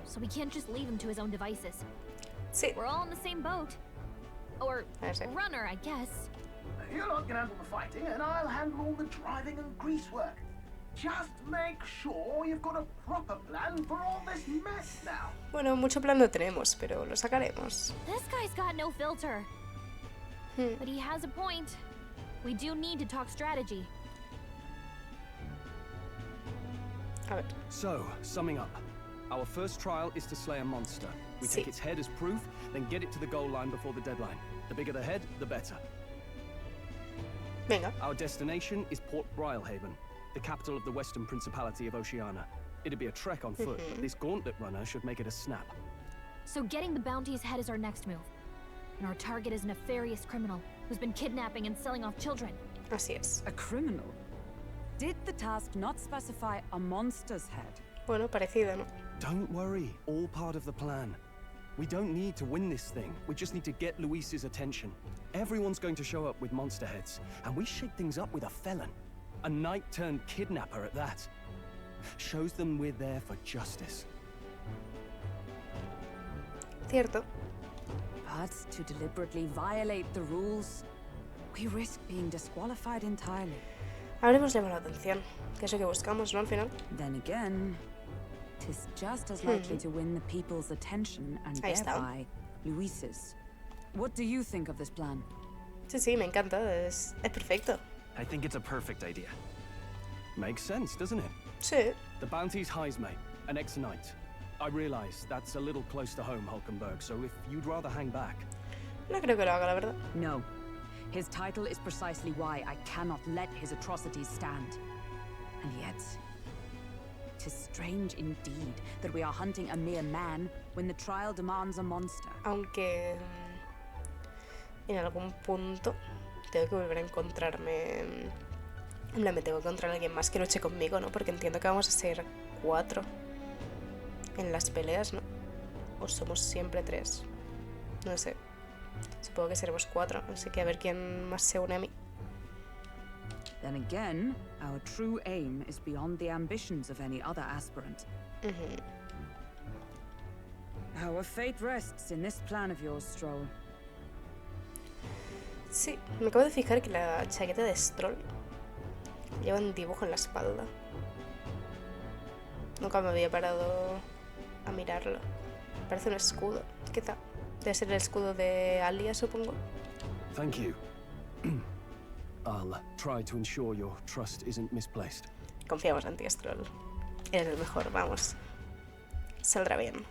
so we can't just leave him to his own devices. Sí. We're all in the same boat. Or runner, I guess. You lot can handle the fighting, and I'll handle all the driving and grease work. Just make sure you've got a proper plan for all this mess now. Bueno, mucho plan no tenemos, pero lo sacaremos. This guy's got no filter. But he has a point. We do need to talk strategy. So, summing up. Our first trial is to slay a monster. We take its head as proof, then get it to the goal line before the deadline. The bigger the head, the better. Venga. Our destination is Port Brylehaven, the capital of the Western Principality of Oceania. It'd be a trek on foot, but this gauntlet runner should make it a snap. So getting the bounty's head is our next move. And our target is a nefarious criminal who's been kidnapping and selling off children. Así es. A criminal? Did the task not specify a monster's head? Bueno, parecido, ¿no? Don't worry, all part of the plan. We don't need to win this thing. We just need to get Luis's attention. Everyone's going to show up with monster heads, and we shake things up with a felon. A knight-turned-kidnapper at that. Shows them we're there for justice. Cierto. But to deliberately violate the rules, we risk being disqualified entirely. Habremos llamado la atención, que es lo que buscamos, ¿no? Al final. Then again, 'tis just as likely to win the people's attention and thereby Luis's. What do you think of this plan? Sí, me encanta. Es perfecto. I think it's a perfect idea. Makes sense, doesn't it? Sí. The bounty's Heismay, an ex-knight. I realize that's a little close to home, Hulkenberg, so if you'd rather hang back. No creo que lo haga, la verdad. No. His title is precisely why I cannot let his atrocities stand. And yet, 'tis strange indeed that we are hunting a mere man when the trial demands a monster. Aunque en algún punto tengo que volver a encontrarme. Me tengo que encontrar a alguien más que luche conmigo, ¿no? Porque entiendo que vamos a ser 4 en las peleas, ¿no? O somos siempre 3. No sé. Supongo que seremos 4, así que a ver quién más se une a mí. Then again, our true aim is beyond the ambitions of any other aspirant. Our fate rests in this plan of yours, Stroll. Sí, me acabo de fijar que la chaqueta de Stroll lleva un dibujo en la espalda. Nunca me había parado a mirarlo. Parece un escudo. ¿Qué tal? Debe ser el escudo de Alia, supongo. Thank you. I'll try to ensure your trust isn't misplaced. Confiamos en ti, Stroll. Eres el mejor, vamos. Saldrá bien.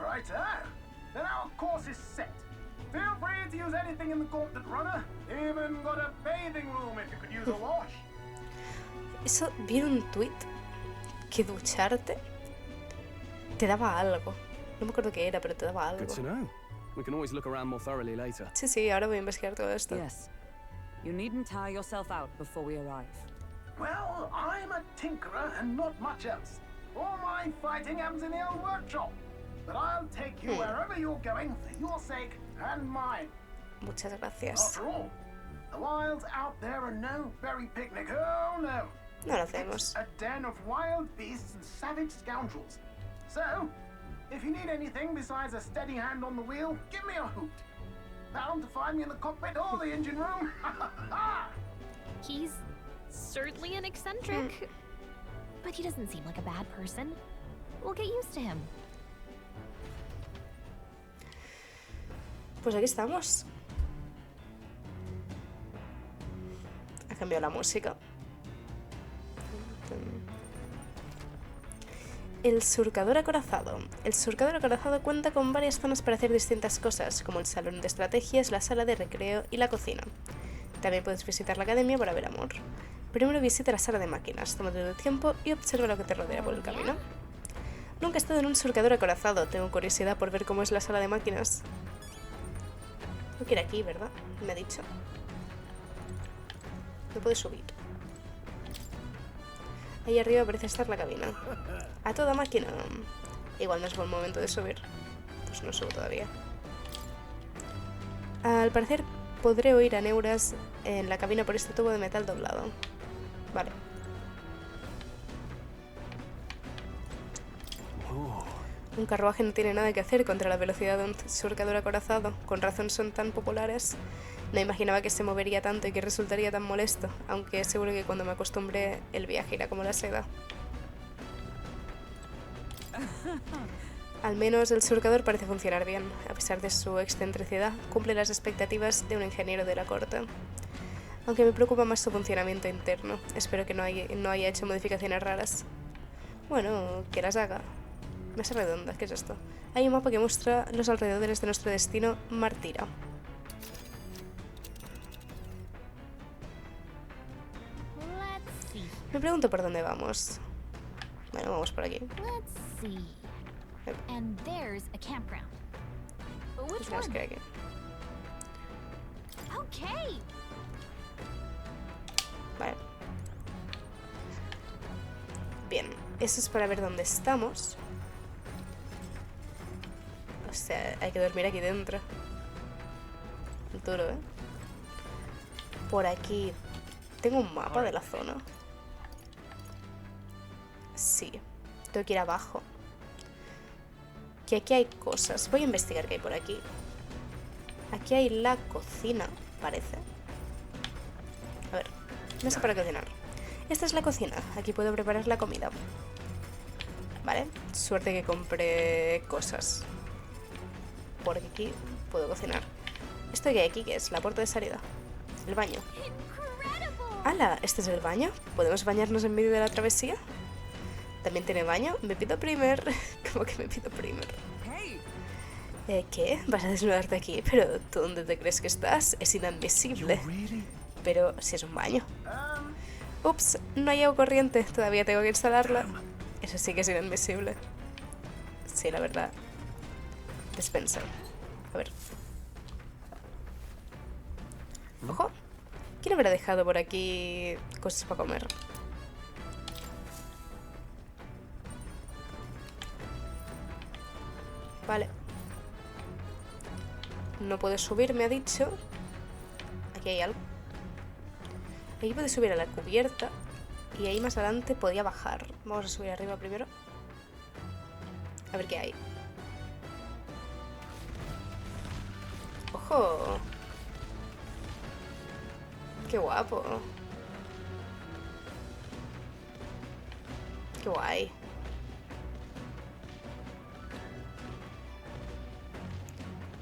Right, then our course is set. Feel free to use anything in the gauntlet runner. Even got a bathing room if you could use a wash. Eso, vi un tuit que ducharte te daba algo. No me acuerdo qué era, pero te daba algo. Good to know. We can always look around more thoroughly later. Sí, ahora voy a investigar todo esto. Yes. You needn't tire yourself out before we arrive. Well, I'm a tinkerer and not much else. All my fighting happens in the old workshop. But I'll take you wherever you're going for your sake and mine. Muchas gracias. After all, the wilds out there are no berry picnic. Oh no. No lo hacemos. It's a den of wild beasts and savage scoundrels. So, if you need anything besides a steady hand on the wheel, give me a hoot. Bound to find me in the cockpit or the engine room. He's certainly an eccentric, but he doesn't seem like a bad person. We'll get used to him. Pues aquí estamos. Ha cambiado la música. El surcador acorazado. El surcador acorazado cuenta con varias zonas para hacer distintas cosas, como el salón de estrategias, la sala de recreo y la cocina. También puedes visitar la academia para ver amor. Primero visita la sala de máquinas, tómate tu tiempo y observa lo que te rodea por el camino. Nunca he estado en un surcador acorazado, tengo curiosidad por ver cómo es la sala de máquinas. Tengo que ir aquí, ¿verdad? Me ha dicho. No puedo subir. Ahí arriba parece estar la cabina. A toda máquina. Igual no es buen momento de subir. Pues no subo todavía. Al parecer podré oír a Neuras en la cabina por este tubo de metal doblado. Vale. Un carruaje no tiene nada que hacer contra la velocidad de un surcador acorazado. Con razón son tan populares. No imaginaba que se movería tanto y que resultaría tan molesto, aunque seguro que cuando me acostumbré el viaje irá como la seda. Al menos el surcador parece funcionar bien. A pesar de su excentricidad, cumple las expectativas de un ingeniero de la corte. Aunque me preocupa más su funcionamiento interno. Espero que no haya hecho modificaciones raras. Bueno, que las haga. Mesa redonda, ¿qué es esto? Hay un mapa que muestra los alrededores de nuestro destino, Martira. Me pregunto por dónde vamos. Bueno, vamos por aquí. And there's a campground. But which Tenemos que ir aquí. Okay. Vale. Bien, eso es para ver dónde estamos. O sea, hay que dormir aquí dentro. Duro, ¿eh? Por aquí. Tengo un mapa de la zona. Sí. Tengo que ir abajo. Que aquí hay cosas. Voy a investigar qué hay por aquí. Aquí hay la cocina, parece. A ver. Mesa para cocinar. Esta es la cocina. Aquí puedo preparar la comida. Vale. Suerte que compré cosas. Porque aquí puedo cocinar. ¿Esto que hay aquí qué es? La puerta de salida. El baño. ¡Hala! ¿Este es el baño? ¿Podemos bañarnos en medio de la travesía? ¿También tiene baño? Me pido primer. ¿Cómo que me pido primer? ¿Qué? ¿Vas a desnudarte aquí? ¿Pero tú dónde te crees que estás? Es inadmisible. Pero si es un baño. Ups, no hay agua corriente. Todavía tengo que instalarla. Eso sí que es inadmisible. Sí, la verdad. Despensa. A ver. Ojo. ¿Quién habrá dejado por aquí cosas para comer? Vale. No puedo subir, me ha dicho. Aquí hay algo. Aquí puedo subir a la cubierta. Y ahí más adelante podía bajar. Vamos a subir arriba primero. A ver qué hay. ¡Ojo! ¡Qué guapo! ¡Qué guay!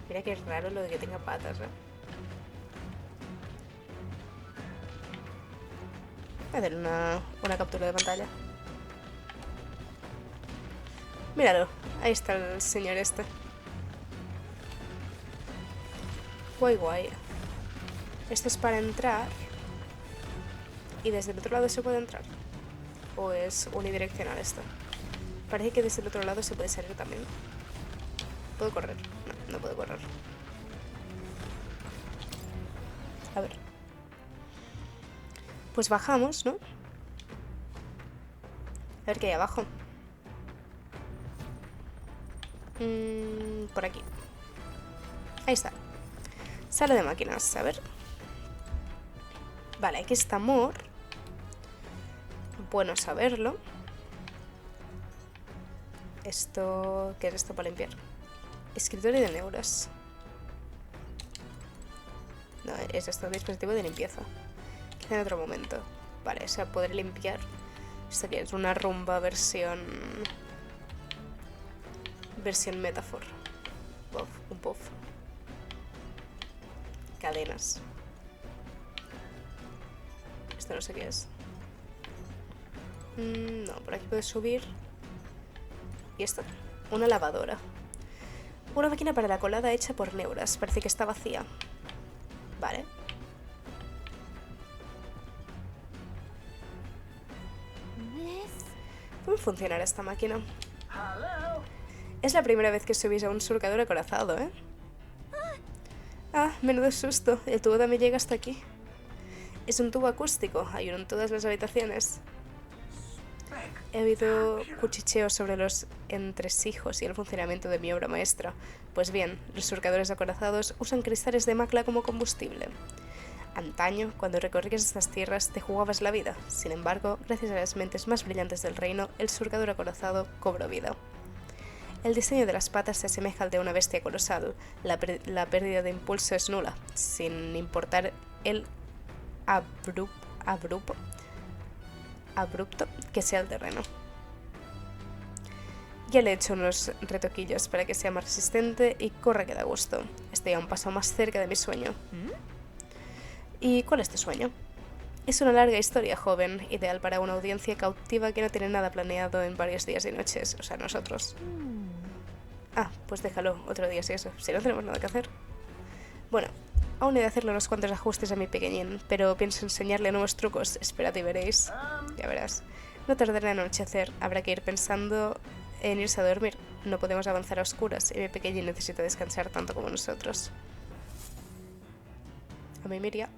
Mira que es raro lo de que tenga patas, ¿eh? Voy a hacer una captura de pantalla. Míralo, ahí está el señor este. Guay, guay. Esto es para entrar. ¿Y desde el otro lado se puede entrar? ¿O es unidireccional esto? Parece que desde el otro lado se puede salir también. ¿Puedo correr? No, no puedo correr. A ver. Pues bajamos, ¿no? A ver qué hay abajo. Por aquí. Ahí está. Sala de máquinas, a ver. Vale, aquí está amor. Bueno saberlo. Esto... ¿qué es esto para limpiar? Escritorio de neuras. No, es esto, dispositivo de limpieza. Quizá en otro momento. Vale, o sea, podré limpiar. Esto que es una rumba versión metafor. Buff, un puff. Cadenas. Esto no sé qué es. No, por aquí puedes subir. ¿Y esto? Una lavadora. Una máquina para la colada hecha por neuras. Parece que está vacía. Vale. ¿Cómo funcionará esta máquina? Es la primera vez que subís a un surcador acorazado, ¿eh? Ah, menudo susto. El tubo también llega hasta aquí. Es un tubo acústico. Hay uno en todas las habitaciones. He oído cuchicheos sobre los entresijos y el funcionamiento de mi obra maestra. Pues bien, los surcadores acorazados usan cristales de macla como combustible. Antaño, cuando recorrías estas tierras, te jugabas la vida. Sin embargo, gracias a las mentes más brillantes del reino, el surcador acorazado cobró vida. El diseño de las patas se asemeja al de una bestia colosal. La pérdida de impulso es nula, sin importar el abrupto que sea el terreno. Ya le he hecho unos retoquillos para que sea más resistente y corra que da gusto. Estoy a un paso más cerca de mi sueño. ¿Y cuál es tu sueño? Es una larga historia, joven, ideal para una audiencia cautiva que no tiene nada planeado en varios días y noches, o sea, nosotros. Ah, pues déjalo, otro día si eso, si no tenemos nada que hacer. Bueno, aún he de hacerle unos cuantos ajustes a mi pequeñín, pero pienso enseñarle nuevos trucos, esperad y veréis. Ya verás. No tardará en anochecer, habrá que ir pensando en irse a dormir. No podemos avanzar a oscuras y mi pequeñín necesita descansar tanto como nosotros. A mí Miria.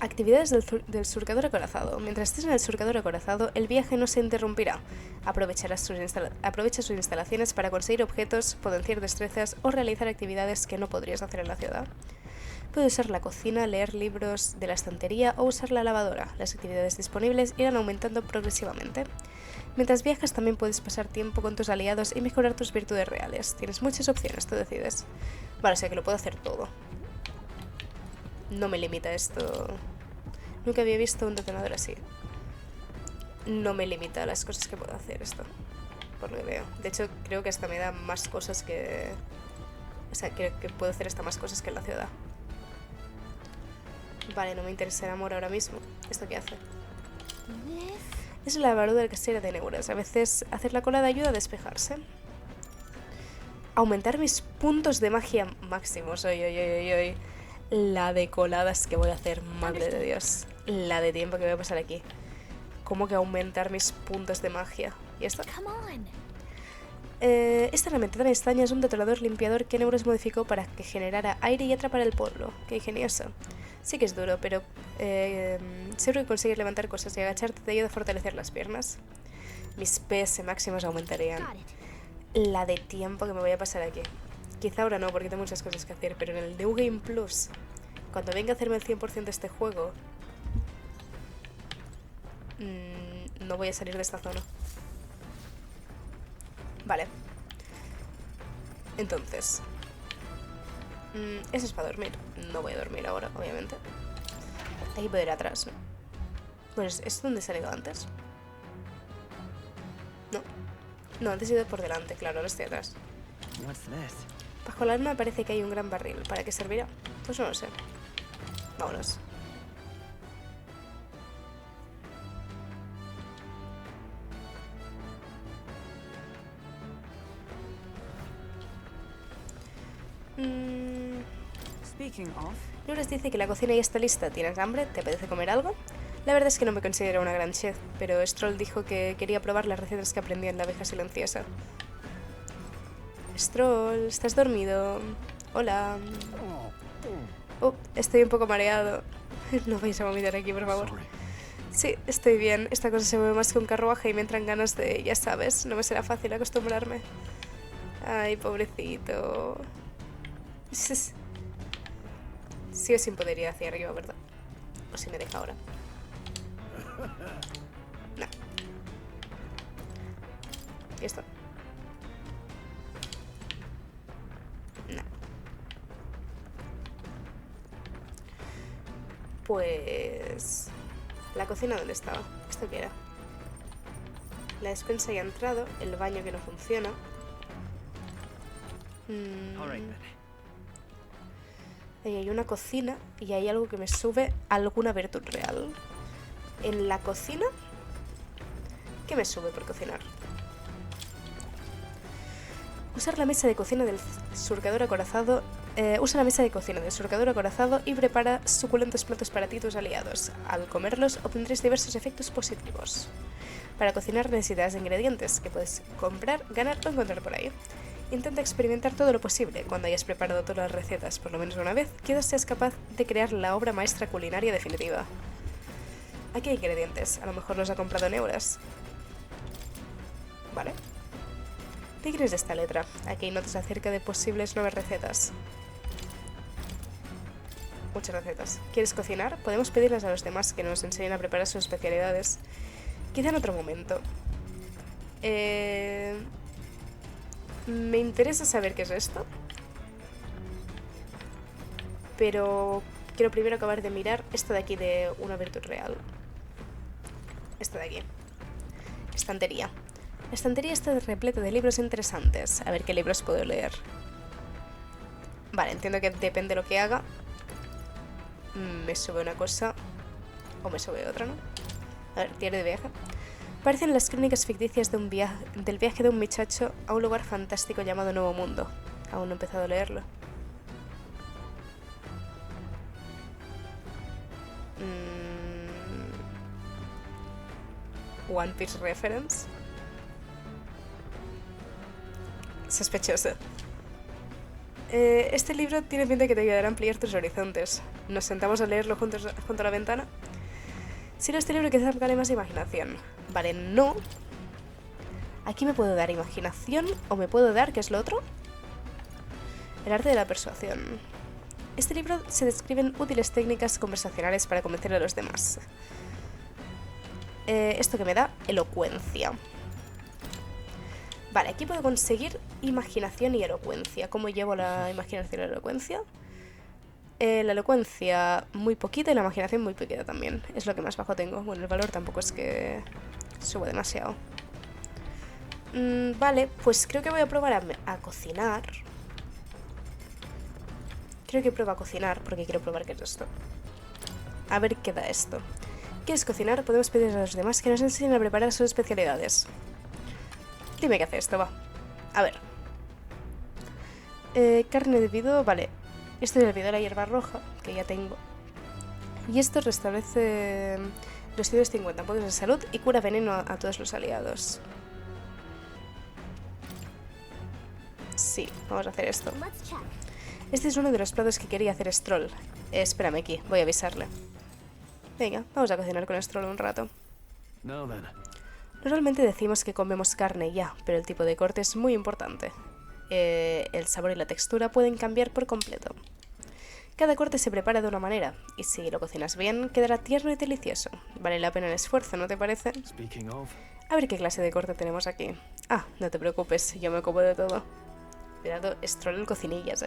Actividades del surcador acorazado. Mientras estés en el surcador acorazado, el viaje no se interrumpirá. Aprovecha sus instalaciones para conseguir objetos, potenciar destrezas o realizar actividades que no podrías hacer en la ciudad. Puedes usar la cocina, leer libros de la estantería o usar la lavadora. Las actividades disponibles irán aumentando progresivamente. Mientras viajas también puedes pasar tiempo con tus aliados y mejorar tus virtudes reales. Tienes muchas opciones, tú decides. Vale, o sea que lo puedo hacer todo. No me limita esto. Nunca había visto un detonador así. No me limita las cosas que puedo hacer esto. Por lo que veo. De hecho, creo que hasta me da más cosas que... O sea, creo que puedo hacer hasta más cosas que en la ciudad. Vale, no me interesa el amor ahora mismo. ¿Esto qué hace? Es la lavadora casera de neuras. A veces hacer la colada ayuda a despejarse. Aumentar mis puntos de magia máximos. Oy. La de coladas que voy a hacer, madre de Dios. La de tiempo que voy a pasar aquí. ¿Cómo que aumentar mis puntos de magia? ¿Y esto? Esta herramienta tan extraña es un detonador limpiador que Neuros modificó para que generara aire y atrapara el polvo. Qué ingenioso. Sí que es duro, pero seguro que consigues levantar cosas y agacharte te ayuda a fortalecer las piernas. Mis PS máximos aumentarían. La de tiempo que me voy a pasar aquí. Quizá ahora no, porque tengo muchas cosas que hacer, pero en el New Game Plus, cuando venga a hacerme el 100% de este juego, no voy a salir de esta zona. Vale. Entonces, eso es para dormir. No voy a dormir ahora, obviamente. Aquí puedo ir atrás, ¿no? Pues, ¿es donde he salido antes? No. No, antes he ido por delante, claro, ahora estoy atrás. Bajo la luna parece que hay un gran barril. ¿Para qué servirá? Pues no lo sé. Vámonos. Lourdes dice que la cocina ya está lista. ¿Tienes hambre? ¿Te apetece comer algo? La verdad es que no me considero una gran chef, pero Stroll dijo que quería probar las recetas que aprendí en la abeja silenciosa. Stroll, ¿estás dormido? Hola. Estoy un poco mareado. No vais a vomitar aquí, por favor. Sí, estoy bien. Esta cosa se mueve más que un carruaje y me entran ganas de... Ya sabes, no me será fácil acostumbrarme. Ay, pobrecito. Sí o sin poder ir hacia arriba, ¿verdad? O si me deja ahora. No. ¿Y esto? No. Pues... ¿La cocina dónde estaba? ¿Esto qué era? La despensa ya ha entrado, el baño que no funciona. Ahí hay una cocina y hay algo que me sube alguna virtud real. En la cocina, ¿qué me sube por cocinar? Usar la mesa de cocina del surcador acorazado. Usa la mesa de cocina del surcador acorazado y prepara suculentos platos para ti y tus aliados. Al comerlos obtendréis diversos efectos positivos. Para cocinar necesitas ingredientes que puedes comprar, ganar o encontrar por ahí. Intenta experimentar todo lo posible. Cuando hayas preparado todas las recetas por lo menos una vez, quizás seas capaz de crear la obra maestra culinaria definitiva. Aquí hay ingredientes. A lo mejor los ha comprado en euros. Vale. ¿Qué crees de esta letra? Aquí hay notas acerca de posibles nuevas recetas. Muchas recetas. ¿Quieres cocinar? Podemos pedirles a los demás que nos enseñen a preparar sus especialidades. Quizá en otro momento. Me interesa saber qué es esto. Pero quiero primero acabar de mirar esto de aquí de una virtud real. Esto de aquí. Estantería. La estantería está repleta de libros interesantes. A ver qué libros puedo leer. Vale, entiendo que depende de lo que haga. Me sube una cosa o me sube otra, ¿no? A ver, diario de viaje. Parecen las crónicas ficticias de del viaje de un muchacho a un lugar fantástico llamado Nuevo Mundo. Aún no he empezado a leerlo. One Piece reference. Sospechoso. Este libro tiene pinta de que te ayudará a ampliar tus horizontes. ¿Nos sentamos a leerlo juntos junto a la ventana? Si no, este libro quizás gane más imaginación. Vale, no. Aquí me puedo dar imaginación o me puedo dar, ¿qué es lo otro? El arte de la persuasión. Este libro se describen útiles técnicas conversacionales para convencer a los demás. Esto que me da elocuencia. Vale, aquí puedo conseguir imaginación y elocuencia. ¿Cómo llevo la imaginación y la elocuencia? La elocuencia muy poquita y la imaginación muy poquita también. Es lo que más bajo tengo. Bueno, el valor tampoco es que suba demasiado. Vale, pues creo que voy a probar a cocinar. Creo que pruebo a cocinar porque quiero probar qué es esto. A ver qué da esto. ¿Quieres cocinar? Podemos pedir a los demás que nos enseñen a preparar sus especialidades. Dime qué hace esto, va. A ver. Carne de vido, vale. Esto es el vido de la hierba roja, que ya tengo. Y esto restablece 250 puntos de salud y cura veneno a todos los aliados. Sí, vamos a hacer esto. Este es uno de los platos que quería hacer Stroll. Espérame aquí, voy a avisarle. Venga, vamos a cocinar con Stroll un rato. Normalmente decimos que comemos carne ya, pero el tipo de corte es muy importante. El sabor y la textura pueden cambiar por completo. Cada corte se prepara de una manera, y si lo cocinas bien, quedará tierno y delicioso. Vale la pena el esfuerzo, ¿no te parece? A ver qué clase de corte tenemos aquí. Ah, no te preocupes, yo me ocupo de todo. Cuidado, Stroll el cocinillas,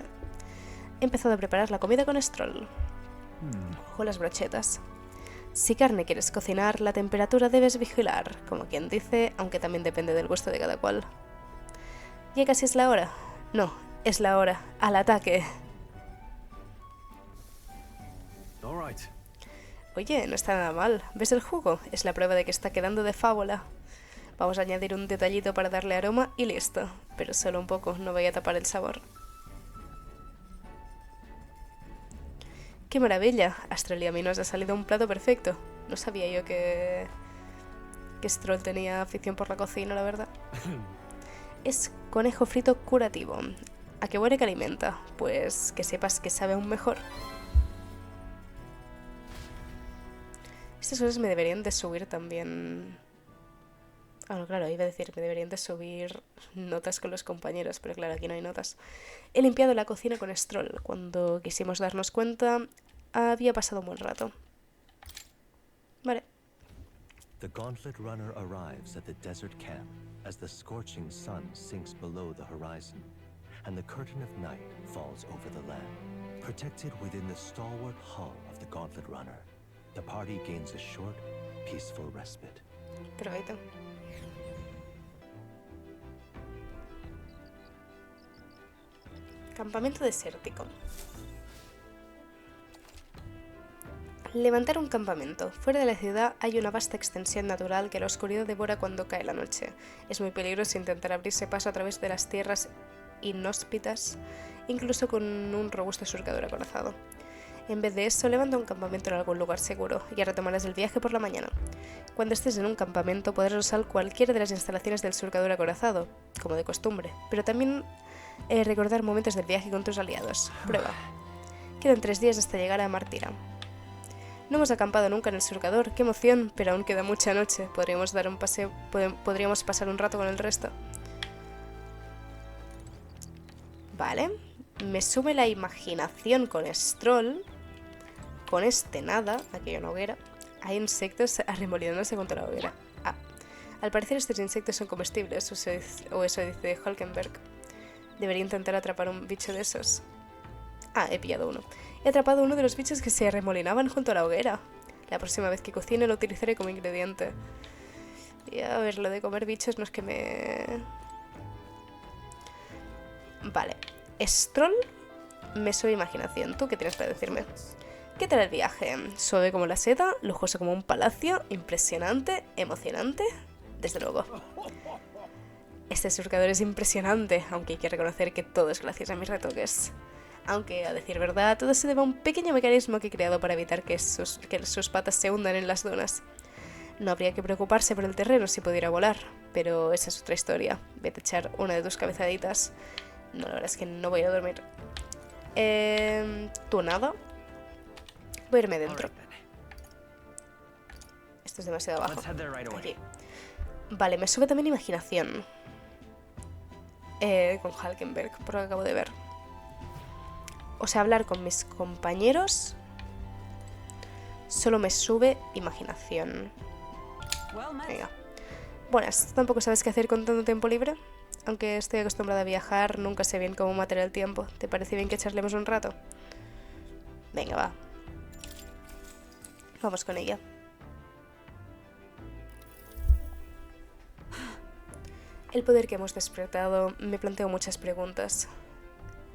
He empezado a preparar la comida con Stroll. Ojo las brochetas. Si carne quieres cocinar, la temperatura debes vigilar, como quien dice, aunque también depende del gusto de cada cual. ¿Ya casi es la hora? No, es la hora. ¡Al ataque! Oye, no está nada mal. ¿Ves el jugo? Es la prueba de que está quedando de fábula. Vamos a añadir un detallito para darle aroma y listo. Pero solo un poco, no vaya a tapar el sabor. ¡Qué maravilla! Astral y a mí nos ha salido un plato perfecto. No sabía yo que Stroll tenía afición por la cocina, la verdad. Es conejo frito curativo. ¿A qué huele que alimenta? Pues que sepas que sabe aún mejor. Estas cosas me deberían de subir también. Bueno, claro, iba a decir, me deberían de subir notas con los compañeros, pero claro, aquí no hay notas. He limpiado la cocina con Stroll. Cuando quisimos darnos cuenta, había pasado un buen rato. Vale. The Gauntlet Runner arrives at the desert camp as the scorching sun sinks below the horizon, and the curtain of night falls over the land. Protected within the stalwart hull of the Gauntlet Runner, the party gains a short, peaceful respite. Perfecto. Campamento desértico. Levantar un campamento. Fuera de la ciudad hay una vasta extensión natural que la oscuridad devora cuando cae la noche. Es muy peligroso intentar abrirse paso a través de las tierras inhóspitas, incluso con un robusto surcador acorazado. En vez de eso, levanta un campamento en algún lugar seguro, y ya retomarás el viaje por la mañana. Cuando estés en un campamento podrás usar cualquiera de las instalaciones del surcador acorazado, como de costumbre, pero también recordar momentos del viaje con tus aliados. Prueba. Quedan 3 días hasta llegar a Martira. No hemos acampado nunca en el surcador, qué emoción, pero aún queda mucha noche. Podríamos dar un paseo, podríamos pasar un rato con el resto. Vale, me sube la imaginación con Stroll. Con este nada, aquí hay una hoguera. Hay insectos arremolinándose contra la hoguera. Ah, al parecer estos insectos son comestibles, o eso dice Hulkenberg. Debería intentar atrapar un bicho de esos. Ah, he pillado uno. He atrapado uno de los bichos que se arremolinaban junto a la hoguera. La próxima vez que cocine lo utilizaré como ingrediente. Y a ver, lo de comer bichos no es que me... Vale. Stroll me sube imaginación. ¿Tú qué tienes para decirme? ¿Qué tal el viaje? Suave como la seda, lujoso como un palacio, impresionante, emocionante. Desde luego. Este surcador es impresionante, aunque hay que reconocer que todo es gracias a mis retoques. Aunque, a decir verdad, todo se debe a un pequeño mecanismo que he creado para evitar que sus patas se hundan en las dunas. No habría que preocuparse por el terreno si pudiera volar, pero esa es otra historia. Vete a echar una de tus cabezaditas. No, la verdad es que no voy a dormir. ¿Tú nada? Voy a irme dentro. Esto es demasiado abajo. Aquí. Vale, me sube también imaginación. Con Hulkenberg, por lo que acabo de ver. O sea, hablar con mis compañeros solo me sube imaginación. Venga. Buenas, ¿tampoco sabes qué hacer con tanto tiempo libre? Aunque estoy acostumbrada a viajar, nunca sé bien cómo matar el tiempo. ¿Te parece bien que charlemos un rato? Venga, va. Vamos con ella. El poder que hemos despertado me planteo muchas preguntas.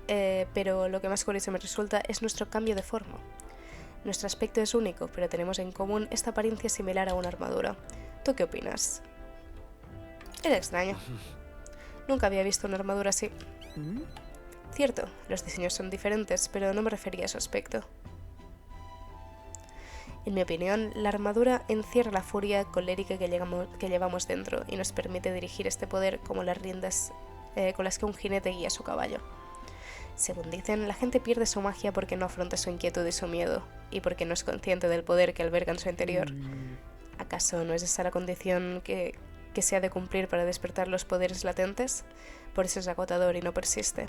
Pero lo que más curioso me resulta es nuestro cambio de forma. Nuestro aspecto es único, pero tenemos en común esta apariencia similar a una armadura. ¿Tú qué opinas? Era extraño. Nunca había visto una armadura así. Cierto, los diseños son diferentes, pero no me refería a su aspecto. En mi opinión, la armadura encierra la furia colérica que llevamos dentro y nos permite dirigir este poder como las riendas con las que un jinete guía su caballo. Según dicen, la gente pierde su magia porque no afronta su inquietud y su miedo, y porque no es consciente del poder que alberga en su interior. ¿Acaso no es esa la condición que se ha de cumplir para despertar los poderes latentes? Por eso es agotador y no persiste.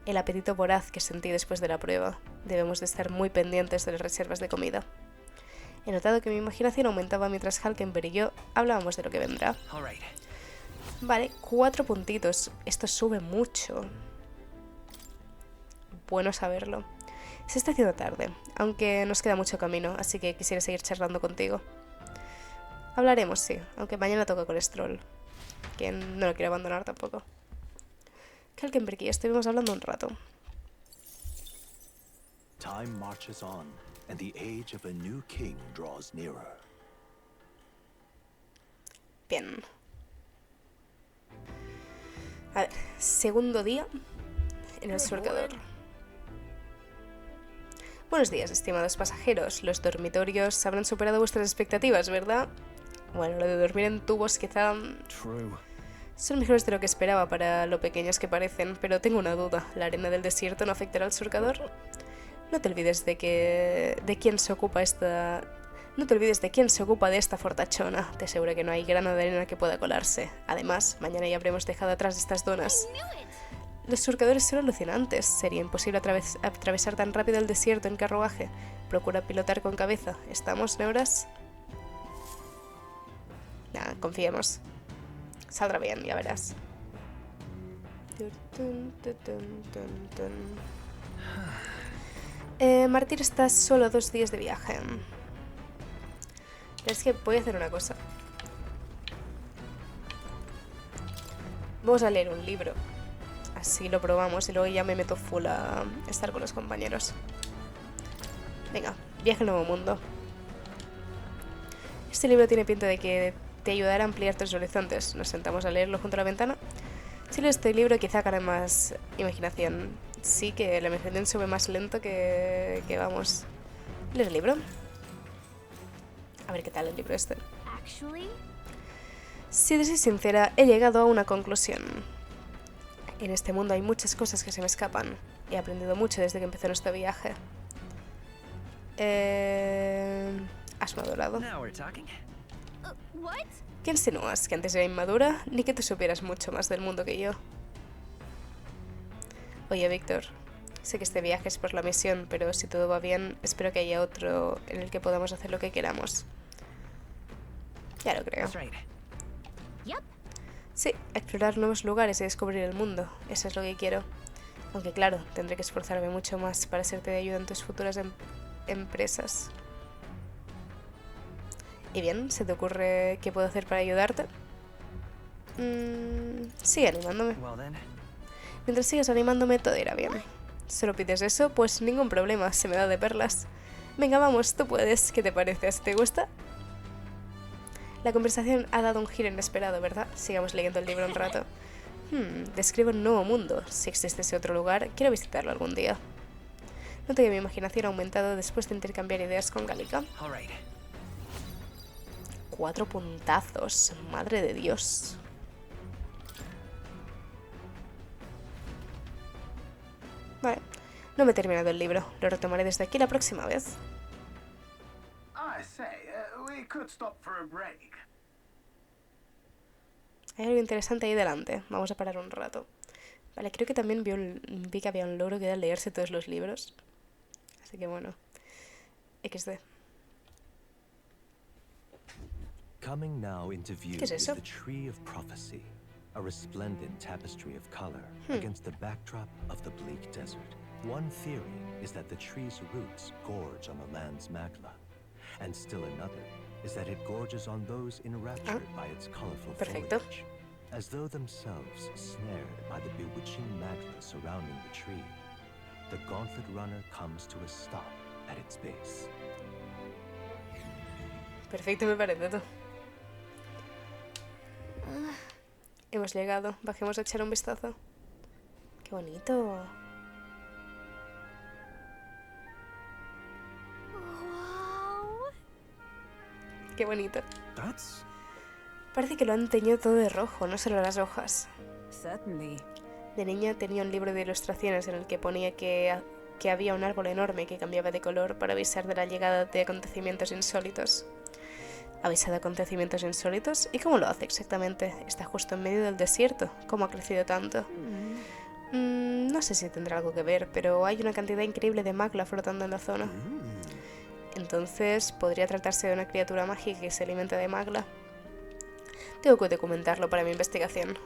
El apetito voraz que sentí después de la prueba. Debemos de estar muy pendientes de las reservas de comida. He notado que mi imaginación aumentaba mientras Hulkenberg y yo hablábamos de lo que vendrá. Vale, 4 puntitos. Esto sube mucho. Bueno saberlo. Se está haciendo tarde, aunque nos queda mucho camino, así que quisiera seguir charlando contigo. Hablaremos, sí, aunque mañana toca con Stroll, que no lo quiero abandonar tampoco. Hulkenberg y yo estuvimos hablando un rato. Time marches on, and the age of a new king draws nearer. Bien. A ver, segundo día en el surcador. Buenos días, estimados pasajeros. Los dormitorios habrán superado vuestras expectativas, ¿verdad? Bueno, lo de dormir en tubos quizá... Son mejores de lo que esperaba para lo pequeños que parecen, pero tengo una duda. ¿La arena del desierto no afectará al surcador? No te olvides de quién se ocupa de esta fortachona. Te aseguro que no hay grano de arena que pueda colarse. Además, mañana ya habremos dejado atrás estas dunas. Los surcadores son alucinantes. Sería imposible atravesar tan rápido el desierto en carruaje. Procura pilotar con cabeza. ¿Estamos, Neuras? Nah, confiemos. Saldrá bien, ya verás. Martir está solo 2 días de viaje. Es que voy a hacer una cosa. Vamos a leer un libro. Así lo probamos y luego ya me meto full a estar con los compañeros. Venga, Viaje al Nuevo Mundo. Este libro tiene pinta de que te ayudará a ampliar tus horizontes. Nos sentamos a leerlo junto a la ventana. Si leo este libro quizá gane más imaginación. Sí que la imaginación sube más lento que vamos. ¿Leer el libro? A ver qué tal el libro este. Si te soy sincera, he llegado a una conclusión. En este mundo hay muchas cosas que se me escapan. He aprendido mucho desde que empecé nuestro viaje. Has madurado. ¿Qué insinúas? ¿Que antes era inmadura? Ni que tú supieras mucho más del mundo que yo. Oye, Víctor, sé que este viaje es por la misión, pero si todo va bien, espero que haya otro en el que podamos hacer lo que queramos. Ya lo creo. Sí, explorar nuevos lugares y descubrir el mundo. Eso es lo que quiero. Aunque claro, tendré que esforzarme mucho más para serte de ayuda en tus futuras empresas. ¿Y bien? ¿Se te ocurre qué puedo hacer para ayudarte? Sigue animándome. Mientras sigas animándome, todo irá bien. ¿Solo pides eso? Pues ningún problema, se me da de perlas. Venga, vamos, tú puedes. ¿Qué te parece? ¿Te gusta? La conversación ha dado un giro inesperado, ¿verdad? Sigamos leyendo el libro un rato. Describe un nuevo mundo. Si existe ese otro lugar, quiero visitarlo algún día. Noto que mi imaginación ha aumentado después de intercambiar ideas con Gallica. 4 puntazos. Madre de Dios. Vale. No me he terminado el libro. Lo retomaré desde aquí la próxima vez. Hay algo interesante ahí delante. Vamos a parar un rato. Vale, creo que también vi que había un logro que era leerse todos los libros. Así que bueno. XD. Coming now into view ¿Qué es eso? is the Tree of Prophecy, a resplendent tapestry of color against the backdrop of the bleak desert. One theory is that the tree's roots gorge on the land's magla, and still another is that it gorges on those enraptured by its colorful foliage, as though themselves snared by the bewitching magla surrounding the tree. The gauntlet runner comes to a stop at its base. Perfecto, me parece todo. Hemos llegado. Bajemos a echar un vistazo. ¡Qué bonito! ¡Qué bonito! Parece que lo han teñido todo de rojo, no solo las hojas. De niña tenía un libro de ilustraciones en el que ponía que había un árbol enorme que cambiaba de color para avisar de la llegada de acontecimientos insólitos. ¿Avisa de acontecimientos insólitos? ¿Y cómo lo hace exactamente? Está justo en medio del desierto. ¿Cómo ha crecido tanto? No sé si tendrá algo que ver, pero hay una cantidad increíble de magla flotando en la zona. Entonces, ¿podría tratarse de una criatura mágica que se alimenta de magla? Tengo que documentarlo para mi investigación.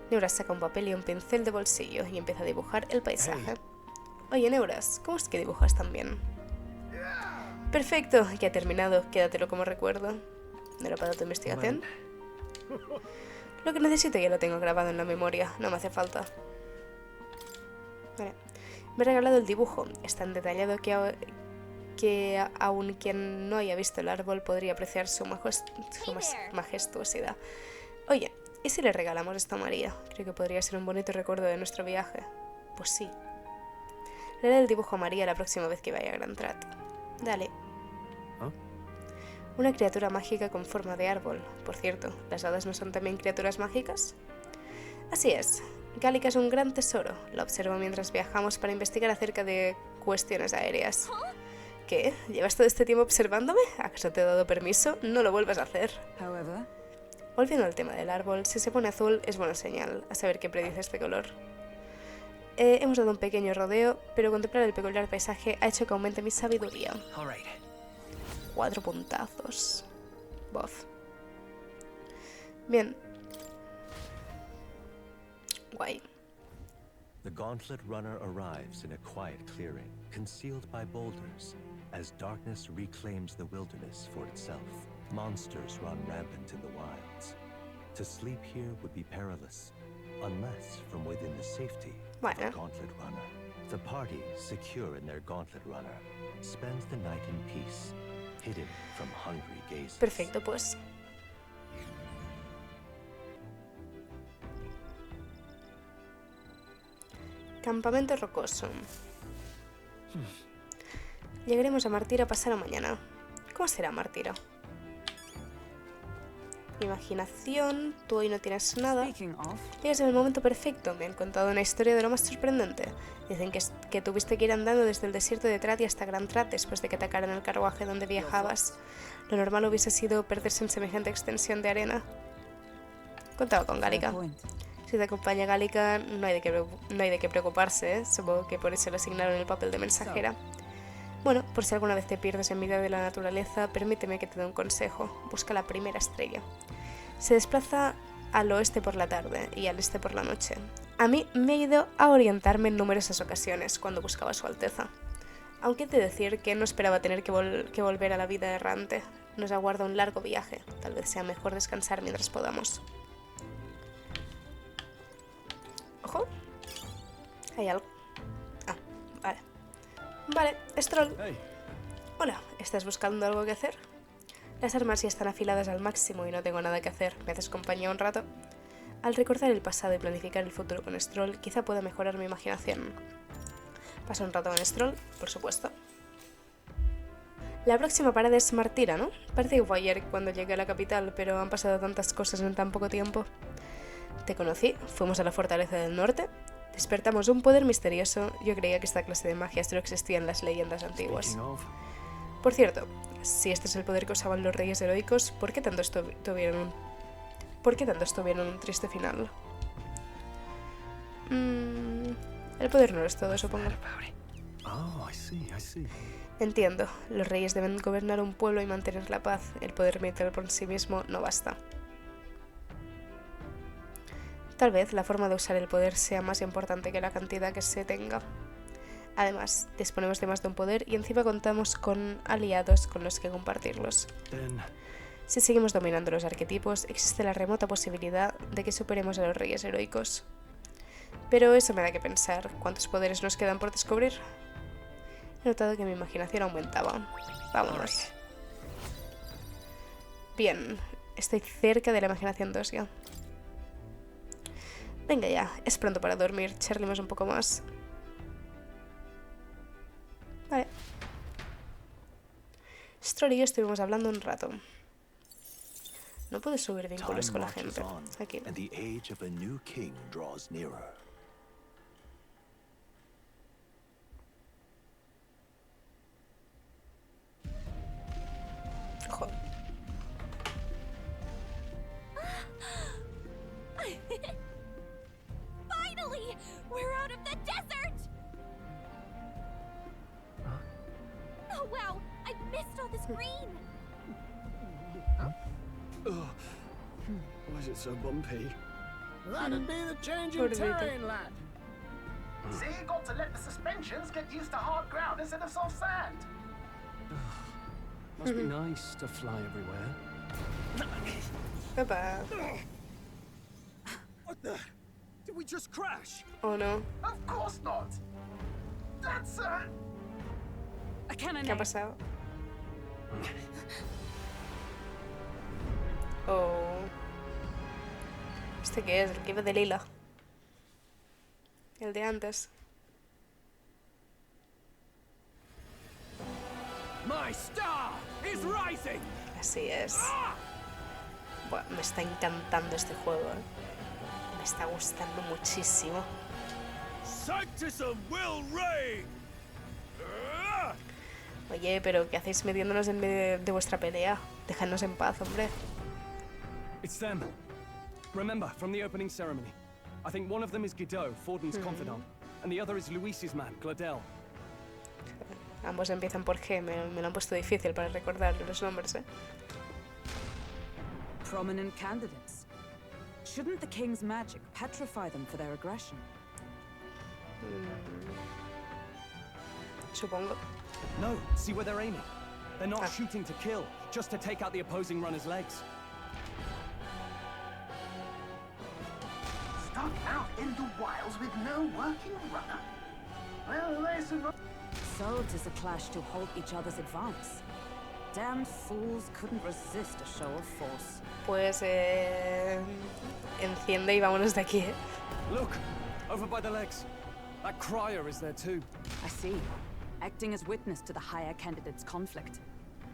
Neuras saca un papel y un pincel de bolsillo y empieza a dibujar el paisaje. Oye, Neuras, ¿cómo es que dibujas tan bien? Perfecto, ya he terminado. Quédatelo como recuerdo. ¿No era para tu investigación? Lo que necesito ya lo tengo grabado en la memoria. No me hace falta. Vale. Me he regalado el dibujo. Es tan detallado que aun quien no haya visto el árbol podría apreciar su majestuosidad. Oye, ¿y si le regalamos esto a María? Creo que podría ser un bonito recuerdo de nuestro viaje. Pues sí. Le daré el dibujo a María la próxima vez que vaya a Gran Trat. Dale. Una criatura mágica con forma de árbol. Por cierto, ¿las hadas no son también criaturas mágicas? Así es. Gallica es un gran tesoro. La observo mientras viajamos para investigar acerca de cuestiones aéreas. ¿Qué? ¿Llevas todo este tiempo observándome? ¿Acaso te he dado permiso? No lo vuelvas a hacer. Volviendo al tema del árbol, si se pone azul es buena señal, a saber qué predice este color. Hemos dado un pequeño rodeo, pero contemplar el peculiar paisaje ha hecho que aumente mi sabiduría. 4 puntazos. Bof. Bien. Guay. The gauntlet runner arrives in a quiet clearing, concealed by boulders, as darkness reclaims the wilderness for itself. Monsters run rampant in the wilds. To sleep here would be perilous, unless from within the safety of the gauntlet runner. The party, secure in their gauntlet runner, spends the night in peace, hidden from hungry gazes. Perfecto, pues. Campamento rocoso. Llegaremos a Martira pasado mañana. ¿Cómo será Martira? Imaginación, tú hoy no tienes nada. Llegas en el momento perfecto, me han contado una historia de lo más sorprendente. Dicen que tuviste que ir andando desde el desierto de Trati hasta Gran Trat después de que atacaran el carruaje donde viajabas. Lo normal hubiese sido perderse en semejante extensión de arena. Contaba con Gálica. Si te acompaña Gálica, no hay de qué preocuparse, ¿eh? Supongo que por eso le asignaron el papel de mensajera. Bueno, por si alguna vez te pierdes en medio de la naturaleza, permíteme que te dé un consejo. Busca la primera estrella. Se desplaza al oeste por la tarde y al este por la noche. A mí me ha ido a orientarme en numerosas ocasiones cuando buscaba a su Alteza. Aunque he de decir que no esperaba tener que volver a la vida errante. Nos aguarda un largo viaje. Tal vez sea mejor descansar mientras podamos. Ojo. Hay algo. Ah, vale. Vale, Stroll. Hey. Hola, ¿estás buscando algo que hacer? Las armas ya están afiladas al máximo y no tengo nada que hacer. ¿Me haces compañía un rato? Al recordar el pasado y planificar el futuro con Stroll, quizá pueda mejorar mi imaginación. Paso un rato con Stroll, por supuesto. La próxima parada es Martira, ¿no? Parece que fue ayer cuando llegué a la capital, pero han pasado tantas cosas en tan poco tiempo. Te conocí, fuimos a la Fortaleza del Norte, despertamos un poder misterioso. Yo creía que esta clase de magia solo existía en las leyendas antiguas. Por cierto, si este es el poder que usaban los reyes heroicos, ¿por qué tanto tuvieron un triste final? El poder no es todo, supongo. Entiendo, los reyes deben gobernar un pueblo y mantener la paz. El poder militar por sí mismo no basta. Tal vez la forma de usar el poder sea más importante que la cantidad que se tenga. Además, disponemos de más de un poder y encima contamos con aliados con los que compartirlos. Si seguimos dominando los arquetipos, existe la remota posibilidad de que superemos a los reyes heroicos. Pero eso me da que pensar. ¿Cuántos poderes nos quedan por descubrir? He notado que mi imaginación aumentaba. Vámonos. Bien, estoy cerca de la imaginación 2 ya. Venga ya, es pronto para dormir. Charlemos un poco más. Vale. Stroll y yo estuvimos hablando un rato. No puedes subir vínculos con la gente. Aquí. Joder. Finally! We're out of the desert! Oh wow! I missed all this green! Why is it so bumpy? That'd be the change in terrain, lad. See, you got to let the suspensions get used to hard ground instead of soft sand. Must be nice to fly everywhere. Bye-bye. What the? Did we just crash? Oh no. Of course not. That's ¿Qué ha pasado? Oh. ¿Este qué es? El que iba de lila. El de antes. My star is rising. Así es. Bueno, me está encantando este juego, ¿eh? Me está gustando muchísimo. Sanctism will reign. Oye, pero ¿qué hacéis metiéndonos en medio de vuestra pelea? Dejadnos en paz, hombre. It's them. Remember, from the opening ceremony. I think one of them is Guido, Forden's confidant, and the other is Luis's man, Gladel. Ambos empiezan por G, me lo han puesto difícil para recordar los nombres, ¿eh? Prominent candidates. Shouldn't the king's magic petrify them for their aggression? Supongo. No, see where they're aiming. They're not shooting to kill, just to take out the opposing runner's legs. stuck out in the wilds with no working runner. So 'tis a clash to halt each other's advance. Damned fools couldn't resist a show of force. Pues enciende y vámonos de aquí, ¿eh? Look, over by the legs. That crier is there too. I see. Acting as witness to the higher candidate's conflict.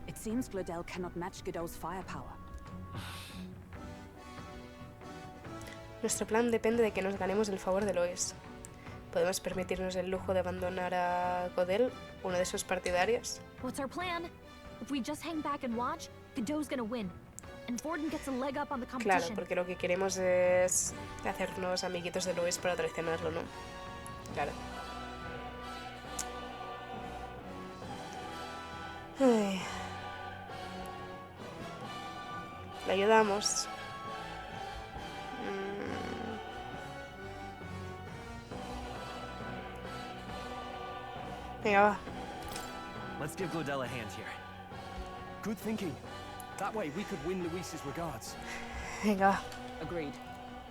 It seems Glodell cannot match Godot's firepower. Nuestro plan depende de que nos ganemos el favor de Lois. ¿Podemos permitirnos el lujo de abandonar a Godell, uno de sus partidarios? What's our plan? If we just hang back and watch, Godot's gonna win. And Forden gets a leg up on the competition. Claro, porque lo que queremos es hacernos amiguitos de Lois para traicionarlo, ¿no? Claro. Ay. Le ayudamos. Venga, va. Let's give Glodell a hand here. Good thinking. That way we could win Luis's regards. Venga, va. Agreed.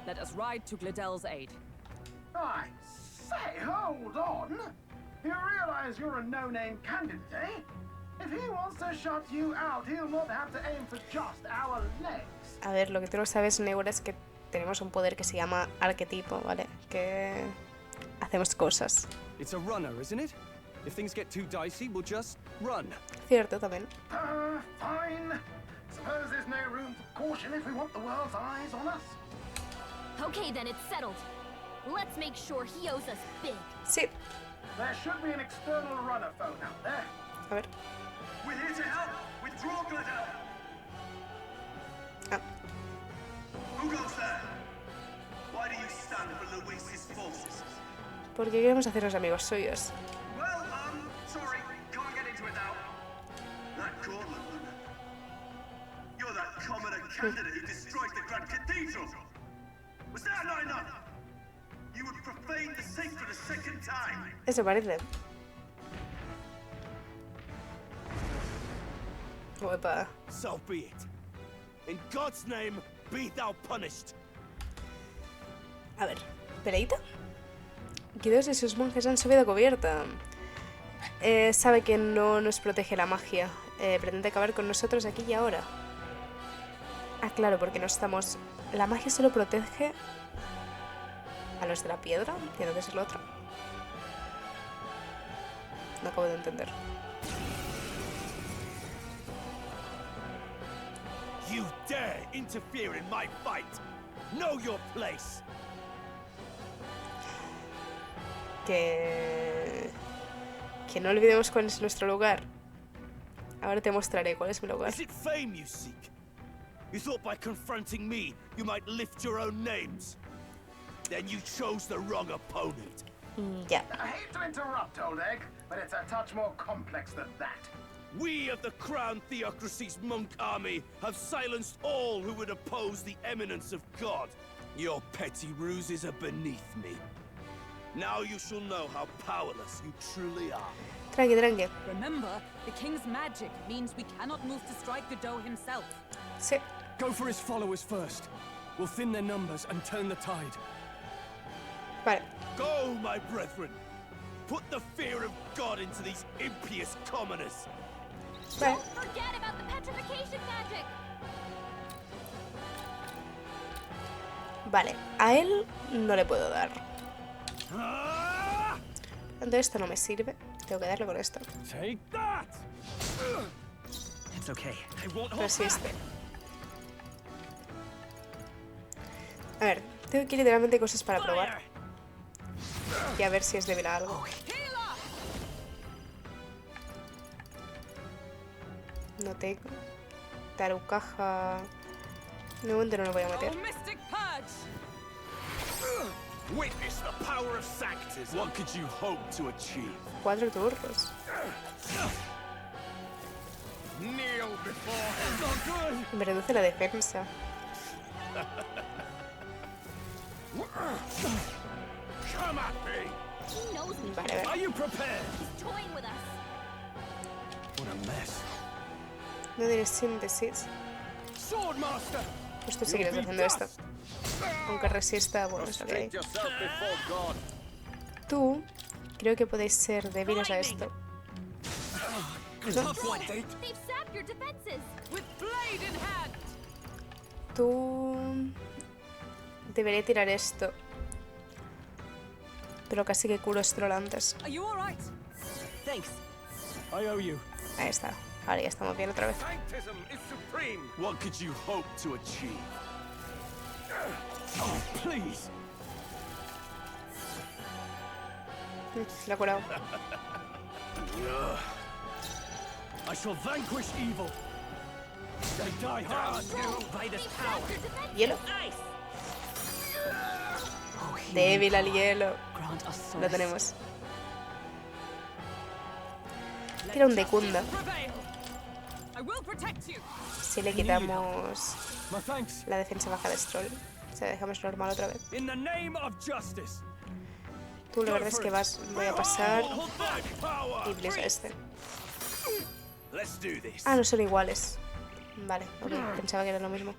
Let us ride to Glodell's aid. I say, hold on. You realize you're a no-name candidate, eh? If he wants to shut you out, he'll not have to aim for just our legs. A ver, lo que tú no sabes, Neura, es que tenemos un poder que se llama arquetipo, ¿vale? Que hacemos cosas. It's a runner, isn't it? If things get too dicey, we'll just run. Cierto, también. Fine. Suppose there's no room for caution if we want the world's eyes on us. Okay, then it's settled. Let's make sure he owes us big. Sí. There should be an external runner phone out there. A ver. We're here to help. Withdraw, Glodell. Ah. Who goes there? Why do you stand for Luis's forces? Porque queremos hacernos amigos suyos. Well, sorry, can't get into it now. That Cortland runner. You're that commoner candidate who destroyed the Grand Cathedral. Was that not enough? You would profane the sacred a second time. Eso parece. Opa. So be it. In God's name, be thou punished. A ver, ¿peleita? Guidos y sus monjes han subido a cubierta. Sabe que no nos protege la magia. Pretende acabar con nosotros aquí y ahora. Ah, claro, porque no estamos... La magia solo protege a los de la piedra. Tiene que ser lo otro. No acabo de entender. You dare interfere in my fight. Know your place. Que no olvidemos cuál es nuestro lugar. Ahora te mostraré cuál es mi lugar. Is it fame you seek? You thought by confronting me, you might lift your own names. Then you chose the wrong opponent. Yeah. I hate to interrupt, old egg, but it's a touch more complex than that. We of the Crown Theocracy's monk army have silenced all who would oppose the eminence of God. Your petty ruses are beneath me. Now you shall know how powerless you truly are. Tranqui, tranqui. Remember, the king's magic means we cannot move to strike Godot himself. Sí. Go for his followers first. We'll thin their numbers and turn the tide. Vale. Go, my brethren. Put the fear of God into these impious commoners. Vale. Don't forget about the petrification magic. Vale, a él no le puedo dar. Entonces esto no me sirve. Tengo que darle con esto. Take that. It's okay. I won't hold Resiste. A ver, tengo aquí literalmente cosas para probar. Y a ver si es débil a algo. No tengo. Tarucaja. De momento no lo voy a meter. Witness the power of sanctism. What could you hope to achieve? 4 turros. Kneel before him. Me reduce la defensa. Come at me. He knows we Vale, a ver. Are you prepared? He's toying with us. What a mess. No tienes síntesis. Swordmaster. Pues tú sigues haciendo esto. Aunque resista, bueno, es lo que hay. Tú, Creo que podéis ser débiles a esto. ¿No? Tú... Debería tirar esto. Pero casi que curo Stroll antes. Ahí está. Ahora ya estamos bien otra vez. What could you hope to achieve? Oh, please. La he curado. I shall vanquish evil. I die hard by this power. Hielo. Débil al hielo. Lo tenemos. Tira un decunda. Si le quitamos la defensa baja de Stroll, o sea, dejamos normal otra vez. Tú la verdad es que vas, voy a pasar y blitz a este. Ah, no son iguales. Vale, ok, pensaba que era lo mismo.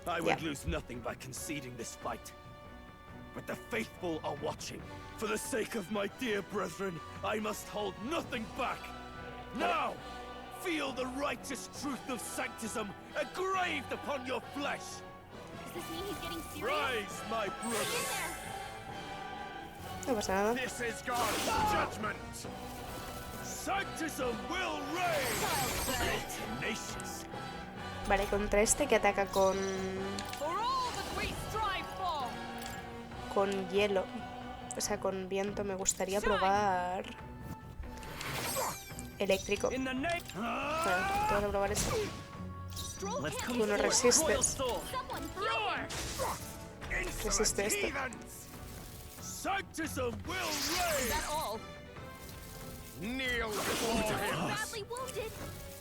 I would lose nothing by conceding this fight. But the faithful are watching. For the sake of my dear brethren, I must hold nothing back. Now, feel the righteous truth of sanctism engraved upon your flesh. Does this mean he's getting serious? Rise, my brothers. No pasa nada. This is God's judgment. Sanctism will reign. Tenacious. Vale, contra este que ataca con hielo, o sea, con viento, me gustaría probar eléctrico. Bueno, tengo que probar esto. Tú no resistes. Resiste esto.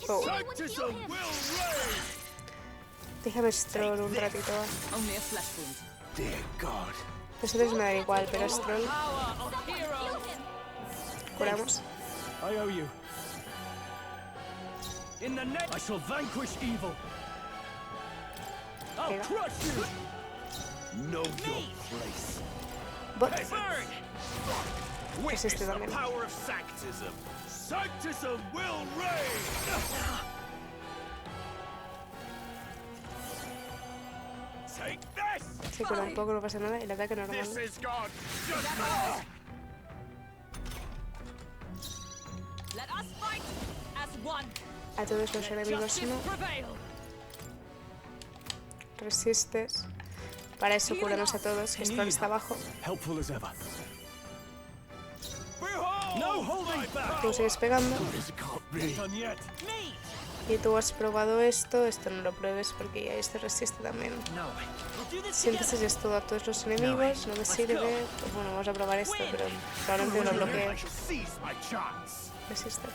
Oh. Déjame Stroll un ratito. Nosotros me da igual, pero Stroll. Curamos. Bot. Es este también. Se cura un poco, no pasa nada, y el ataque normal. A todos los enemigos no. Resistes. Para eso curamos a todos, que Stroll está abajo. Tú sigues pegando. Y tú has probado esto, esto no lo pruebes porque ya este resiste también. Sientes es todo a todos los enemigos, no me sirve. Pues bueno, vamos a probar esto, pero probablemente lo bloquee. Resiste.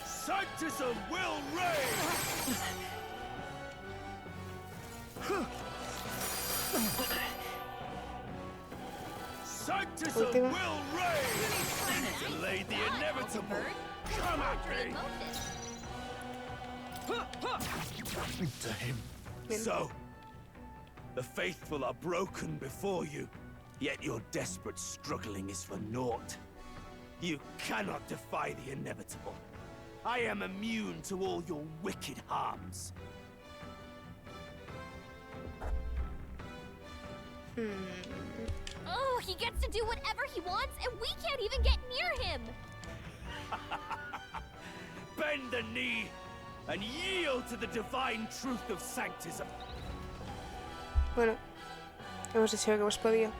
Última. So, the faithful are broken before you, yet your desperate struggling is for naught. You cannot defy the inevitable. I am immune to all your wicked harms. Oh, he gets to do whatever he wants, and we can't even get near him! Bend the knee and yield to the divine truth of sanctism. Bueno, hemos hecho lo que hemos podido.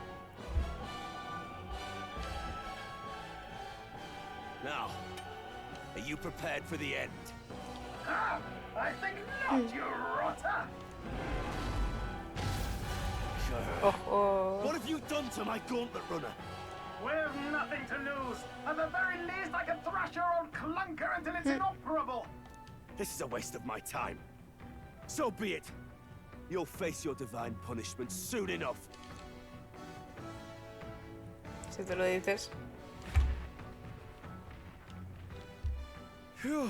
Now, are you prepared for the end? I think not, you rotter! What have you done to my gauntlet runner? We've nothing to lose. At the very least, I can thrash your old clunker until it's inoperable. This is a waste of my time. So be it. You'll face your divine punishment soon enough. Si te lo dices. Phew.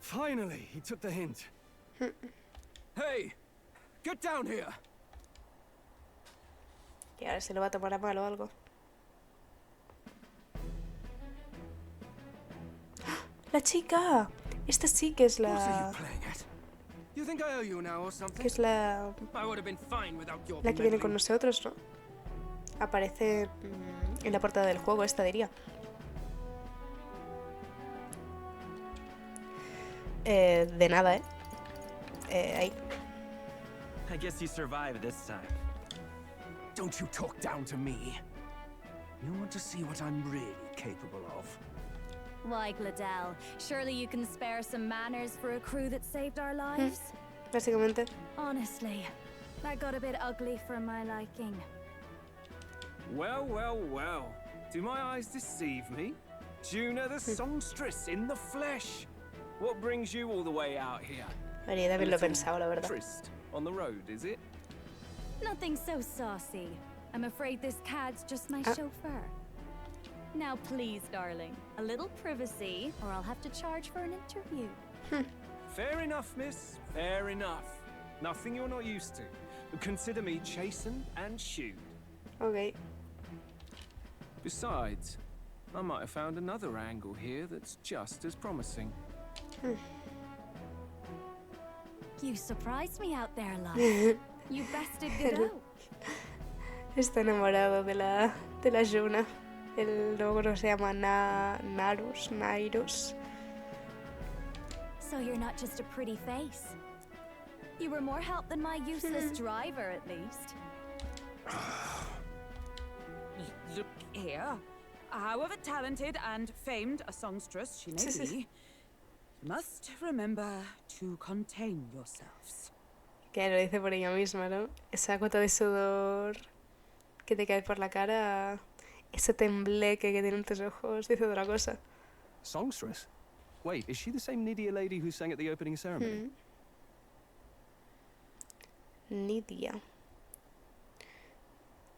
Finally, he took the hint. Hey, get down here. Y ahora se lo va a tomar a mal o algo. La chica. Esta sí que es la... You think I owe you now or something? Que es la... I would have been fine without your La que viene con nosotros, ¿no? Aparece en la portada del juego, esta diría. De nada, ahí. I guess you survived this time. Don't you talk down to me. You want to see what I'm really capable of? Why, Gladell, surely you can spare some manners for a crew that saved our lives? Básicamente. Honestly, that got a bit ugly for my liking. Well, well, well. Do my eyes deceive me? Juna the songstress in the flesh. What brings you all the way out here? Habría de haberlo pensado, la verdad. Tryst on the road, is it? Nothing so saucy. I'm afraid this cad's just my chauffeur. Now please, darling, a little privacy, or I'll have to charge for an interview. Fair enough, miss. Fair enough. Nothing you're not used to. Consider me chastened and shooed. Okay. Besides, I might have found another angle here that's just as promising. You surprised me out there, love. You bested Godot. Está enamorado de la Juna. El logro se llama Nairos. So you're not just a pretty face. You were more help than my useless driver, at least. Look here. However talented and famed a songstress she may be, must remember to contain yourselves. Que lo dice por ella misma, ¿no? Esa gota de sudor que te cae por la cara, ese tembleque que tienen tus ojos, dice otra cosa. Songstress? Wait, is she the same Nydia lady who sang at the opening ceremony? Nydia.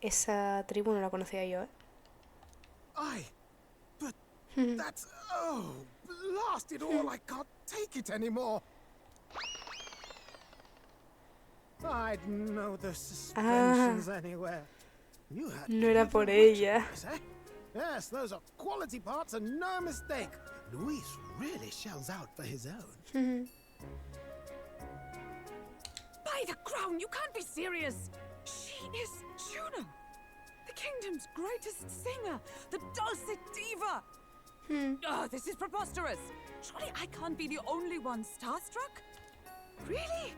Esa tribu no la conocía yo, But that's... Oh, blast it all, I can't take it anymore. I'd know the suspensions anywhere. You had no era por ella. Yes, those are quality parts and no mistake. Luis really shells out for his own. By the crown, you can't be serious. She is Juna, the kingdom's greatest singer, the dulcet diva. Oh, this is preposterous. Surely I can't be the only one starstruck? Really?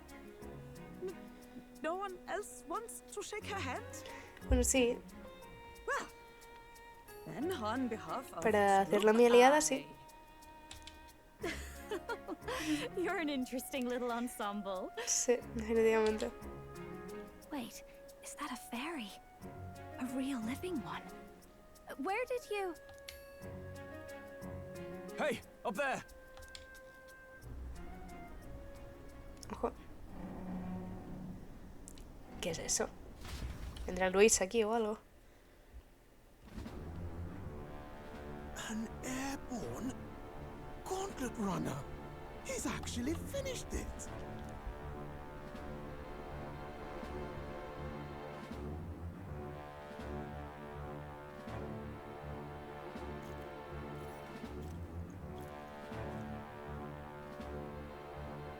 No one else wants to shake her hand? Bueno, sí. Well, then on behalf of Para hacerlo mi aliada, sí. You're an interesting little ensemble. Sí, definitivamente. Wait, is that a fairy? A real living one? Where did you... Hey, up there! Ojo. ¿Qué es eso? ¿Vendrá Luis aquí o algo? An airborne gauntlet runner. He's actually finished it.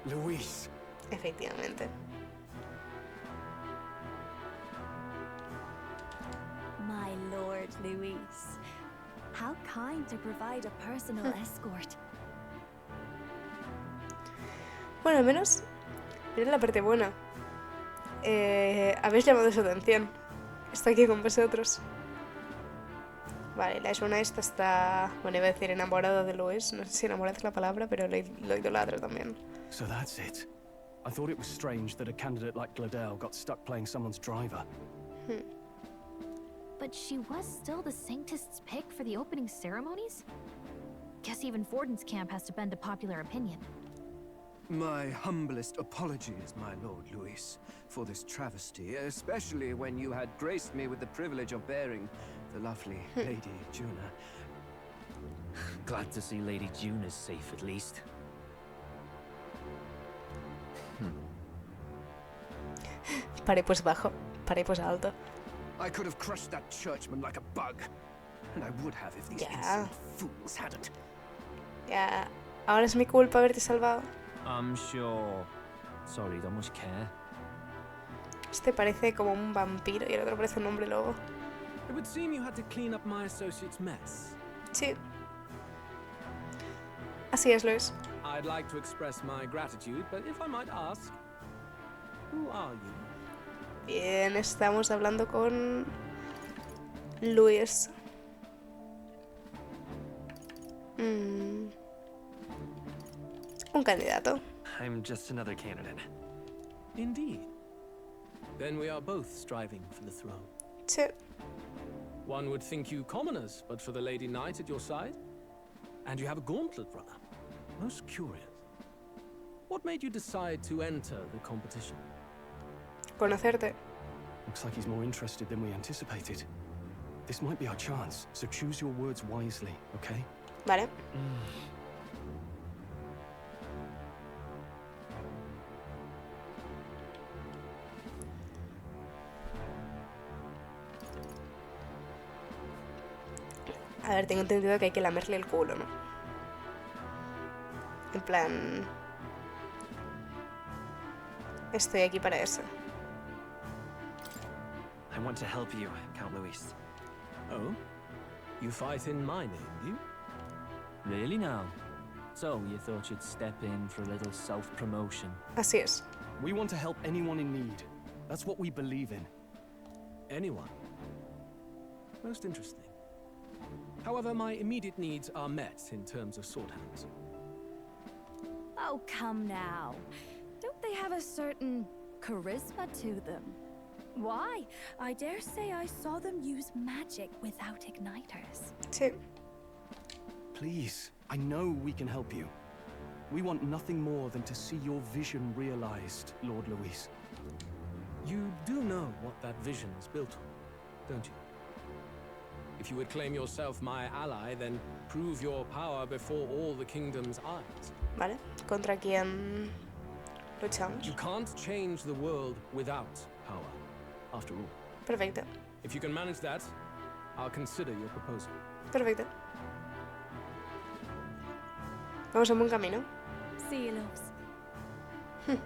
Luis. Efectivamente. My lord, Luis. How kind to provide a personal escort. Bueno, al menos, miren la parte buena. Habéis llamado su atención. Está aquí con vosotros. Vale, la Juna esta está... Bueno, iba a decir enamorada de Luis. No sé si enamorada es la palabra, pero lo idolatra también. So that's it. I thought it was strange that a candidate like Gladell got stuck playing someone's driver. But she was still the Sanctist's pick for the opening ceremonies? Guess even Forden's camp has to bend to popular opinion. My humblest apologies, my lord Luis, for this travesty, especially when you had graced me with the privilege of bearing the lovely Lady Juna. Glad to see Lady Juna's safe, at least. Pare pues bajo, pare pues alto. I could have crushed that churchman like a bug, and I would have if these insolent fools hadn't. Ya, Ahora es mi culpa haberte salvado. I'm sure. Sorry, don't much care. Este parece como un vampiro y el otro parece un hombre lobo. It would seem you had to clean up my associate's mess. Sí. Así es, Luis. I'd like to express my gratitude, but if I might ask, who are you? Bien, estamos hablando con Luis. Un candidato. I'm just another candidate. Indeed. Then we are both striving for the throne. Sí. One would think you commoners, but for the Lady Knight at your side. And you have a gauntlet runner. Most curious. What made you decide to enter the competition? Conocerte. Looks like he's more interested than we anticipated. This might be our chance, so choose your words wisely, okay? Vale. A ver, tengo entendido que hay que lamerle el culo, ¿no? En plan... Estoy aquí para eso. I want to help you, Count Luis. Oh? You fight in my name, you? Really now? So, you thought you'd step in for a little self-promotion? Así es. We want to help anyone in need. That's what we believe in. Anyone? Most interesting. However, my immediate needs are met in terms of sword hands. Oh, come now. Don't they have a certain charisma to them? Why? I dare say I saw them use magic without igniters. Sí. Please, I know we can help you. We want nothing more than to see your vision realized, Lord Luis. You do know what that vision is built on, don't you? If you would claim yourself my ally, then prove your power before all the kingdom's eyes. Vale. ¿Contra quién luchamos? You can't change the world without power, after all. Perfecto. If you can manage that, I'll consider your proposal. Perfecto. Vamos en buen camino. Cielos. Le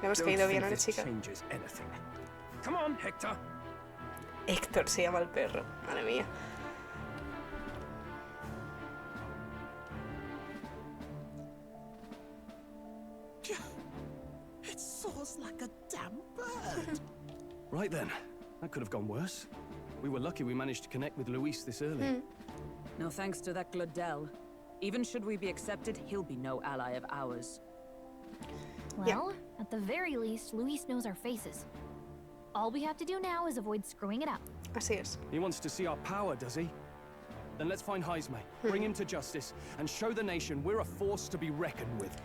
hemos caído bien a la chica. Come on, Hector. Héctor se llama el perro. Madre mía. It soars like a damn bird. Right then. That could have gone worse. We were lucky we managed to connect with Luis this early. No thanks to that Glodell. Even should we be accepted, he'll be no ally of ours. Well, at the very least, Luis knows our faces. All we have to do now is avoid screwing it up. Así es. He wants to see our power, does he? Then let's find Heisme, bring him to justice, and show the nation we're a force to be reckoned with.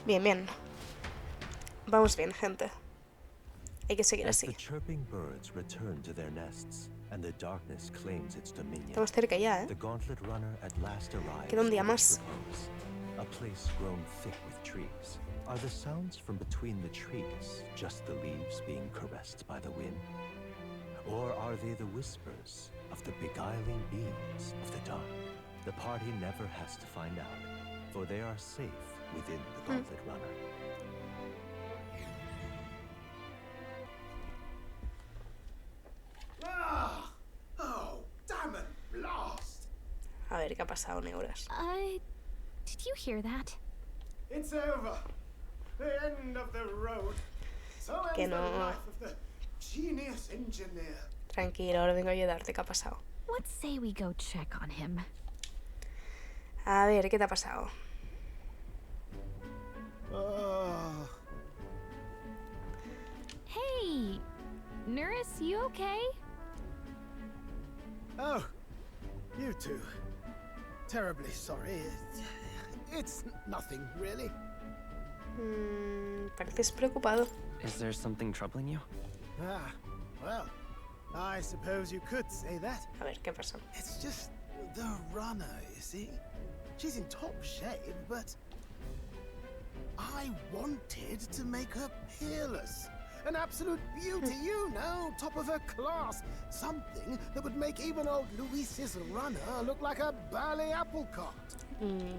Bien, bien. Vamos bien, gente. Hay que seguir así. The chirping birds return to their nests, and the darkness claims its dominion. Estamos cerca ya, ¿eh? The gauntlet runner at last arrives. Queda un día más. A place grown thick with trees. Are the sounds from between the trees just the leaves being caressed by the wind? Or are they the whispers of the beguiling beams of the dark? The party never has to find out, for they are safe within the gauntlet runner. Oh, damn it, blast! A ver, ¿qué ha pasado, Neuras? Did you hear that? It's over. The end of the road. So ends the life of the genius engineer. Tranquilo, ahora vengo a ayudarte. ¿Qué ha pasado? Let's say we go check on him. A ver, ¿qué te ha pasado? Hey, Nurse, you okay? Oh, you two. Terribly sorry. It's nothing, really. Pareces preocupado. Is there something troubling you? Ah, well, I suppose you could say that. A ver, ¿qué pasó? It's just the runner, you see. She's in top shape, but I wanted to make her peerless. An absolute beauty, you know, top of her class. Something that would make even old Luis's runner look like a bally apple cart.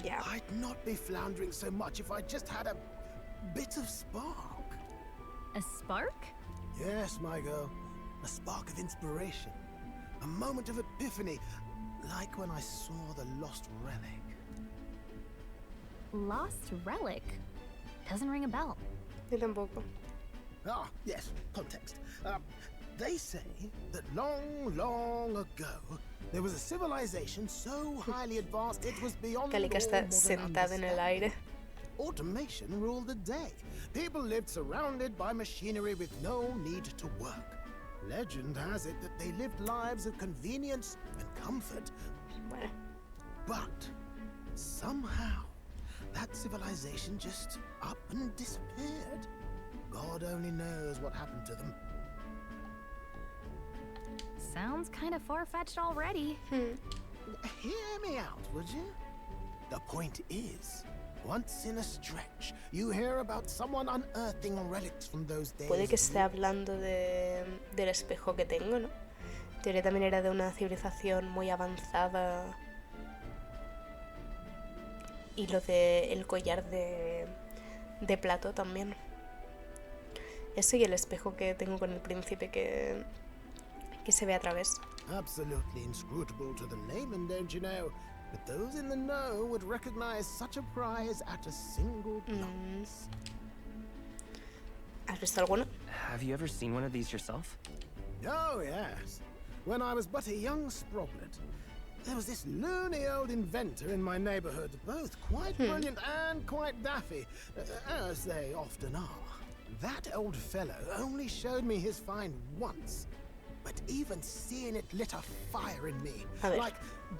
Yeah. I'd not be floundering so much if I just had a bit of spark. A spark? Yes, my girl. A spark of inspiration. A moment of epiphany, like when I saw the lost relic. Lost relic? Doesn't ring a bell. Yo tampoco. Ah, yes, context. They say that long ago, there was a civilization so highly advanced it was beyond Kalika está sentada en el aire. Automation ruled the day. People lived surrounded by machinery with no need to work. Legend has it that they lived lives of convenience and comfort. But somehow, that civilization just up and disappeared. God only knows what happened to them. Sounds kind of far-fetched already. Hear me out, would you? The point is, once in a stretch, you hear about someone unearthing relics from those days. Puede que esté hablando del espejo que tengo, ¿no? En teoría también era de una civilización muy avanzada. Y lo del collar de plato también. Ese y el espejo que tengo con el príncipe que se ve a través. Absolutely inscrutable to the layman, don't you know? But those in the know would recognize such a prize at a single glance. ¿Has visto alguno? Have you ever seen one of these yourself? Oh, yes. When I was but a young sproglet, there was this loony old inventor in my neighborhood, both quite brilliant and quite daffy, as they often are. That old fellow only showed me his find once, but even seeing it lit a fire in me, like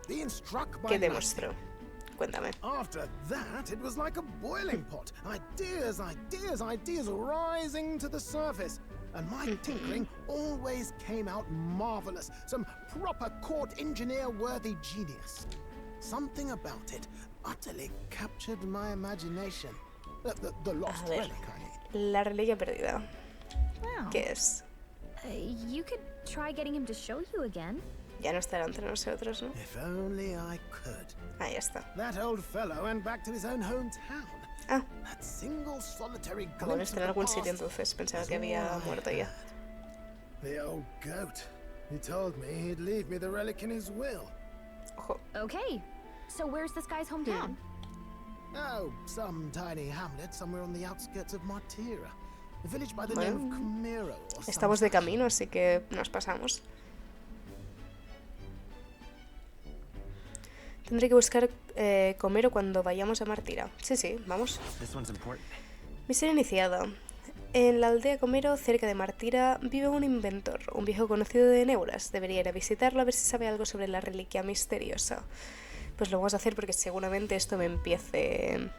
being struck by ¿Qué demostró? Cuéntame. After that, it was like a boiling pot. Ideas rising to the surface. And my tinkering always came out marvelous. Some proper court engineer-worthy genius. Something about it utterly captured my imagination. The lost relic, I mean. La reliquia perdida. Wow. ¿Qué es? You could try getting him to show you again. Ya no estará entre nosotros, ¿no? If only I could. Ahí está. That old fellow went back to his own hometown. Ah. That single solitary Bueno, está en algún sitio entonces. Pensaba que había muerto ya. The old goat. He told me he'd leave me the relic in his will. Ojo. Okay. So where's this guy's hometown? Oh, some tiny hamlet somewhere on the outskirts of Martira. A village by the name of Camiro. Estamos de camino, así que nos pasamos. Tendré que buscar Comero cuando vayamos a Martira. Sí, vamos. Misión iniciada. En la aldea Comero, cerca de Martira, vive un inventor, un viejo conocido de Neuras. Debería ir a visitarlo a ver si sabe algo sobre la reliquia misteriosa. Pues lo vamos a hacer porque seguramente esto me empiece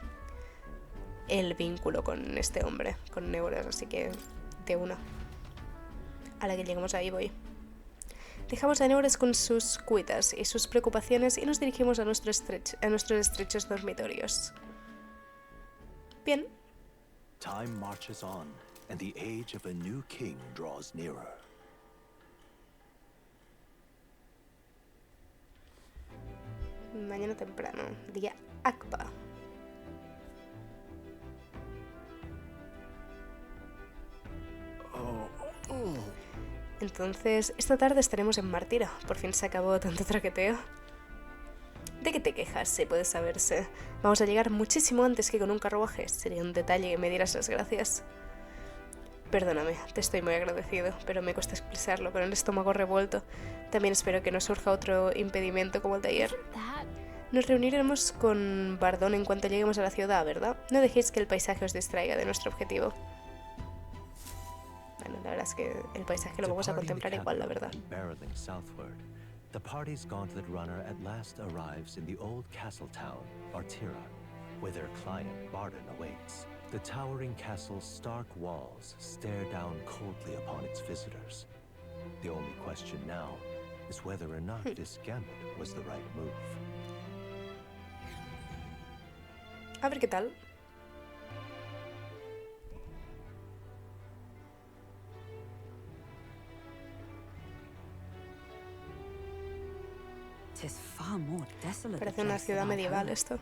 el vínculo con este hombre, con Neuras, así que de una. A la que lleguemos ahí voy. Dejamos a Neuras con sus cuitas y sus preocupaciones y nos dirigimos a nuestros estrechos dormitorios. Bien. Time marches on, and the age of a new king draws nearer. Mañana temprano, día Akba. Entonces, esta tarde estaremos en Martira. Por fin se acabó tanto traqueteo. ¿De qué te quejas? Si puede saberse. Vamos a llegar muchísimo antes que con un carruaje. Sería un detalle que me dieras las gracias. Perdóname, te estoy muy agradecido, pero me cuesta expresarlo con el estómago revuelto. También espero que no surja otro impedimento como el de ayer. Nos reuniremos con Bardón en cuanto lleguemos a la ciudad, ¿verdad? No dejéis que el paisaje os distraiga de nuestro objetivo. Bueno, la verdad es que el paisaje lo vamos a contemplar igual, la verdad. The party's gauntlet runner at last arrives in the old castle town, Artira, where their client, Bardon, awaits. The towering castle's stark walls stare down coldly upon its visitors. The only question now is whether or not this gambit was the right move. A ver qué tal. Parece una ciudad medieval esto.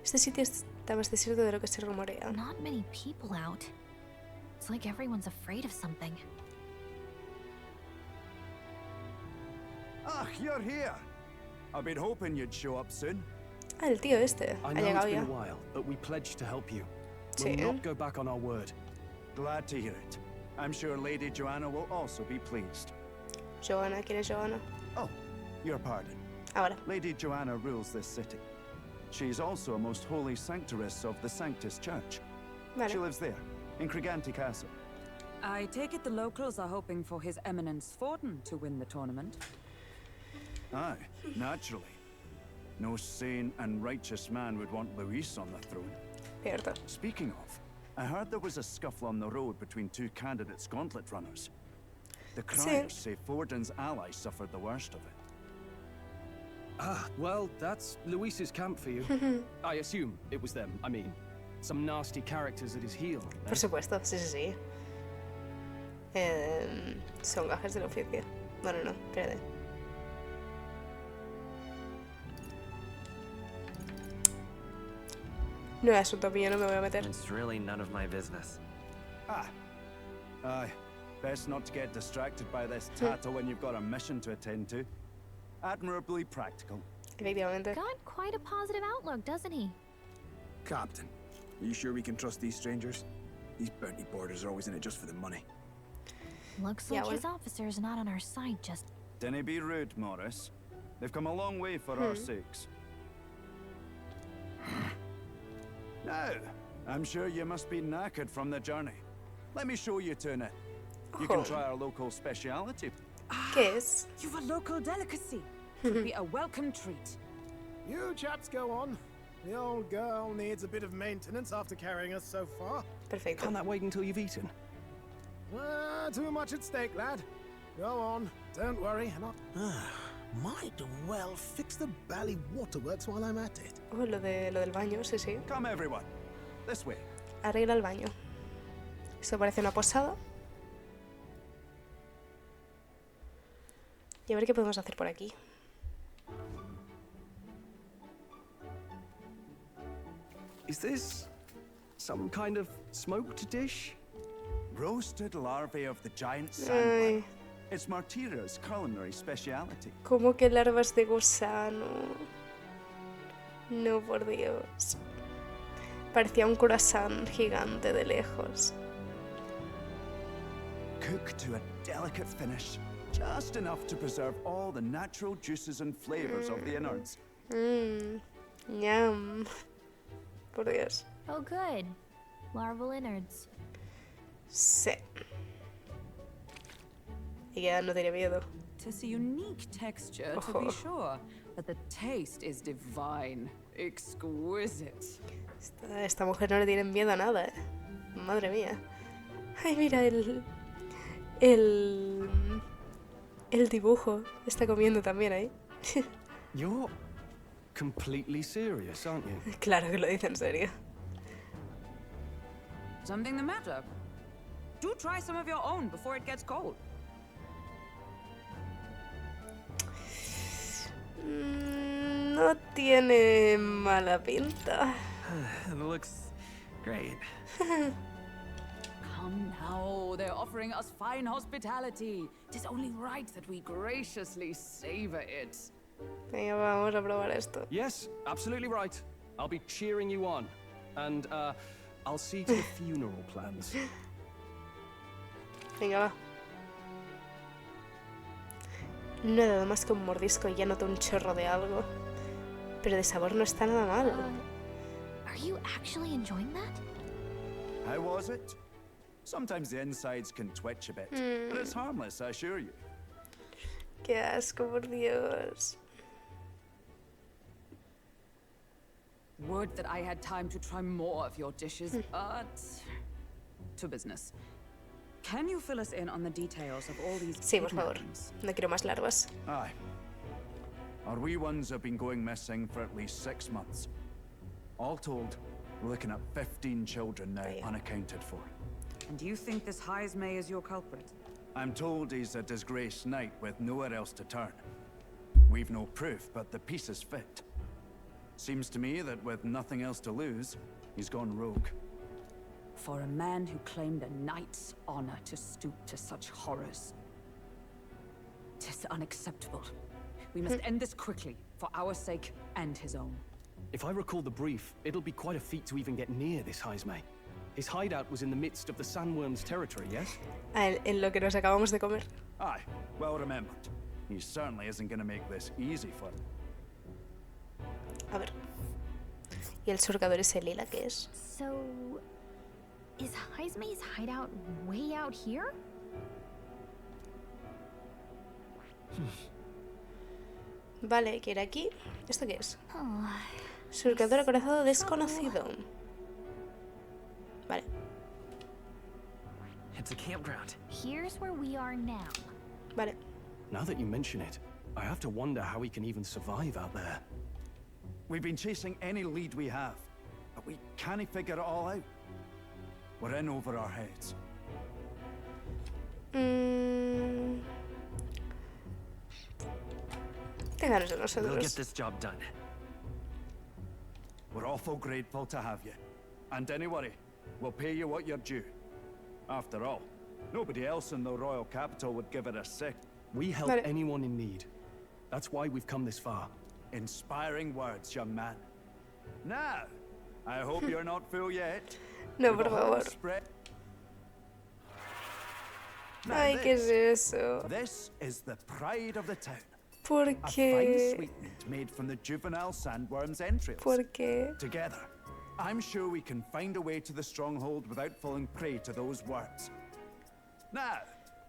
Este sitio está más desierto de lo que se rumorea. Not many people out. It's like everyone's afraid of something. Ah, you're here. I've been hoping you'd show up soon. Ah, el tío este. Ha llegado ya. I know it's been a while, but we pledged to help you. Sí. We'll not go back on our word. Glad to hear it. I'm sure Lady Joanna will also be pleased. Joanna, ¿quién es Joanna? Oh, your pardon. Ahora. Lady Joanna rules this city. She's also a most holy sanctoress of the Sanctus Church. Vale. She lives there, in Criganti Castle. I take it the locals are hoping for His Eminence Forden to win the tournament. Aye, naturally. No sane and righteous man would want Luis on the throne. Cierto. Speaking of, I heard there was a scuffle on the road between two candidates gauntlet runners. The criers say Forden's allies suffered the worst of it. Ah, well, that's Luis's camp for you. I assume it was them. I mean, some nasty characters at his heel. Por supuesto, sí. Son gajes del oficio. No, espérate. No es asunto mío, no me voy a meter. It's really none of my business. Aye. Best not to get distracted by this tattle when you've got a mission to attend to. Admirably practical. Efectivamente. Got quite a positive outlook, doesn't he? Captain, are you sure we can trust these strangers? These bounty boarders are always in it just for the money. Looks like his officer's not on our side just... Dinna be rude, Morris. They've come a long way for our sakes. Now, I'm sure you must be knackered from the journey. Let me show you to it. You can try our local speciality. ¿Qué es? You've a local delicacy. Could be a welcome treat. You chaps go on. The old girl needs a bit of maintenance after carrying us so far. Perfecto. Can't that wait until you've eaten? Too much at stake, lad. Go on. Don't worry. Might well fix the bally waterworks while I'm at it. Oh, lo del baño, sí. Come everyone. This way. Arregla el baño. Esto parece una posada. Y a ver qué podemos hacer por aquí. Is this some kind of smoked dish? Roasted larvae of the giant sandworm. It's Martira's culinary speciality. ¿Cómo que larvas de gusano? No, por Dios. Parecía un croissant gigante de lejos. Cooked to a delicate finish, just enough to preserve all the natural juices and flavors of the innards. Yum. Por Dios. Oh, good. Larval innards. Sí. Y ya no tiene miedo. Tis a unique texture, to be sure, but the taste is divine, exquisite. Esta mujer no le tiene miedo a nada, Madre mía. Ay, mira el dibujo. Está comiendo también ahí. You're completely serious, aren't you? Claro que lo dice en serio. Something the matter? Do try some of your own before it gets cold. No tiene mala pinta. It looks great. Come now, they're offering us fine hospitality. It is only right that we graciously savor it. Venga, vamos a probar esto. Yes, absolutely right. I'll be cheering you on. And, I'll see to the funeral plans. Venga, va. No he dado más que un mordisco y ya noto un chorro de algo. Pero de sabor no está nada mal. Are you actually enjoying that? How was it? Sometimes the insides can twitch a bit, but it's harmless, I assure you. Qué asco, por Dios. Would that I had time to try more of your dishes, but to business. Can you fill us in on the details of all these Sí, por favor. No quiero más larvas. Aye. Our wee ones have been going missing for at least 6 months. All told, we're looking at 15 children now unaccounted for. And do you think this Heismay is your culprit? I'm told he's a disgraced knight with nowhere else to turn. We've no proof, but the piece is fit. Seems to me that with nothing else to lose, he's gone rogue. For a man who claimed a knight's honor to stoop to such horrors. 'Tis unacceptable. We must end this quickly, for our sake and his own. If I recall the brief, it'll be quite a feat to even get near this Heisme. His hideout was in the midst of the sandworm's territory, yes? En lo que nos acabamos de comer. Aye, well remembered. He certainly isn't going to make this easy for him. A ver. ¿Y el surcador ese lila qué es? So, is Heisme's hideout way out here? Vale, ¿qué era aquí? ¿Esto qué es? Oh, Surcador acorazado desconocido. Vale. It's a campground. Here's where we are now. Vale. Now that you mention it, I have to wonder how he can even survive out there. We've been chasing any lead we have, but we can't figure it all out. We're in over our heads. Déjanos a nosotros. We'll get this job done. We're awful grateful to have you. And don't worry, we'll pay you what you're due. After all, nobody else in the royal capital would give it a sick. We help anyone in need. That's why we've come this far. Inspiring words, young man. Now, I hope you're not full yet. No, por favor. Ay, ¿qué es eso? This is the pride of the town. ¿Por qué? A fine sweetmeat made from the juvenile sandworm's entrails. ¿Por qué? Together, I'm sure we can find a way to the stronghold without falling prey to those worms. Now,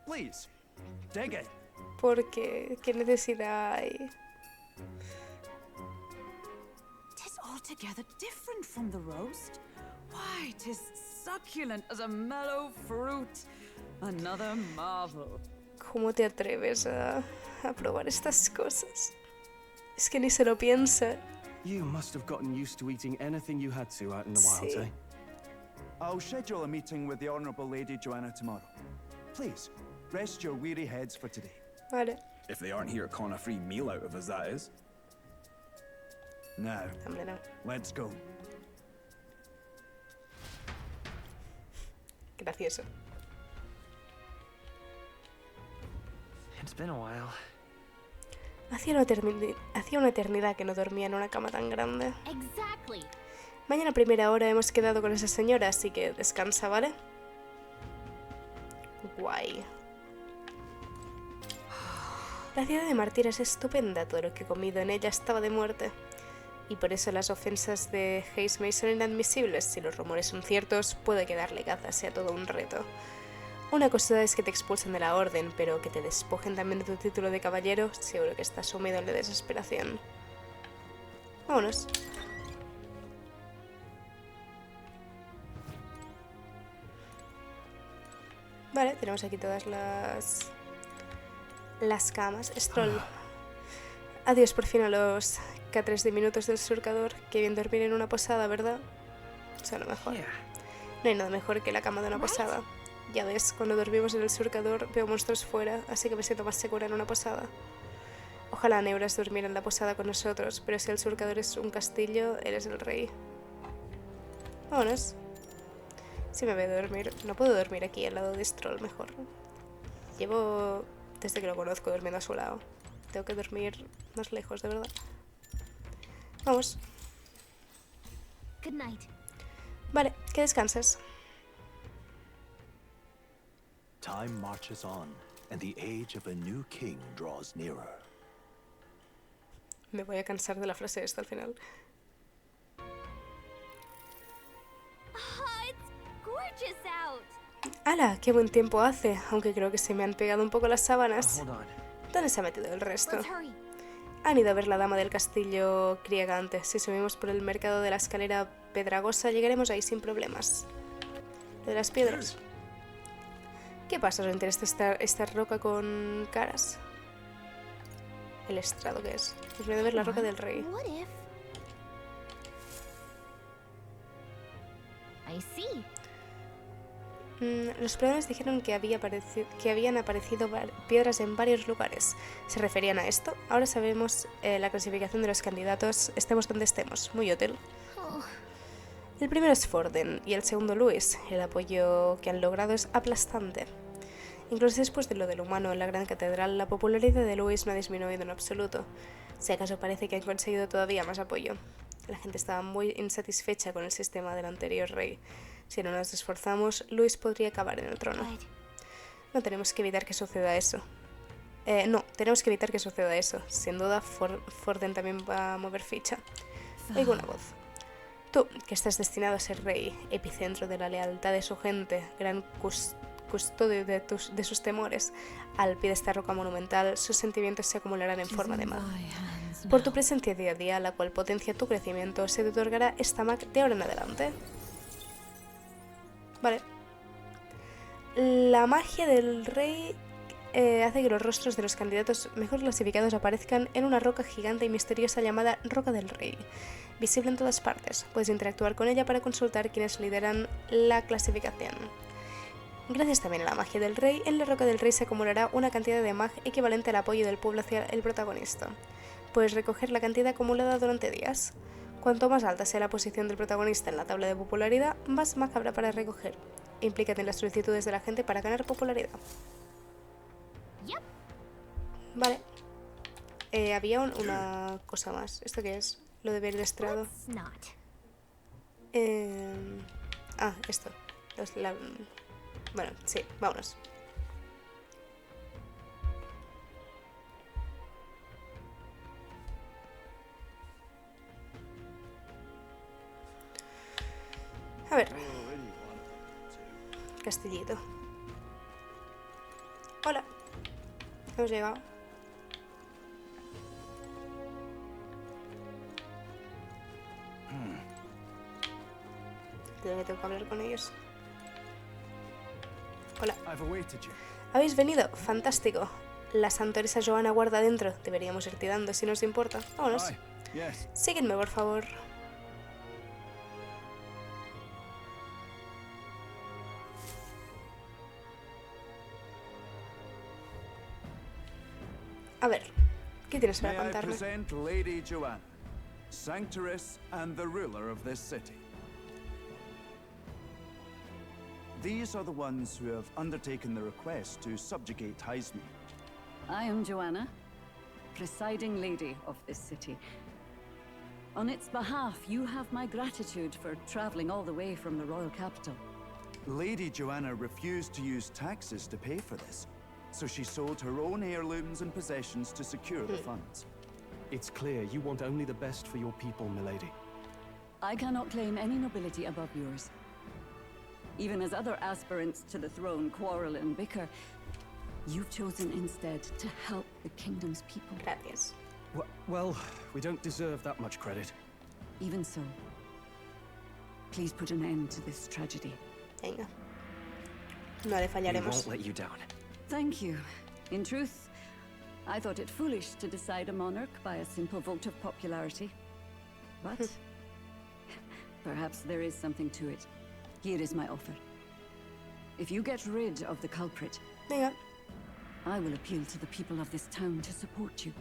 please, dig in. ¿Por qué? ¿Qué necesidad hay? Tis altogether different from the roast. Why, 'tis succulent as a mellow fruit. Another marvel. ¿Cómo te atreves a probar estas cosas? Es que ni se lo piensa. You must have gotten used to eating anything you had to out in the wilds, eh? I'll schedule a meeting with the Honourable Lady Joanna tomorrow. Please, rest your weary heads for today. Vale. If they aren't here, con a free meal out of us, that is. Now, Hombre, no. let's go. Gracioso. It's been a while. Hacía una eternidad que no dormía en una cama tan grande. Exactly. Mañana a primera hora hemos quedado con esa señora, así que descansa, ¿vale? Guay. La ciudad de Martir es estupenda, todo lo que he comido en ella estaba de muerte. Y por eso las ofensas de Heisme son inadmisibles. Si los rumores son ciertos, puede que darle caza sea todo un reto. Una cosa es que te expulsen de la orden, pero que te despojen también de tu título de caballero, seguro que estás sumido en la desesperación. Vámonos. Vale, tenemos aquí todas las camas. Stroll. Adiós por fin a los K3 diminutos del surcador. Qué bien dormir en una posada, ¿verdad? O sea, lo mejor. No hay nada mejor que la cama de una posada. Ya ves, cuando dormimos en el surcador veo monstruos fuera, así que me siento más segura en una posada. Ojalá Neuras durmiera en la posada con nosotros, pero si el surcador es un castillo, eres el rey. Vámonos. Si me veo dormir, no puedo dormir aquí al lado de Stroll mejor. Llevo desde que lo conozco durmiendo a su lado. Tengo que dormir más lejos, de verdad. Vamos. Good night. Vale, que descanses. Time marches on, and the age of a new king draws nearer. Me voy a cansar de la frase esta al final. ¡Hala! ¡Qué buen tiempo hace! Aunque creo que se me han pegado un poco las sábanas. ¿Dónde se ha metido el resto? Han ido a ver la dama del castillo Kriegante. Si subimos por el mercado de la escalera Pedragosa, llegaremos ahí sin problemas. Lo de las piedras. ¿Qué pasa? ¿Os interesa esta roca con caras? El estrado, ¿qué es? Pues voy a ver la roca del rey. Los exploradores dijeron que habían aparecido piedras en varios lugares. ¿Se referían a esto? Ahora sabemos la clasificación de los candidatos, estemos donde estemos. Muy útil. El primero es Forden y el segundo Louis. El apoyo que han logrado es aplastante. Incluso después de lo del humano en la gran catedral, la popularidad de Louis no ha disminuido en absoluto. Si acaso parece que han conseguido todavía más apoyo. La gente estaba muy insatisfecha con el sistema del anterior rey. Si no nos esforzamos, Louis podría acabar en el trono. No tenemos que evitar que suceda eso. Tenemos que evitar que suceda eso. Sin duda, Forden también va a mover ficha. Oigo una voz. Tú, que estás destinado a ser rey, epicentro de la lealtad de su gente, gran custodio de sus temores, al pie de esta roca monumental, sus sentimientos se acumularán en forma de mag. Por tu presencia día a día, la cual potencia tu crecimiento, se te otorgará esta mag de ahora en adelante. Vale. La magia del rey hace que los rostros de los candidatos mejor clasificados aparezcan en una roca gigante y misteriosa llamada Roca del Rey, visible en todas partes. Puedes interactuar con ella para consultar quienes lideran la clasificación. Gracias también a la magia del rey, en la Roca del Rey se acumulará una cantidad de mag equivalente al apoyo del pueblo hacia el protagonista. Puedes recoger la cantidad acumulada durante días. Cuanto más alta sea la posición del protagonista en la tabla de popularidad, más mag habrá para recoger. Implícate en las solicitudes de la gente para ganar popularidad. Vale. Había una cosa más. ¿Esto qué es? Lo de ver el estrado. Esto. Bueno, sí, vámonos. A ver. Castillito. Hola. Hemos llegado. Creo que tengo que hablar con ellos. Hola. ¿Habéis venido? Fantástico. La santoresa Joana guarda dentro. Deberíamos ir tirando si nos importa. Vámonos. Síguenme, por favor. A ver, ¿qué tienes para contarme? Present Lady Joanna, Sanctoress and the ruler of this city. These are the ones who have undertaken the request to subjugate Heisme. I am Joanna, presiding lady of this city. On its behalf, you have my gratitude for traveling all the way from the royal capital. Lady Joanna refused to use taxes to pay for this, so she sold her own heirlooms and possessions to secure the funds. It's clear you want only the best for your people, milady. I cannot claim any nobility above yours. Even as other aspirants to the throne quarrel and bicker, you've chosen instead to help the kingdom's people. Gracias. Well, we don't deserve that much credit. Even so, please put an end to this tragedy. Venga. No le fallaremos. We won't let you down. Thank you. In truth, I thought it foolish to decide a monarch by a simple vote of popularity. But perhaps there is something to it. Here is my offer. If you get rid of the culprit, I will appeal to the people of this town to support you.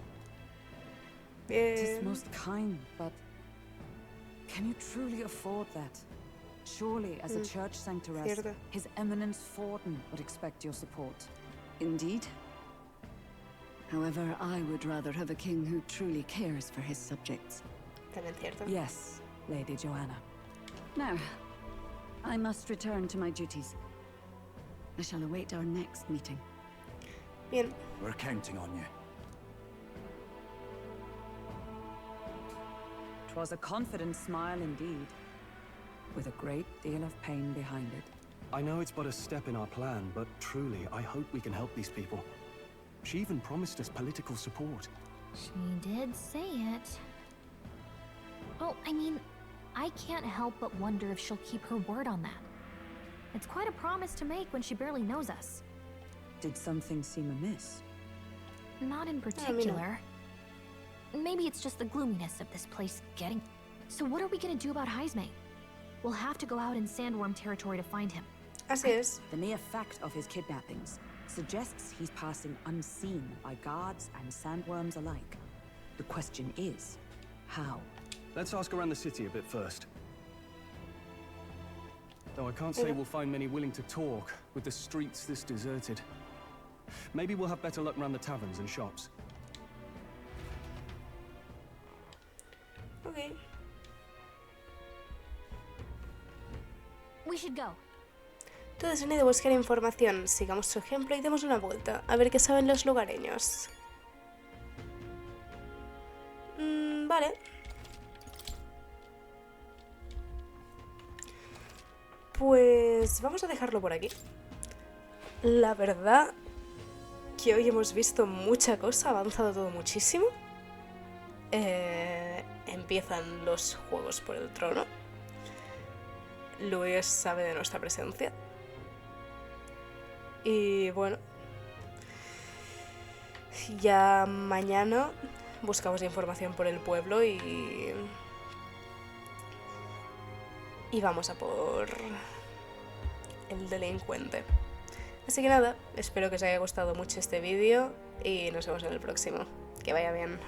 It is most kind, but can you truly afford that? Surely, as a church sanctoress, His Eminence Forden would expect your support. Indeed. However, I would rather have a king who truly cares for his subjects. Yes, Lady Joanna. Now, I must return to my duties. I shall await our next meeting. Bien. We're counting on you. 'Twas a confident smile indeed, with a great deal of pain behind it. I know it's but a step in our plan, but truly, I hope we can help these people. She even promised us political support. She did say it. Well, I mean, I can't help but wonder if she'll keep her word on that. It's quite a promise to make when she barely knows us. Did something seem amiss? Not in particular. Maybe it's just the gloominess of this place getting... So what are we gonna do about Heisme? We'll have to go out in Sandworm territory to find him. Así es. The mere fact of his kidnappings suggests he's passing unseen by guards and sandworms alike. The question is, how? Let's ask around the city a bit first. Though I can't say we'll find many willing to talk with the streets this deserted. Maybe we'll have better luck around the taverns and shops. Okay. We should go. Todos han ido a buscar información. Sigamos su ejemplo y demos una vuelta. A ver qué saben los lugareños. Vale. Pues vamos a dejarlo por aquí. La verdad que hoy hemos visto mucha cosa, ha avanzado todo muchísimo. Empiezan los juegos por el trono. Luis sabe de nuestra presencia. Y bueno, ya mañana buscamos información por el pueblo y vamos a por el delincuente. Así que nada, espero que os haya gustado mucho este vídeo y nos vemos en el próximo. Que vaya bien.